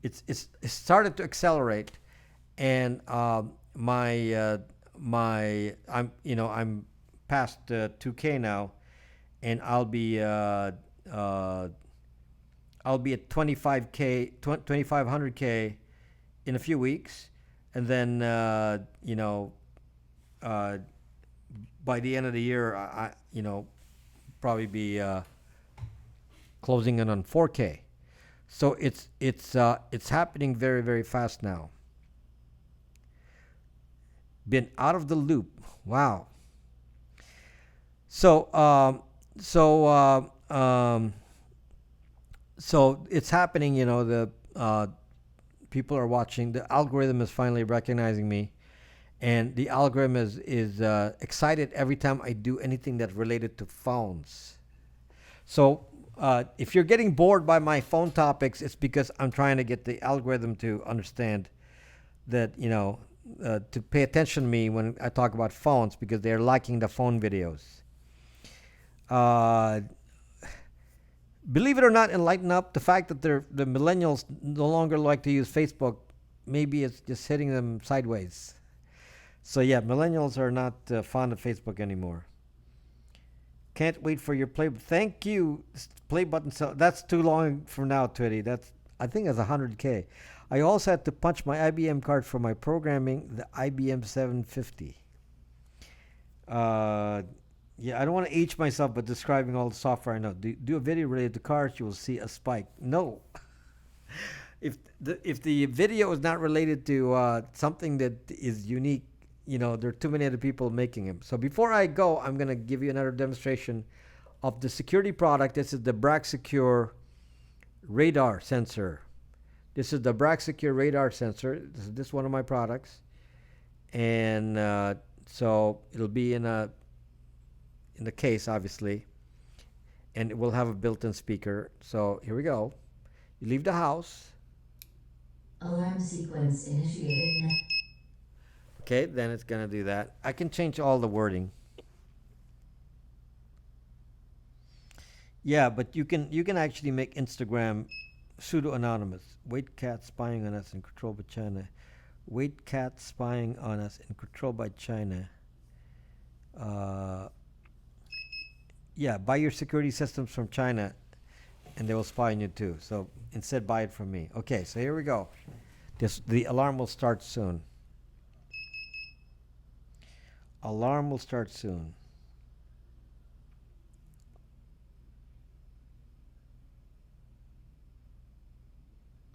it's started to accelerate, and I'm past 2K now, and I'll be at 25K, 2500K in a few weeks, and then by the end of the year, I probably be closing in on 4K. So it's happening very, very fast now. Been out of the loop. Wow. So it's happening. The people are watching. The algorithm is finally recognizing me, and the algorithm is excited every time I do anything that's related to phones. So if you're getting bored by my phone topics, it's because I'm trying to get the algorithm to understand that to pay attention to me when I talk about phones, because they're liking the phone videos. Believe it or not, and lighten up, the fact that the millennials no longer like to use Facebook, maybe it's just hitting them sideways. So yeah, millennials are not fond of Facebook anymore. Can't wait for your play. Thank you, play button. So that's too long from now, Twitty. I think that's 100K. I also had to punch my IBM card for my programming, the IBM 750. Yeah, I don't want to age myself, but describing all the software I know. Do a video related to cars, you will see a spike. No. If the video is not related to something that is unique, there are too many other people making them. So before I go, I'm going to give you another demonstration of the security product. This is the Brack Secure radar sensor. This is the Brack Secure radar sensor. This is one of my products. And so it'll be in the case, obviously. And it will have a built-in speaker. So here we go. You leave the house. Alarm sequence initiated now. Okay, then it's gonna do that. I can change all the wording. Yeah, but you can actually make Instagram pseudo anonymous. Wait cat spying on us and controlled by China. Wait cat spying on us and controlled by China. Yeah, buy your security systems from China, and they will spy on you too. So instead, buy it from me. Okay, so here we go. The alarm will start soon. Alarm will start soon.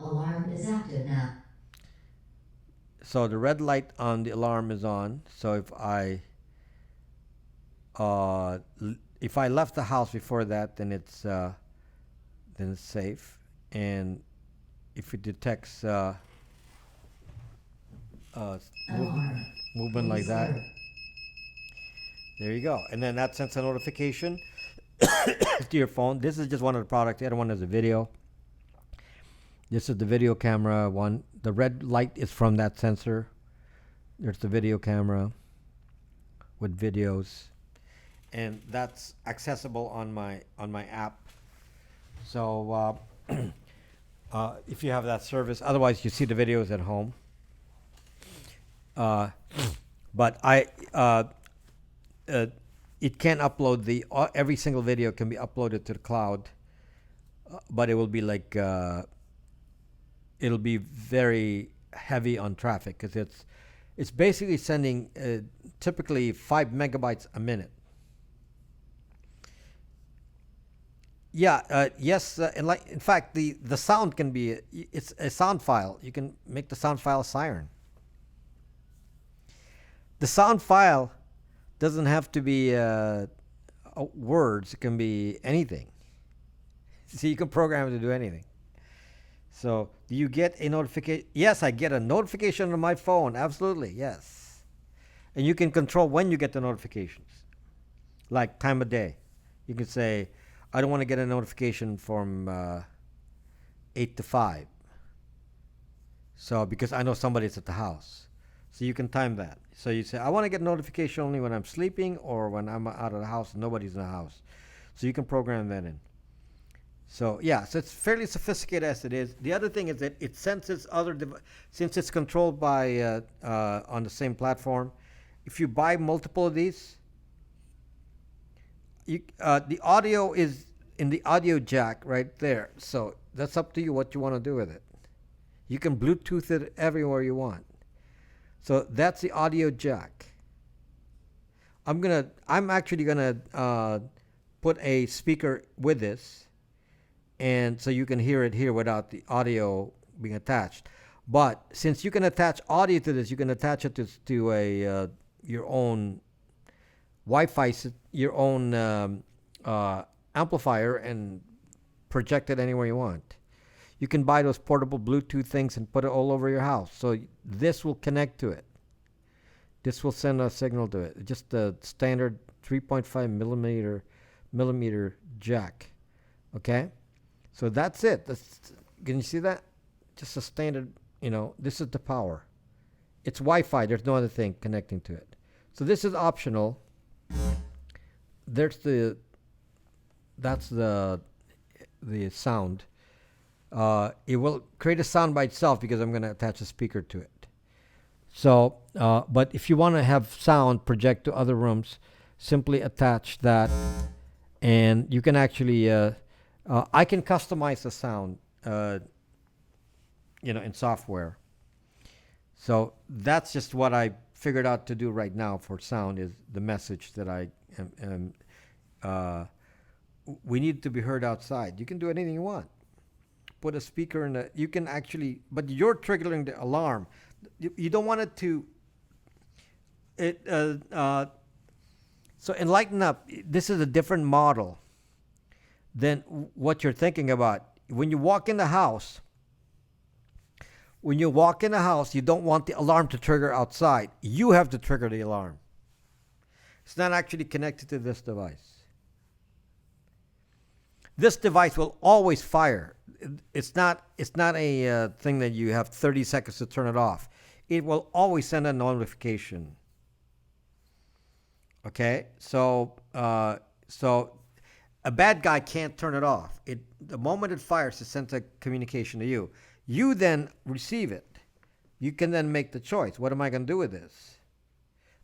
Alarm is active now. So the red light on the alarm is on. So if I left the house before that, then it's safe. And if it detects movement like that, there you go. And then that sends a notification to your phone. This is just one of the products. The other one is a video. This is the video camera one. The red light is from that sensor. There's the video camera with videos, and that's accessible on my app. So if you have that service, otherwise you see the videos at home. But it can upload every single video can be uploaded to the cloud, but it will be like it'll be very heavy on traffic, because it's basically sending typically 5 megabytes a minute. Yeah, yes, and in fact, the sound can be, it's a sound file. You can make the sound file siren. The sound file doesn't have to be words. It can be anything. So you can program it to do anything. So do you get a notification? Yes, I get a notification on my phone. Absolutely, yes. And you can control when you get the notifications, like time of day. You can say, I don't want to get a notification from 8 to 5. So because I know somebody's at the house. So you can time that. So you say, I want to get notification only when I'm sleeping or when I'm out of the house and nobody's in the house. So you can program that in. So yeah, so it's fairly sophisticated as it is. The other thing is that it senses since it's controlled by on the same platform. If you buy multiple of these, the audio is in the audio jack right there. So that's up to you what you want to do with it. You can Bluetooth it everywhere you want. So that's the audio jack. I'm actually gonna put a speaker with this, and so you can hear it here without the audio being attached. But since you can attach audio to this, you can attach it to a your own Wi-Fi, your own amplifier, and project it anywhere you want. You can buy those portable Bluetooth things and put it all over your house. So this will connect to it. This will send a signal to it. Just a standard 3.5 millimeter jack. Okay? So that's it. Can you see that? Just a standard, this is the power. It's Wi-Fi. There's no other thing connecting to it. So this is optional. That's the sound. It will create a sound by itself because I'm going to attach a speaker to it. So, but if you want to have sound project to other rooms, simply attach that, and you can actually, I can customize the sound, in software. So that's just what I figured out to do right now for sound is the message that I we need to be heard outside. You can do anything you want. Put a speaker in you can actually, but you're triggering the alarm. You don't want it to, so enlighten up. This is a different model than what you're thinking about. When you walk in the house, you don't want the alarm to trigger outside. You have to trigger the alarm. It's not actually connected to this device. This device will always fire. It's not a thing that you have 30 seconds to turn it off. It will always send a notification. Okay, so a bad guy can't turn it off. The moment it fires, it sends a communication to you. You then receive it. You can then make the choice. What am I going to do with this?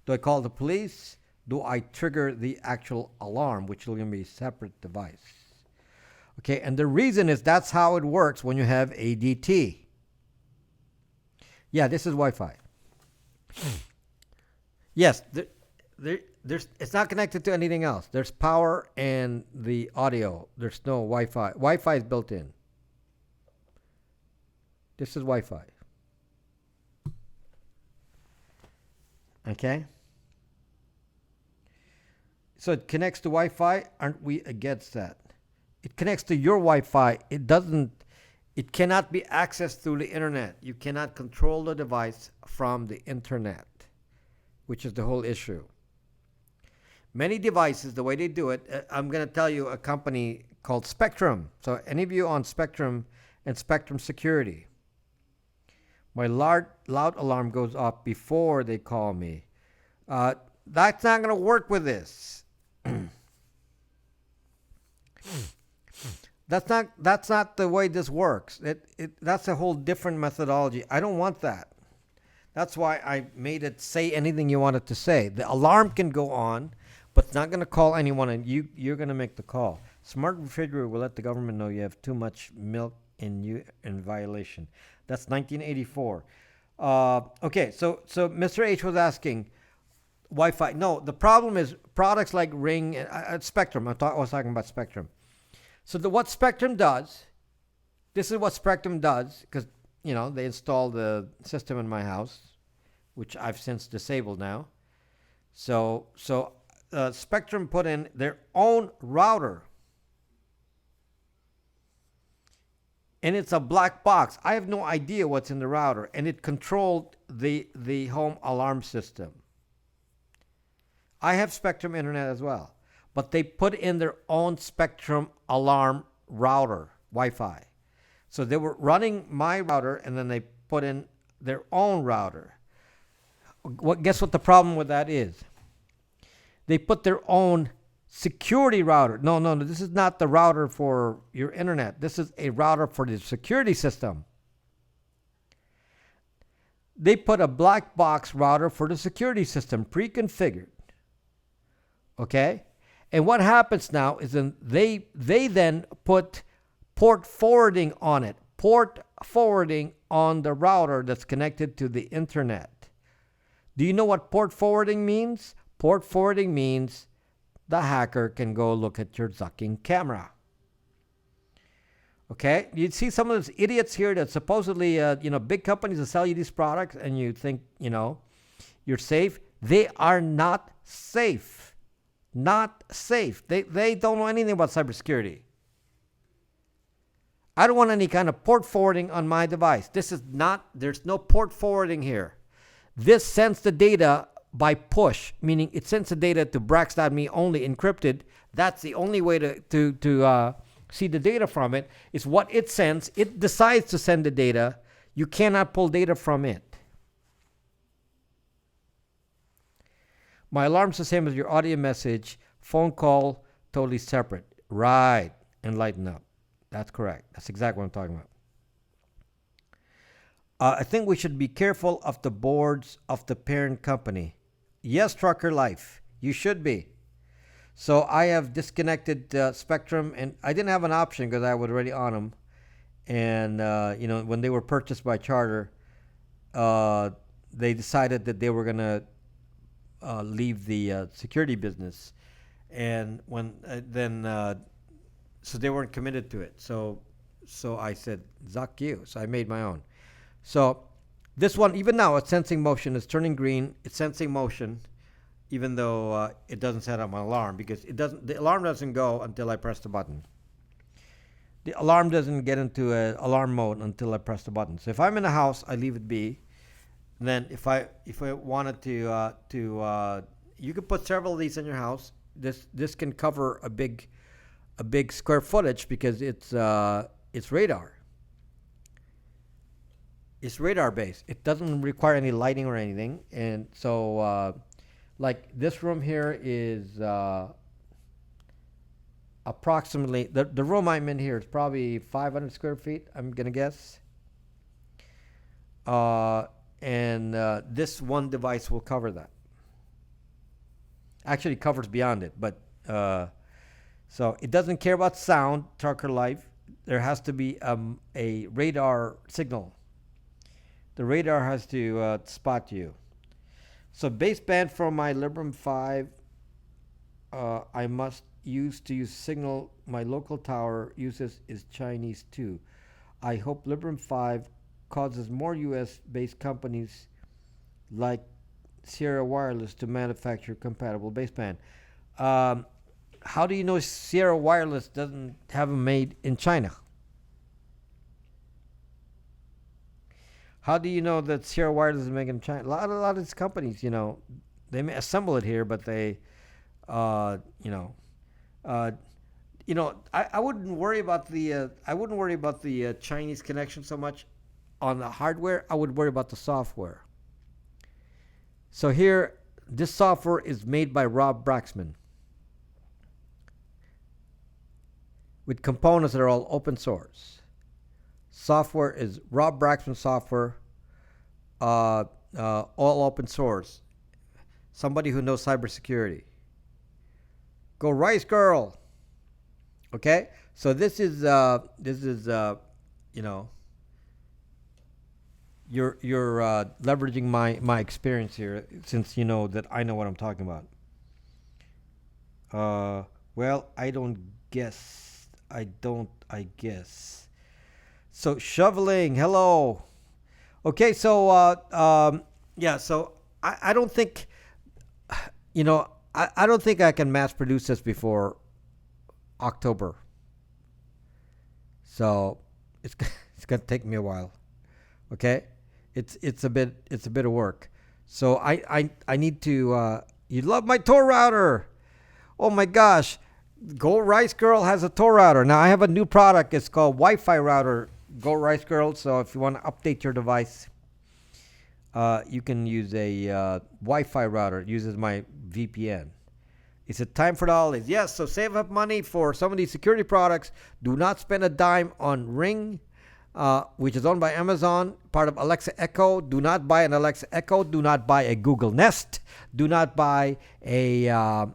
Do I call the police? Do I trigger the actual alarm, which will be a separate device? Okay, and the reason is that's how it works when you have ADT. Yeah, this is Wi-Fi. Yes, there's it's not connected to anything else. There's power and the audio. There's no Wi-Fi. Wi-Fi is built in. This is Wi-Fi. Okay? So it connects to Wi-Fi. Aren't we against that? It connects to your Wi-Fi. It cannot be accessed through the internet. You cannot control the device from the internet, which is the whole issue. Many devices, the way they do it, I'm going to tell you a company called Spectrum. So any of you on Spectrum and Spectrum Security, my loud alarm goes off before they call me. That's not going to work with this. That's not the way this works. That's a whole different methodology. I don't want that. That's why I made it say anything you want it to say. The alarm can go on, but it's not going to call anyone, and you're going to make the call. Smart refrigerator will let the government know you have too much milk in violation. That's 1984. Okay, so Mr. H was asking, Wi-Fi. No, the problem is products like Ring and Spectrum. I was talking about Spectrum. So what Spectrum does, this is what Spectrum does, because, they installed the system in my house, which I've since disabled now. So Spectrum put in their own router, and it's a black box. I have no idea what's in the router, and it controlled the home alarm system. I have Spectrum internet as well, but they put in their own Spectrum alarm router, Wi-Fi. So they were running my router, and then they put in their own router. Guess what the problem with that is? They put their own security router. No, this is not the router for your internet. This is a router for the security system. They put a black box router for the security system, pre-configured. Okay? And what happens now is then they then put port forwarding on it. Port forwarding on the router that's connected to the internet. Do you know what port forwarding means? Port forwarding means the hacker can go look at your zucking camera. Okay? You see some of those idiots here that supposedly, big companies that sell you these products and you think, you're safe. They are not safe. Not safe. They don't know anything about cybersecurity. I don't want any kind of port forwarding on my device. There's no port forwarding here. This sends the data by push, meaning it sends the data to Brax.me only encrypted. That's the only way to see the data from it, is what it sends. It decides to send the data. You cannot pull data from it. My alarm's the same as your audio message. Phone call, totally separate. Right. Enlighten up. That's correct. That's exactly what I'm talking about. I think we should be careful of the boards of the parent company. Yes, Trucker Life, you should be. So I have disconnected Spectrum, and I didn't have an option because I was already on them. And, when they were purchased by Charter, they decided that they were going to leave the security business. And so they weren't committed to it. So I said, zuck you. So I made my own. So this one, even now, it's sensing motion. It's turning green. It's sensing motion, even though it doesn't set up my alarm, because the alarm doesn't go until I press the button. The alarm doesn't get into alarm mode until I press the button. So if I'm in a house, I leave it be. And then if I wanted to you could put several of these in your house. This can cover a big square footage because it's radar. It's radar based. It doesn't require any lighting or anything. And so, like this room here is approximately, the room I'm in here is probably 500 square feet, I'm going to guess. And this one device will cover that. Actually, covers beyond it. But so it doesn't care about sound, Trucker Life. There has to be a radar signal. The radar has to spot you. So baseband from my Librem 5, I must use signal my local tower uses is Chinese too. I hope Librem 5 causes more US-based companies like Sierra Wireless to manufacture compatible baseband. How do you know Sierra Wireless doesn't have them made in China? How do you know that Sierra Wireless is making in China? A lot of these companies, they may assemble it here, but they, I wouldn't worry about the Chinese connection so much on the hardware. I would worry about the software. So here, this software is made by Rob Braxman with components that are all open source. Software is Rob Braxman software, all open source. Somebody who knows cybersecurity. Go Rice Girl. Okay, so this is you're leveraging my experience here, since you know that I know what I'm talking about. Well, I guess. So shoveling, hello. Okay, so so I don't think I don't think I can mass produce this before October. So it's it's gonna take me a while. Okay, it's a bit of work. So I need to. You love my Tor router. Oh my gosh, Go Rice Girl has a Tor router. Now I have a new product. It's called Wi-Fi router. Go Rice Girl. So if you want to update your device, you can use a Wi-Fi router. It uses my VPN. It's a time for the holidays. Yes, so save up money for some of these security products. Do not spend a dime on Ring, which is owned by Amazon, part of Alexa Echo. Do not buy an Alexa Echo. Do not buy a Google Nest. Do not buy a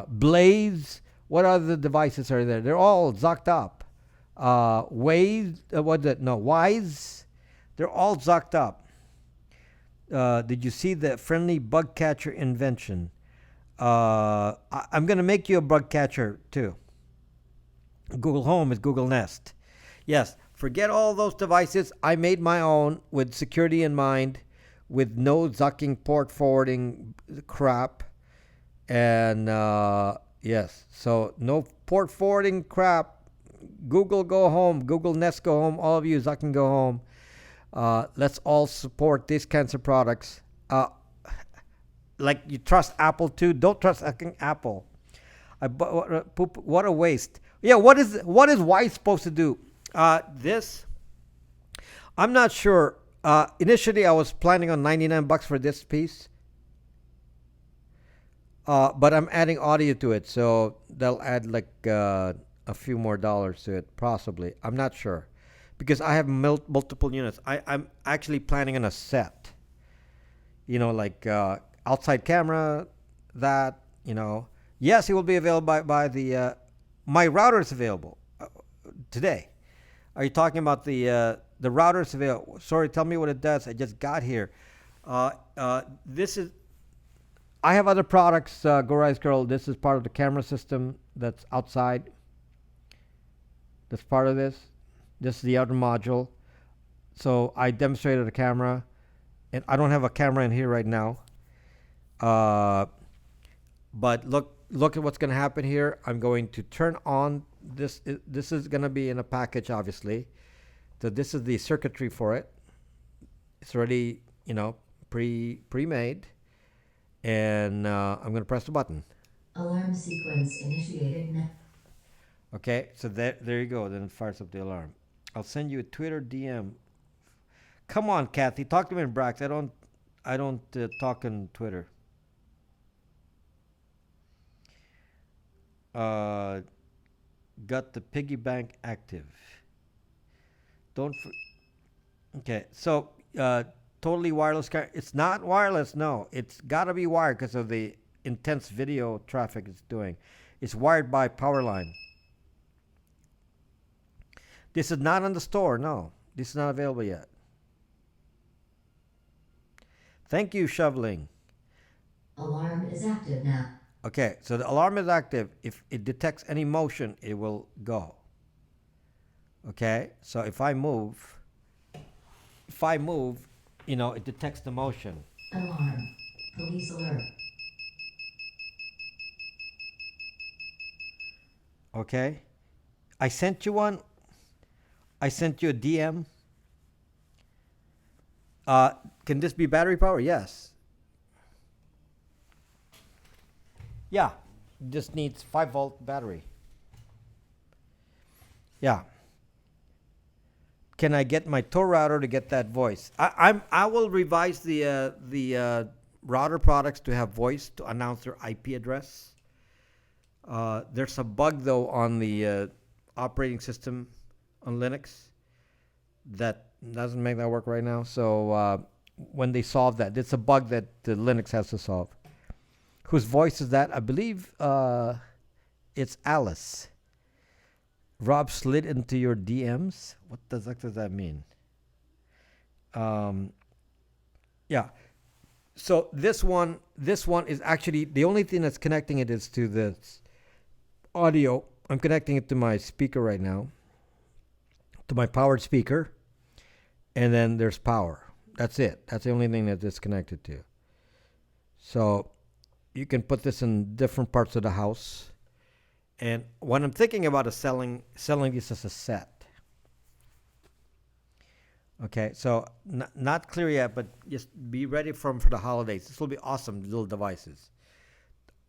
Blaze. What other devices are there? They're all zucked up. Waze, what's it? No, Wise. They're all zucked up. Did you see the friendly bug catcher invention? I'm going to make you a bug catcher too. Google Home is Google Nest. Yes, forget all those devices. I made my own with security in mind, with no zucking port forwarding crap. And yes, so no port forwarding crap. Google Go Home, Google Nest Go Home, all of you zucking Go Home. Let's all support these kinds of products. Like you trust Apple too. Don't trust fucking Apple. What a waste. Yeah, what is Wise supposed to do? This, I'm not sure. Initially, I was planning on $99 for this piece, but I'm adding audio to it, so they'll add like a few more dollars to it, possibly. I'm not sure because I have multiple units. I'm actually planning on a set. Like. Outside camera, that, yes, it will be available by the, my router is available today. Are you talking about the router is available? Sorry, tell me what it does. I just got here. This is, I have other products, Go Rice Girl. This is part of the camera system that's outside. That's part of this. This is the outer module. So I demonstrated a camera, and I don't have a camera in here right now. But look at what's going to happen here. I'm going to turn on this. This is going to be in a package, obviously. So this is the circuitry for it. It's already, pre-made. And I'm going to press the button. Alarm sequence initiated now. Okay, so there you go. Then it fires up the alarm. I'll send you a Twitter DM. Come on, Kathy, talk to me in Brax. I don't talk on Twitter. Got the piggy bank active. Okay, so totally wireless car. It's not wireless, no. It's got to be wired because of the intense video traffic it's doing. It's wired by power line. This is not in the store, no. This is not available yet. Thank you, Shoveling. Alarm is active now. Okay, so the alarm is active. If it detects any motion, it will go. Okay, so if I move, it detects the motion. Alarm. Police alert. Okay, I sent you one. I sent you a DM. Can this be battery power? Yes. Yeah, just needs 5-volt battery. Yeah. Can I get my Tor router to get that voice? I will revise the router products to have voice to announce their IP address. There's a bug though on the operating system on Linux that doesn't make that work right now. So when they solve that, it's a bug that Linux has to solve. Whose voice is that? I believe it's Alice. Rob slid into your DMs. What does that mean? Yeah. So this one is actually the only thing that's connecting it is to the audio. I'm connecting it to my speaker right now, to my powered speaker, and then there's power. That's it. That's the only thing that it's connected to. So You can put this in different parts of the house. And what I'm thinking about is selling this as a set. Okay, so not clear yet, but just be ready for the holidays. This will be awesome, little devices.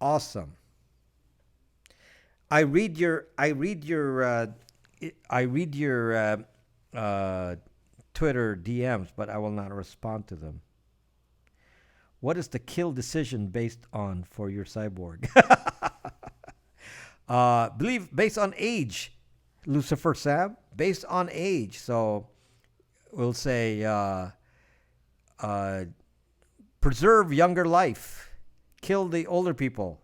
Awesome. I read your I read your I read your Twitter DMs, but I will not respond to them. What is the kill decision based on for your cyborg? Believe based on age, Lucifer Sam. Based on age, so we'll say uh, preserve younger life, kill the older people.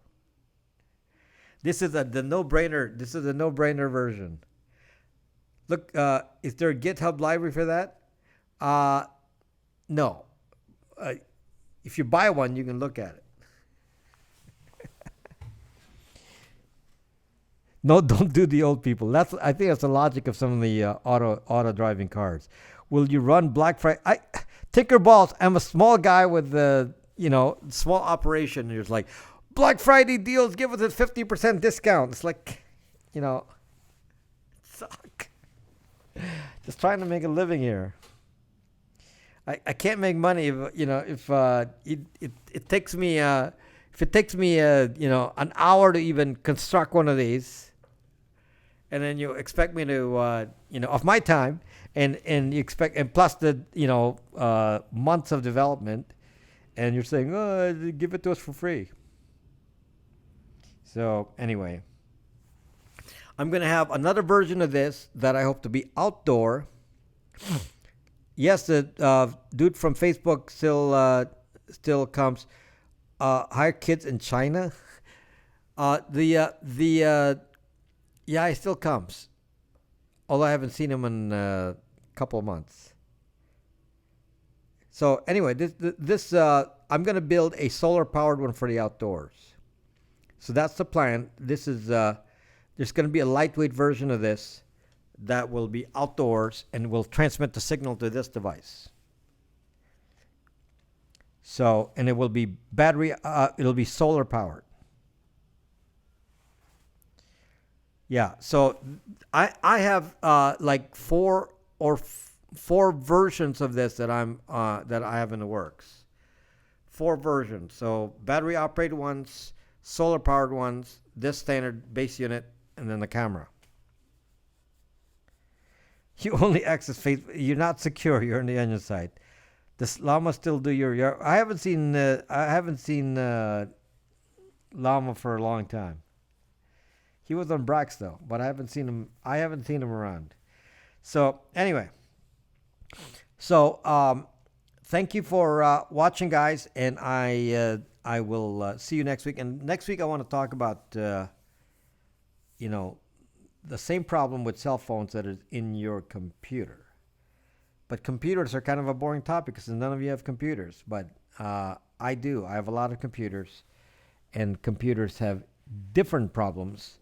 This is the no-brainer. This is a no-brainer version. Look, is there a GitHub library for that? No. Uh, if you buy one, you can look at it. No, don't do the old people. I think that's the logic of some of the auto driving cars. Will you run Black Friday? Tinker balls. I'm a small guy with small operation. There's like Black Friday deals. Give us a 50% discount. It's like, suck. Just trying to make a living here. I can't make money if it takes me an hour to even construct one of these, and then you expect me to of my time, and you expect, and plus the months of development, and you're saying, oh, give it to us for free. So anyway, I'm gonna have another version of this that I hope to be outdoor. Yes, the dude from Facebook still comes. Hire kids in China. Yeah, he still comes. Although I haven't seen him in a couple of months. So anyway, this I'm gonna build a solar powered one for the outdoors. So that's the plan. This is there's gonna be a lightweight version of this that will be outdoors and will transmit the signal to this device. So, and it will be battery, it'll be solar powered. Yeah, so I have like four versions of this that I have in the works. 4 versions. So battery operated ones, solar powered ones, this standard base unit, and then the camera. You only access Facebook. You're not secure. You're on the onion side. Does Llama still do your? I haven't seen Llama for a long time. He was on Brax though, but I haven't seen him. Around. So anyway, thank you for watching, guys, and I will see you next week. And next week I want to talk about the same problem with cell phones that is in your computer. But computers are kind of a boring topic because none of you have computers. But I do. I have a lot of computers, and computers have different problems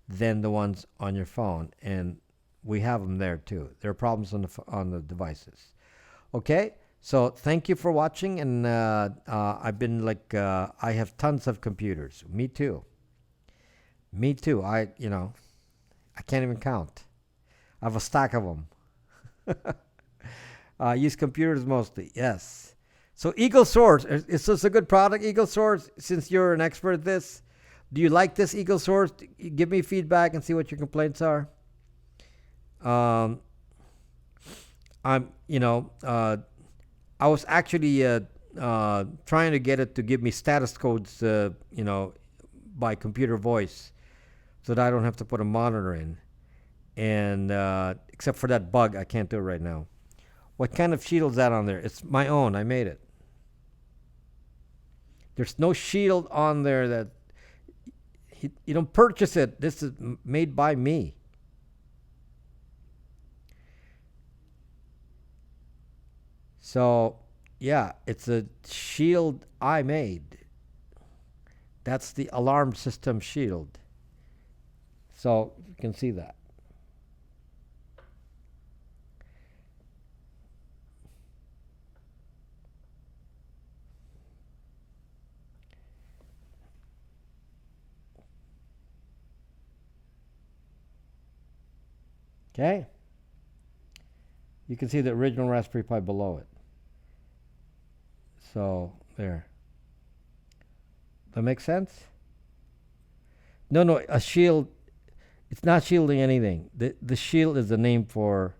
than the ones on your phone, and we have them there too. There are problems on the devices. Okay, so thank you for watching, and I've been I have tons of computers. Me too. I can't even count. I have a stack of them. Use computers mostly. Yes. So Eagle Source, is this a good product, Eagle Source? Since you're an expert at this, do you like this Eagle Source? Give me feedback and see what your complaints are. I was actually trying to get it to give me status codes, by computer voice, so that I don't have to put a monitor in. And except for that bug, I can't do it right now. What kind of shield is that on there? It's my own. I made it. There's no shield on there that you don't purchase it. This is made by me. So, yeah, it's a shield I made. That's the alarm system shield. So you can see that. Okay? You can see the original Raspberry Pi below it. So, there. That makes sense? No, a shield, it's not shielding anything. The shield is the name for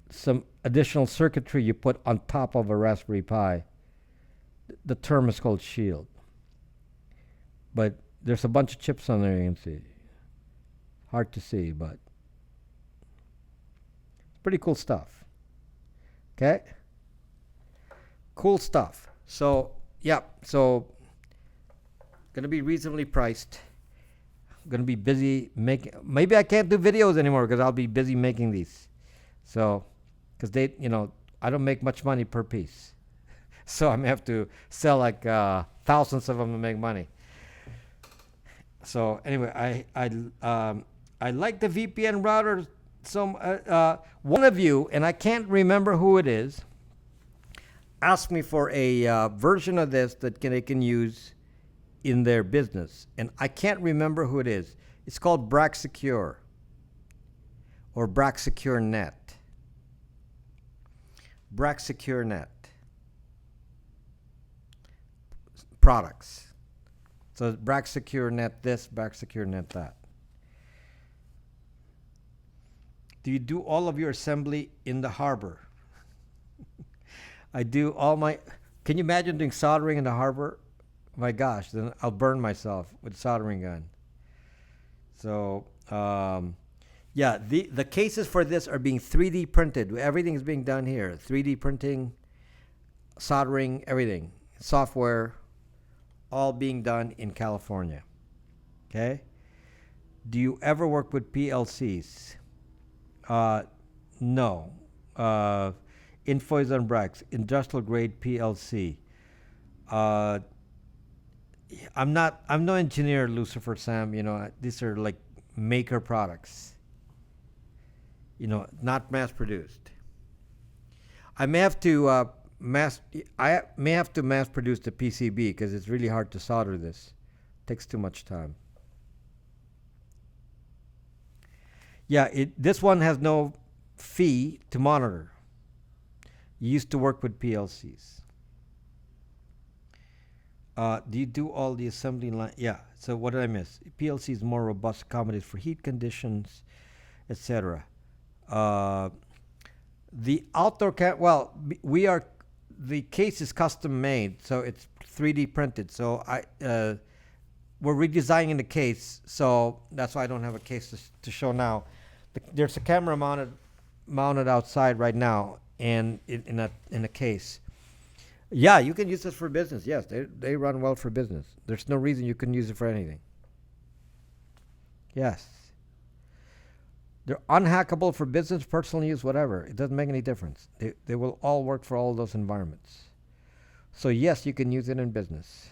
some additional circuitry you put on top of a Raspberry Pi. The term is called shield. But there's a bunch of chips on there you can see. Hard to see, but it's pretty cool stuff. Okay? Cool stuff. So, yeah, so gonna be reasonably priced. Gonna be busy making. Maybe I can't do videos anymore because I'll be busy making these. So, because they, I don't make much money per piece, so I may have to sell like thousands of them to make money. So anyway, I like the VPN router. One of you, and I can't remember who it is, asked me for a version of this that they can use in their business, and I can't remember who it is. It's called Brack Secure or Brack Secure Net. Brack Secure Net products. So Brack Secure Net this, Brack Secure Net that. Do you do all of your assembly in the harbor? I do all my. Can you imagine doing soldering in the harbor? My gosh, then I'll burn myself with a soldering gun. So, yeah, the cases for this are being 3D printed. Everything is being done here. 3D printing, soldering, everything. Software, all being done in California. Okay? Do you ever work with PLCs? No. Info is on Bracks. Industrial grade PLC. I'm no engineer, Lucifer Sam. These are like maker products. Not mass produced. I may have to mass produce the PCB because it's really hard to solder this. Takes too much time. Yeah, this one has no fee to monitor. You used to work with PLCs. Do you do all the assembly line? Yeah. So what did I miss? PLC is more robust, accommodates for heat conditions, etc. The outdoor the case is custom made, so it's 3D printed. So we're redesigning the case, so that's why I don't have a case to show now. There's a camera mounted outside right now, and in a case. Yeah, you can use this for business. Yes, they run well for business. There's no reason you couldn't use it for anything. Yes. They're unhackable for business, personal use, whatever. It doesn't make any difference. They will all work for all those environments. So yes, you can use it in business.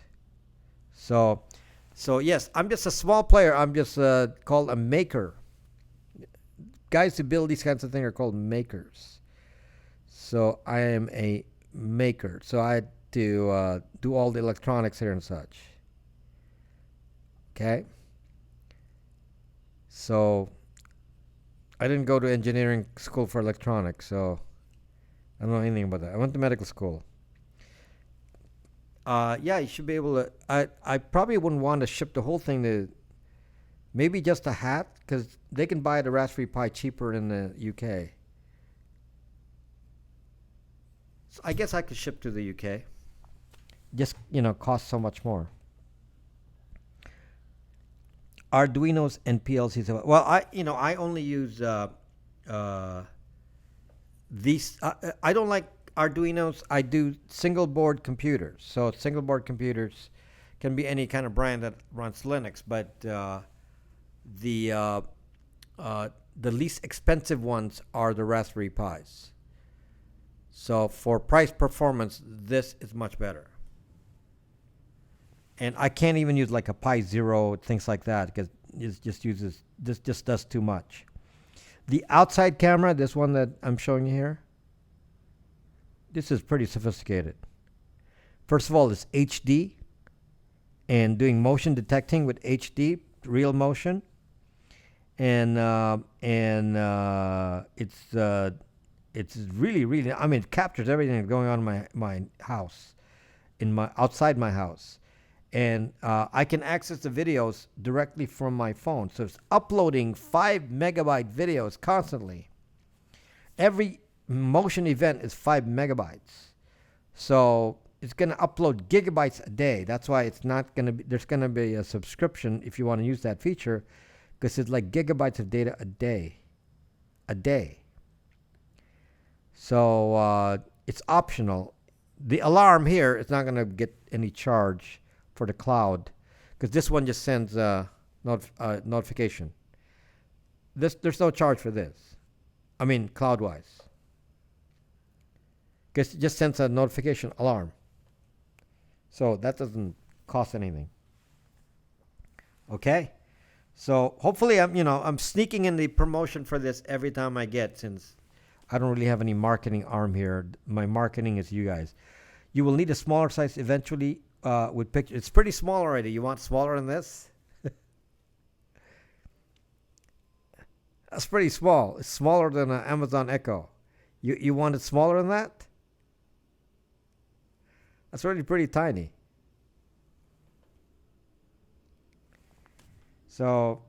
So yes, I'm just a small player. I'm just called a maker. Guys who build these kinds of things are called makers. So I am a maker. So I had to do all the electronics here and such. Okay? So I didn't go to engineering school for electronics, so I don't know anything about that. I went to medical school. Yeah, you should be able to. I probably wouldn't want to ship the whole thing to. Maybe just a hat, because they can buy the Raspberry Pi cheaper in the UK. So I guess I could ship to the UK. Just, cost so much more. Arduinos and PLCs. Well, I only use these. I don't like Arduinos. I do single board computers. So single board computers can be any kind of brand that runs Linux, but the least expensive ones are the Raspberry Pis. So for price performance, this is much better. And I can't even use like a Pi Zero, things like that, because this just does too much. The outside camera, this one that I'm showing you here, this is pretty sophisticated. First of all, it's HD and doing motion detecting with HD, real motion. It's really really. I mean, it captures everything that's going on in my house, in my outside my house, and I can access the videos directly from my phone. So it's uploading 5 megabyte videos constantly. Every motion event is 5 megabytes. So it's going to upload gigabytes a day. That's why it's not going to be, there's going to be a subscription if you want to use that feature, because it's like gigabytes of data a day. A day. So it's optional. The alarm here is not going to get any charge for the cloud, because this one just sends a notification. There's no charge for this. I mean, cloud-wise. Because it just sends a notification alarm. So that doesn't cost anything. Okay? So hopefully I'm sneaking in the promotion for this every time I get, since I don't really have any marketing arm here. My marketing is you guys. You will need a smaller size eventually with pictures. It's pretty small already. You want smaller than this? That's pretty small. It's smaller than an Amazon Echo. You want it smaller than that? That's already pretty tiny. So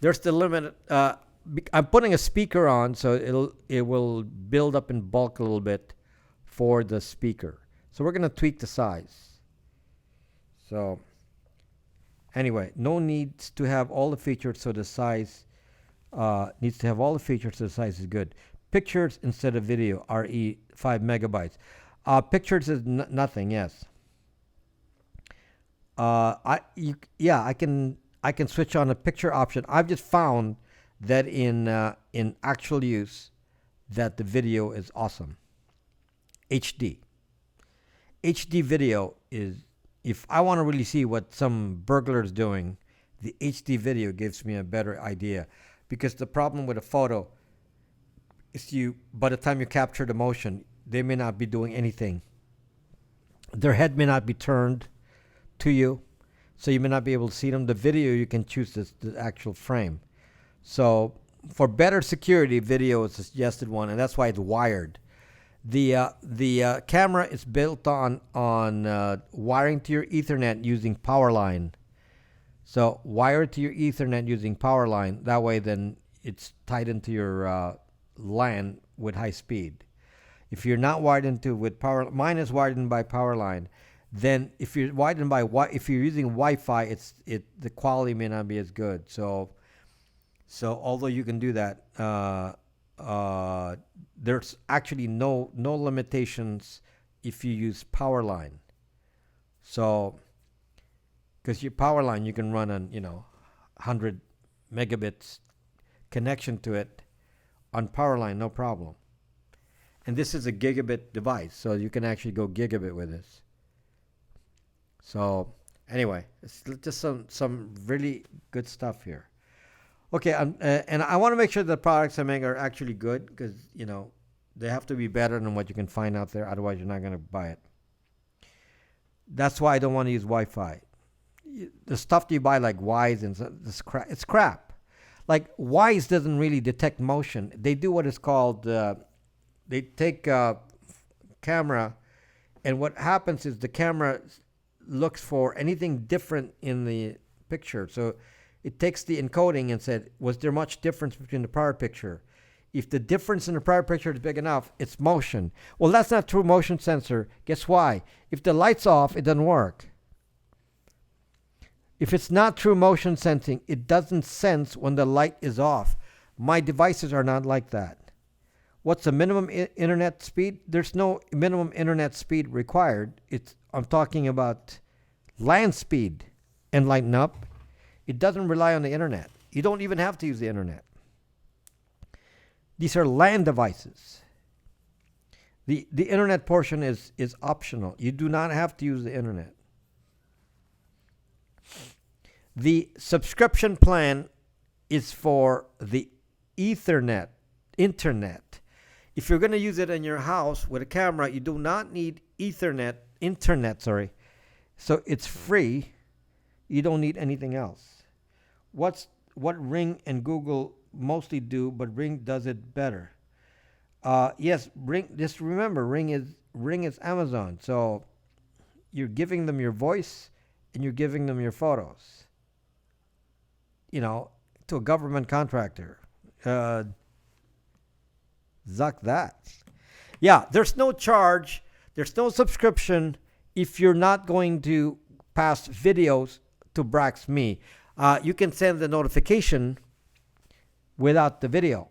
there's the limit. I'm putting a speaker on, so it will build up in bulk a little bit for the speaker. So we're gonna tweak the size. So anyway, no need to have all the features, so the size needs to have all the features, so the size is good. Pictures instead of video, RE 5 megabytes. Pictures is nothing. Yes. I can switch on a picture option. I've just found that in actual use, that the video is awesome. HD video is, if I want to really see what some burglar is doing, the HD video gives me a better idea, because the problem with a photo is by the time you capture the motion, they may not be doing anything. Their head may not be turned to you, so you may not be able to see them. The video, you can choose the actual frame. So for better security, video is a suggested one, and that's why it's wired. The camera is built on wiring to your Ethernet using power line. So wire it to your Ethernet using power line. That way, then it's tied into your LAN with high speed. If you're not wired into with power, mine is wired in by power line. Then if you're wired in by if you're using Wi-Fi, the quality may not be as good. So although you can do that, there's actually no limitations if you use power line. So because your power line, you can run an 100 megabits connection to it on power line, no problem. And this is a gigabit device, so you can actually go gigabit with this. So anyway, it's just some really good stuff here. Okay, and I want to make sure the products I make are actually good, because they have to be better than what you can find out there. Otherwise, you're not going to buy it. That's why I don't want to use Wi-Fi. The stuff you buy like Wise and it's crap. Like Wise doesn't really detect motion. They do what is called they take a camera, and what happens is the camera looks for anything different in the picture. So it takes the encoding and said, was there much difference between the prior picture? If the difference in the prior picture is big enough, it's motion. Well, that's not true motion sensor. Guess why? If the light's off, it doesn't work. If it's not true motion sensing, it doesn't sense when the light is off. My devices are not like that. What's the minimum internet speed? There's no minimum internet speed required. I'm talking about LAN speed and lighten up. It doesn't rely on the internet. You don't even have to use the internet. These are LAN devices. The internet portion is optional. You do not have to use the internet. The subscription plan is for the internet. If you're going to use it in your house with a camera, you do not need internet. So it's free. You don't need anything else. What's what Ring and Google mostly do, but Ring does it better. Yes, Ring. Just remember, Ring is Amazon. So you're giving them your voice and you're giving them your photos. You know, to a government contractor. Zuck that. Yeah, there's no charge. There's no subscription if you're not going to pass videos to Brax.me. You can send the notification without the video.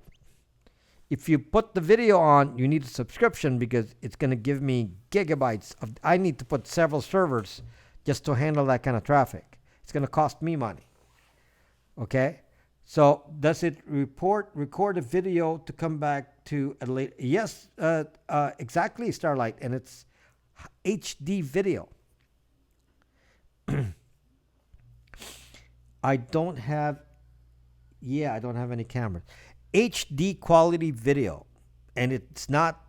If you put the video on, you need a subscription because it's going to give me gigabytes of. I need to put several servers just to handle that kind of traffic. It's going to cost me money. Okay? So does it record a video to come back to a later? Yes, exactly, Starlight, and it's HD video. I don't have any cameras. HD quality video, and it's not,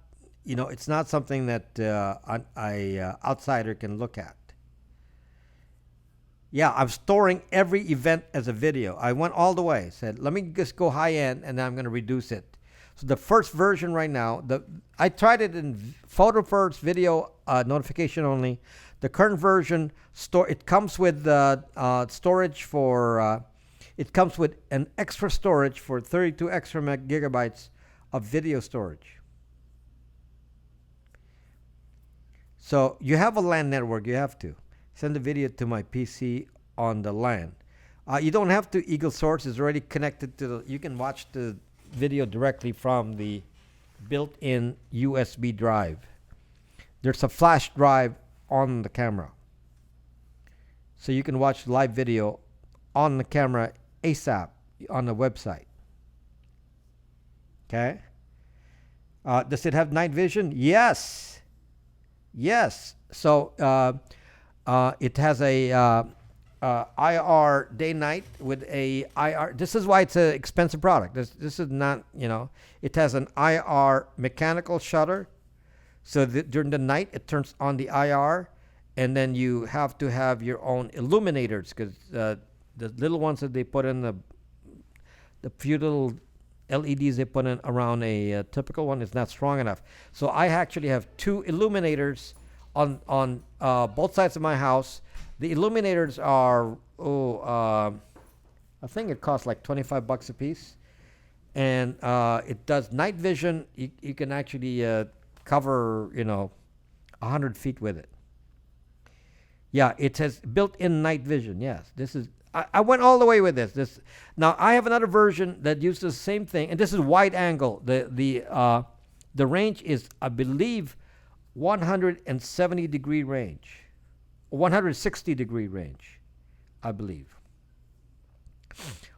it's not something that I outsider can look at. Yeah, I'm storing every event as a video. I went all the way. Said, let me just go high end, and then I'm going to reduce it. So the first version right now, I tried it in photo first, video notification only. The current version, it comes with storage for. It comes with an extra storage for 32 extra gigabytes of video storage. So you have a LAN network. You have to send the video to my PC on the LAN. You don't have to. Eagle Source is already connected to you can watch the video directly from the built-in USB drive. There's a flash drive on the camera. So you can watch live video on the camera ASAP on the website. Okay? Does it have night vision? Yes. Yes. So it has a IR day-night with a IR. This is why it's an expensive product. This is not, it has an IR mechanical shutter. So during the night, it turns on the IR, and then you have to have your own illuminators because the little ones that they put in, the few little LEDs they put in around a typical one is not strong enough. So I actually have two illuminators on both sides of my house. The illuminators are, I think it costs like $25 a piece. And it does night vision. You can actually cover, 100 feet with it. Yeah, it has built-in night vision. Yes, this is. I went all the way with this. Now I have another version that uses the same thing, and this is wide angle. The range is, I believe, 170 degree range, 160 degree range, I believe.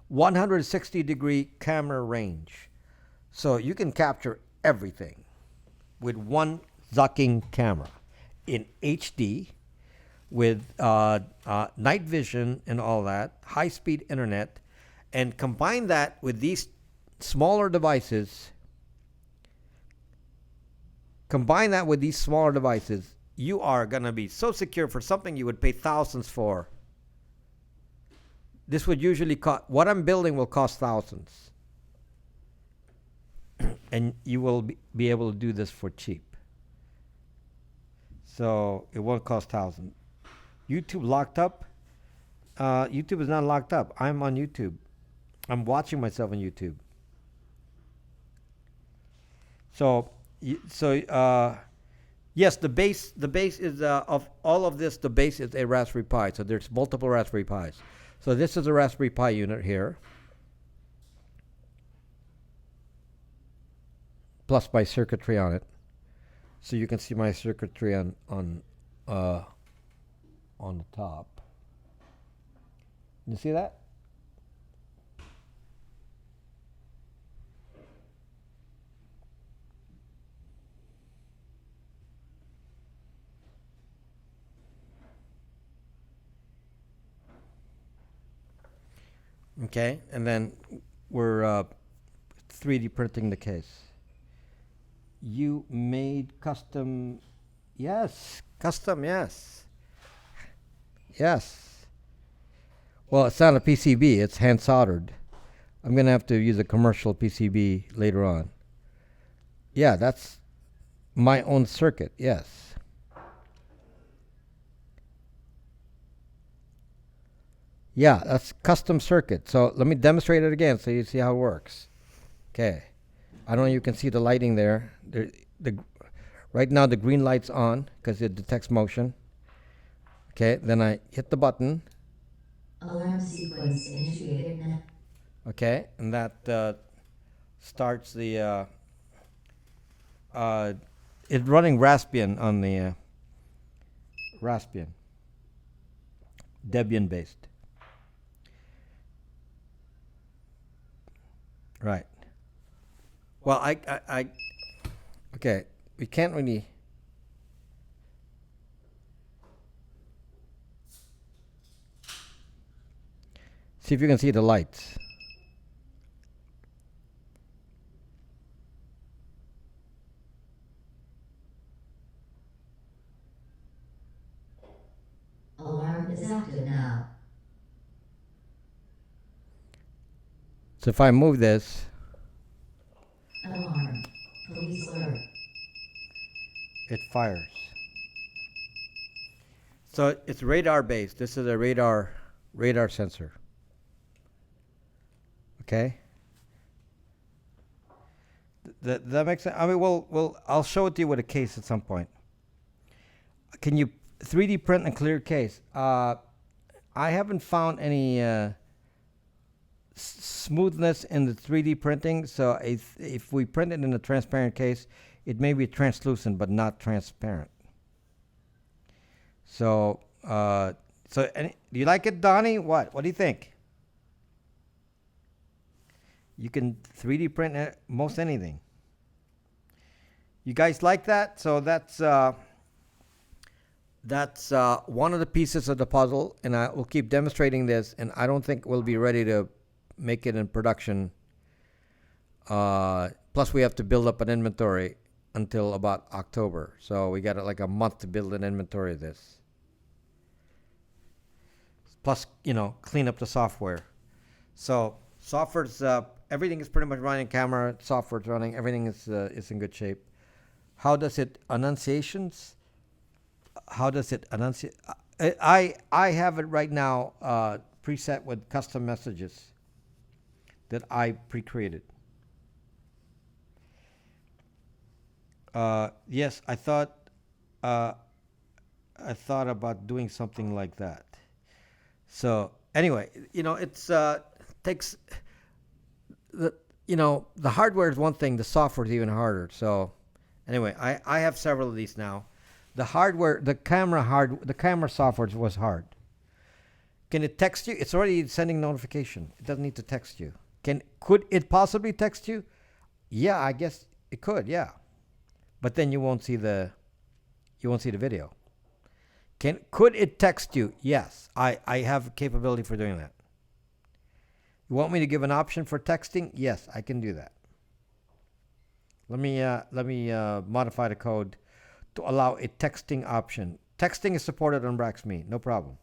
160 degree camera range, so you can capture everything with one zucking camera in HD with night vision and all that, high-speed internet, and combine that with these smaller devices. You are going to be so secure for something you would pay thousands for. This would usually cost, what I'm building will cost thousands. And you will be able to do this for cheap. So it won't cost thousands. YouTube locked up? YouTube is not locked up. I'm on YouTube. I'm watching myself on YouTube. So yes, the base is of all of this. The base is a Raspberry Pi. So there's multiple Raspberry Pis. So this is a Raspberry Pi unit here, plus my circuitry on it. So you can see my circuitry on the top. You see that? Okay, and then we're 3D printing the case. You made custom, yes. Yes. Well, it's not a PCB, it's hand soldered. I'm going to have to use a commercial PCB later on. Yeah, that's my own circuit, yes. Yeah, that's custom circuit. So let me demonstrate it again so you see how it works. Okay. I don't know if you can see the lighting there. Right now the green light's on because it detects motion. Okay, then I hit the button. Alarm sequence initiated now. Okay, and that starts the it's running Raspbian on the Raspbian, Debian based. Right. Well, I okay, we can't really. See if you can see the lights. Alarm is active now. So if I move this, Alarm. Police alert. it fires. So it's radar based. This is a radar sensor. Okay. That makes sense. I mean, I'll show it to you with a case at some point. Can you 3D print a clear case? I haven't found any smoothness in the 3D printing. So if we print it in a transparent case, it may be translucent but not transparent. So, do you like it, Donnie? What do you think? You can 3D print most anything. You guys like that? So that's one of the pieces of the puzzle, and I will keep demonstrating this. And I don't think we'll be ready to make it in production. Plus, we have to build up an inventory until about October. So we got like a month to build an inventory of this. Plus, clean up the software. So software's everything is pretty much running. Camera, software's running. Everything is in good shape. How does it enunciations? How does it enunciate? I have it right now preset with custom messages that I pre-created. Yes, I thought about doing something like that. So anyway, it's takes the hardware is one thing, the software is even harder. So anyway, I have several of these now. The hardware, the camera software was hard. Can it text you? It's already sending notification. It doesn't need to text you. Could it possibly text you? Yeah, I guess it could. Yeah, but then you won't see the video. Could it text you? Yes, I have capability for doing that. You want me to give an option for texting? Yes, I can do that. Let me modify the code to allow a texting option. Texting is supported on BraxMe, no problem.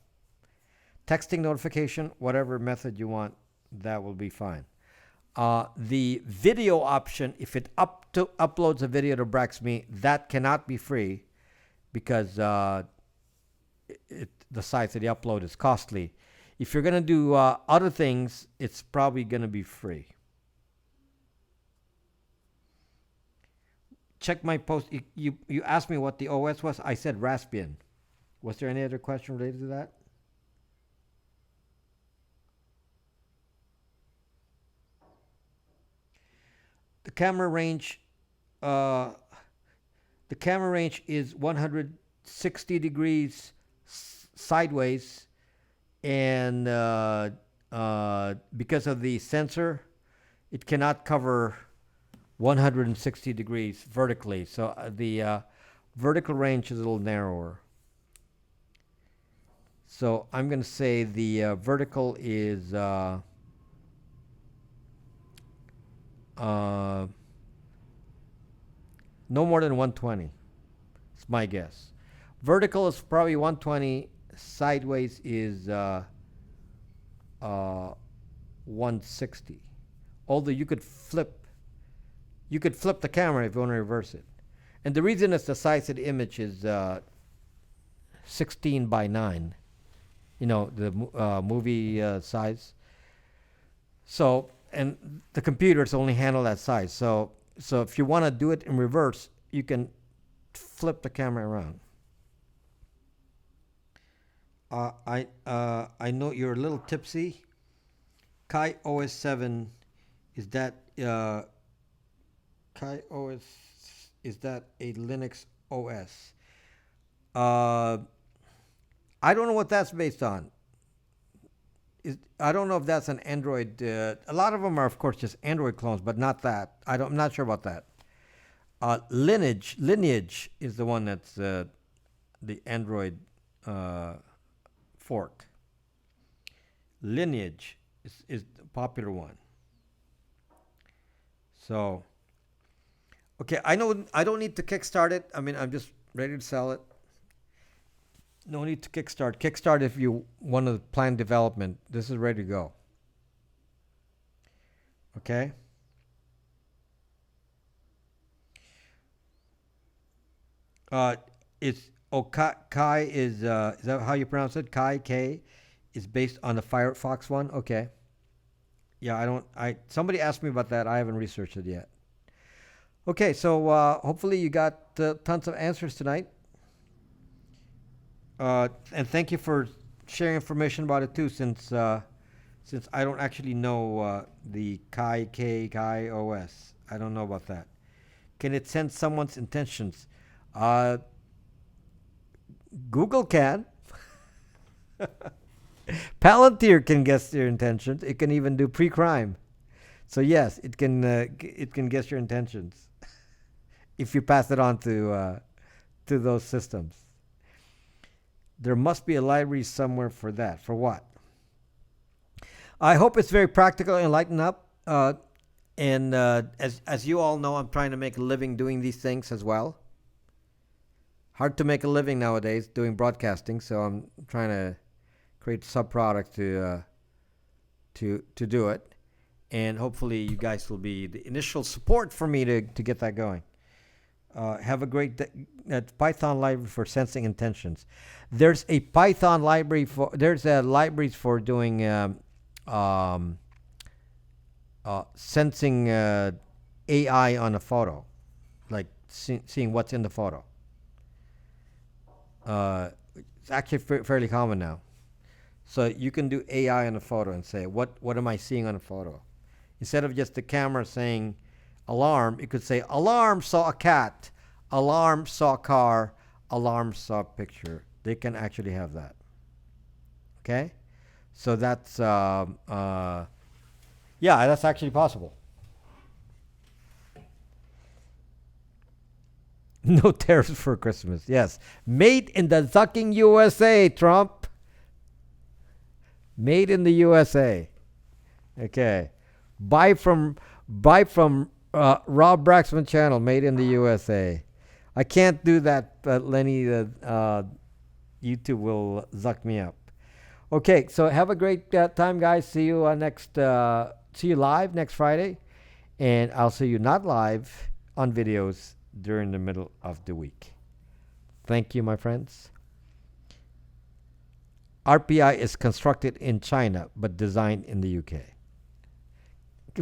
Texting notification, whatever method you want, that will be fine. The video option, if it uploads a video to BraxMe, that cannot be free because the sites that you upload is costly. If you're going to do other things, it's probably going to be free. Check my post. You asked me what the OS was. I said Raspbian. Was there any other question related to that? The camera range is 160 degrees sideways, and because of the sensor, it cannot cover 160 degrees vertically. So the vertical range is a little narrower. So I'm going to say the vertical is no more than 120. It's my guess. Vertical is probably 120. Sideways is 160. Although you could flip the camera if you want to reverse it. And the reason it's the size of the image is 16 by 9. You know, the movie size. So, and the computers only handle that size. So if you want to do it in reverse, you can flip the camera around. I know you're a little tipsy. Kai OS 7, is that Kai OS, is that a Linux OS? I don't know what that's based on. I don't know if that's an Android. A lot of them are, of course, just Android clones, but not that. I'm not sure about that. Lineage is the one that's the Android fork. Lineage is the popular one. So, okay, I know I don't need to kickstart it. I mean, I'm just ready to sell it. No need to kickstart. Kickstart if you want to plan development. This is ready to go. Okay. It's Kai is that how you pronounce it? Kai K is based on the Firefox one. Okay. Yeah, somebody asked me about that. I haven't researched it yet. Okay, so hopefully you got tons of answers tonight. And thank you for sharing information about it too, since I don't actually know the Kai OS. I don't know about that. Can it sense someone's intentions? Google can. Palantir can guess your intentions. It can even do pre-crime. So yes, it can guess your intentions if you pass it on to those systems. There must be a library somewhere for that. For what? I hope it's very practical and lighten up. And as you all know, I'm trying to make a living doing these things as well. Hard to make a living nowadays doing broadcasting, so I'm trying to create sub-product to do it. And hopefully you guys will be the initial support for me to get that going. Have a great Python library for sensing intentions. There's a Python library there's libraries for doing sensing AI on a photo, like seeing what's in the photo. It's actually fairly common now. So you can do AI on a photo and say, what am I seeing on a photo? Instead of just the camera saying alarm, you could say alarm saw a cat, alarm saw a car, alarm saw a picture. They can actually have that. Okay? So that's that's actually possible. No tariffs for Christmas. Yes. Made in the zucking USA, Trump. Made in the USA. Okay. Buy from Rob Braxman channel, made in the USA. I can't do that, Lenny. YouTube will zuck me up. Okay, so have a great time, guys. See you see you live next Friday, and I'll see you not live on videos during the middle of the week. Thank you, my friends. RPI is constructed in China, but designed in the UK.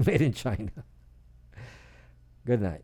Made in China. Good night.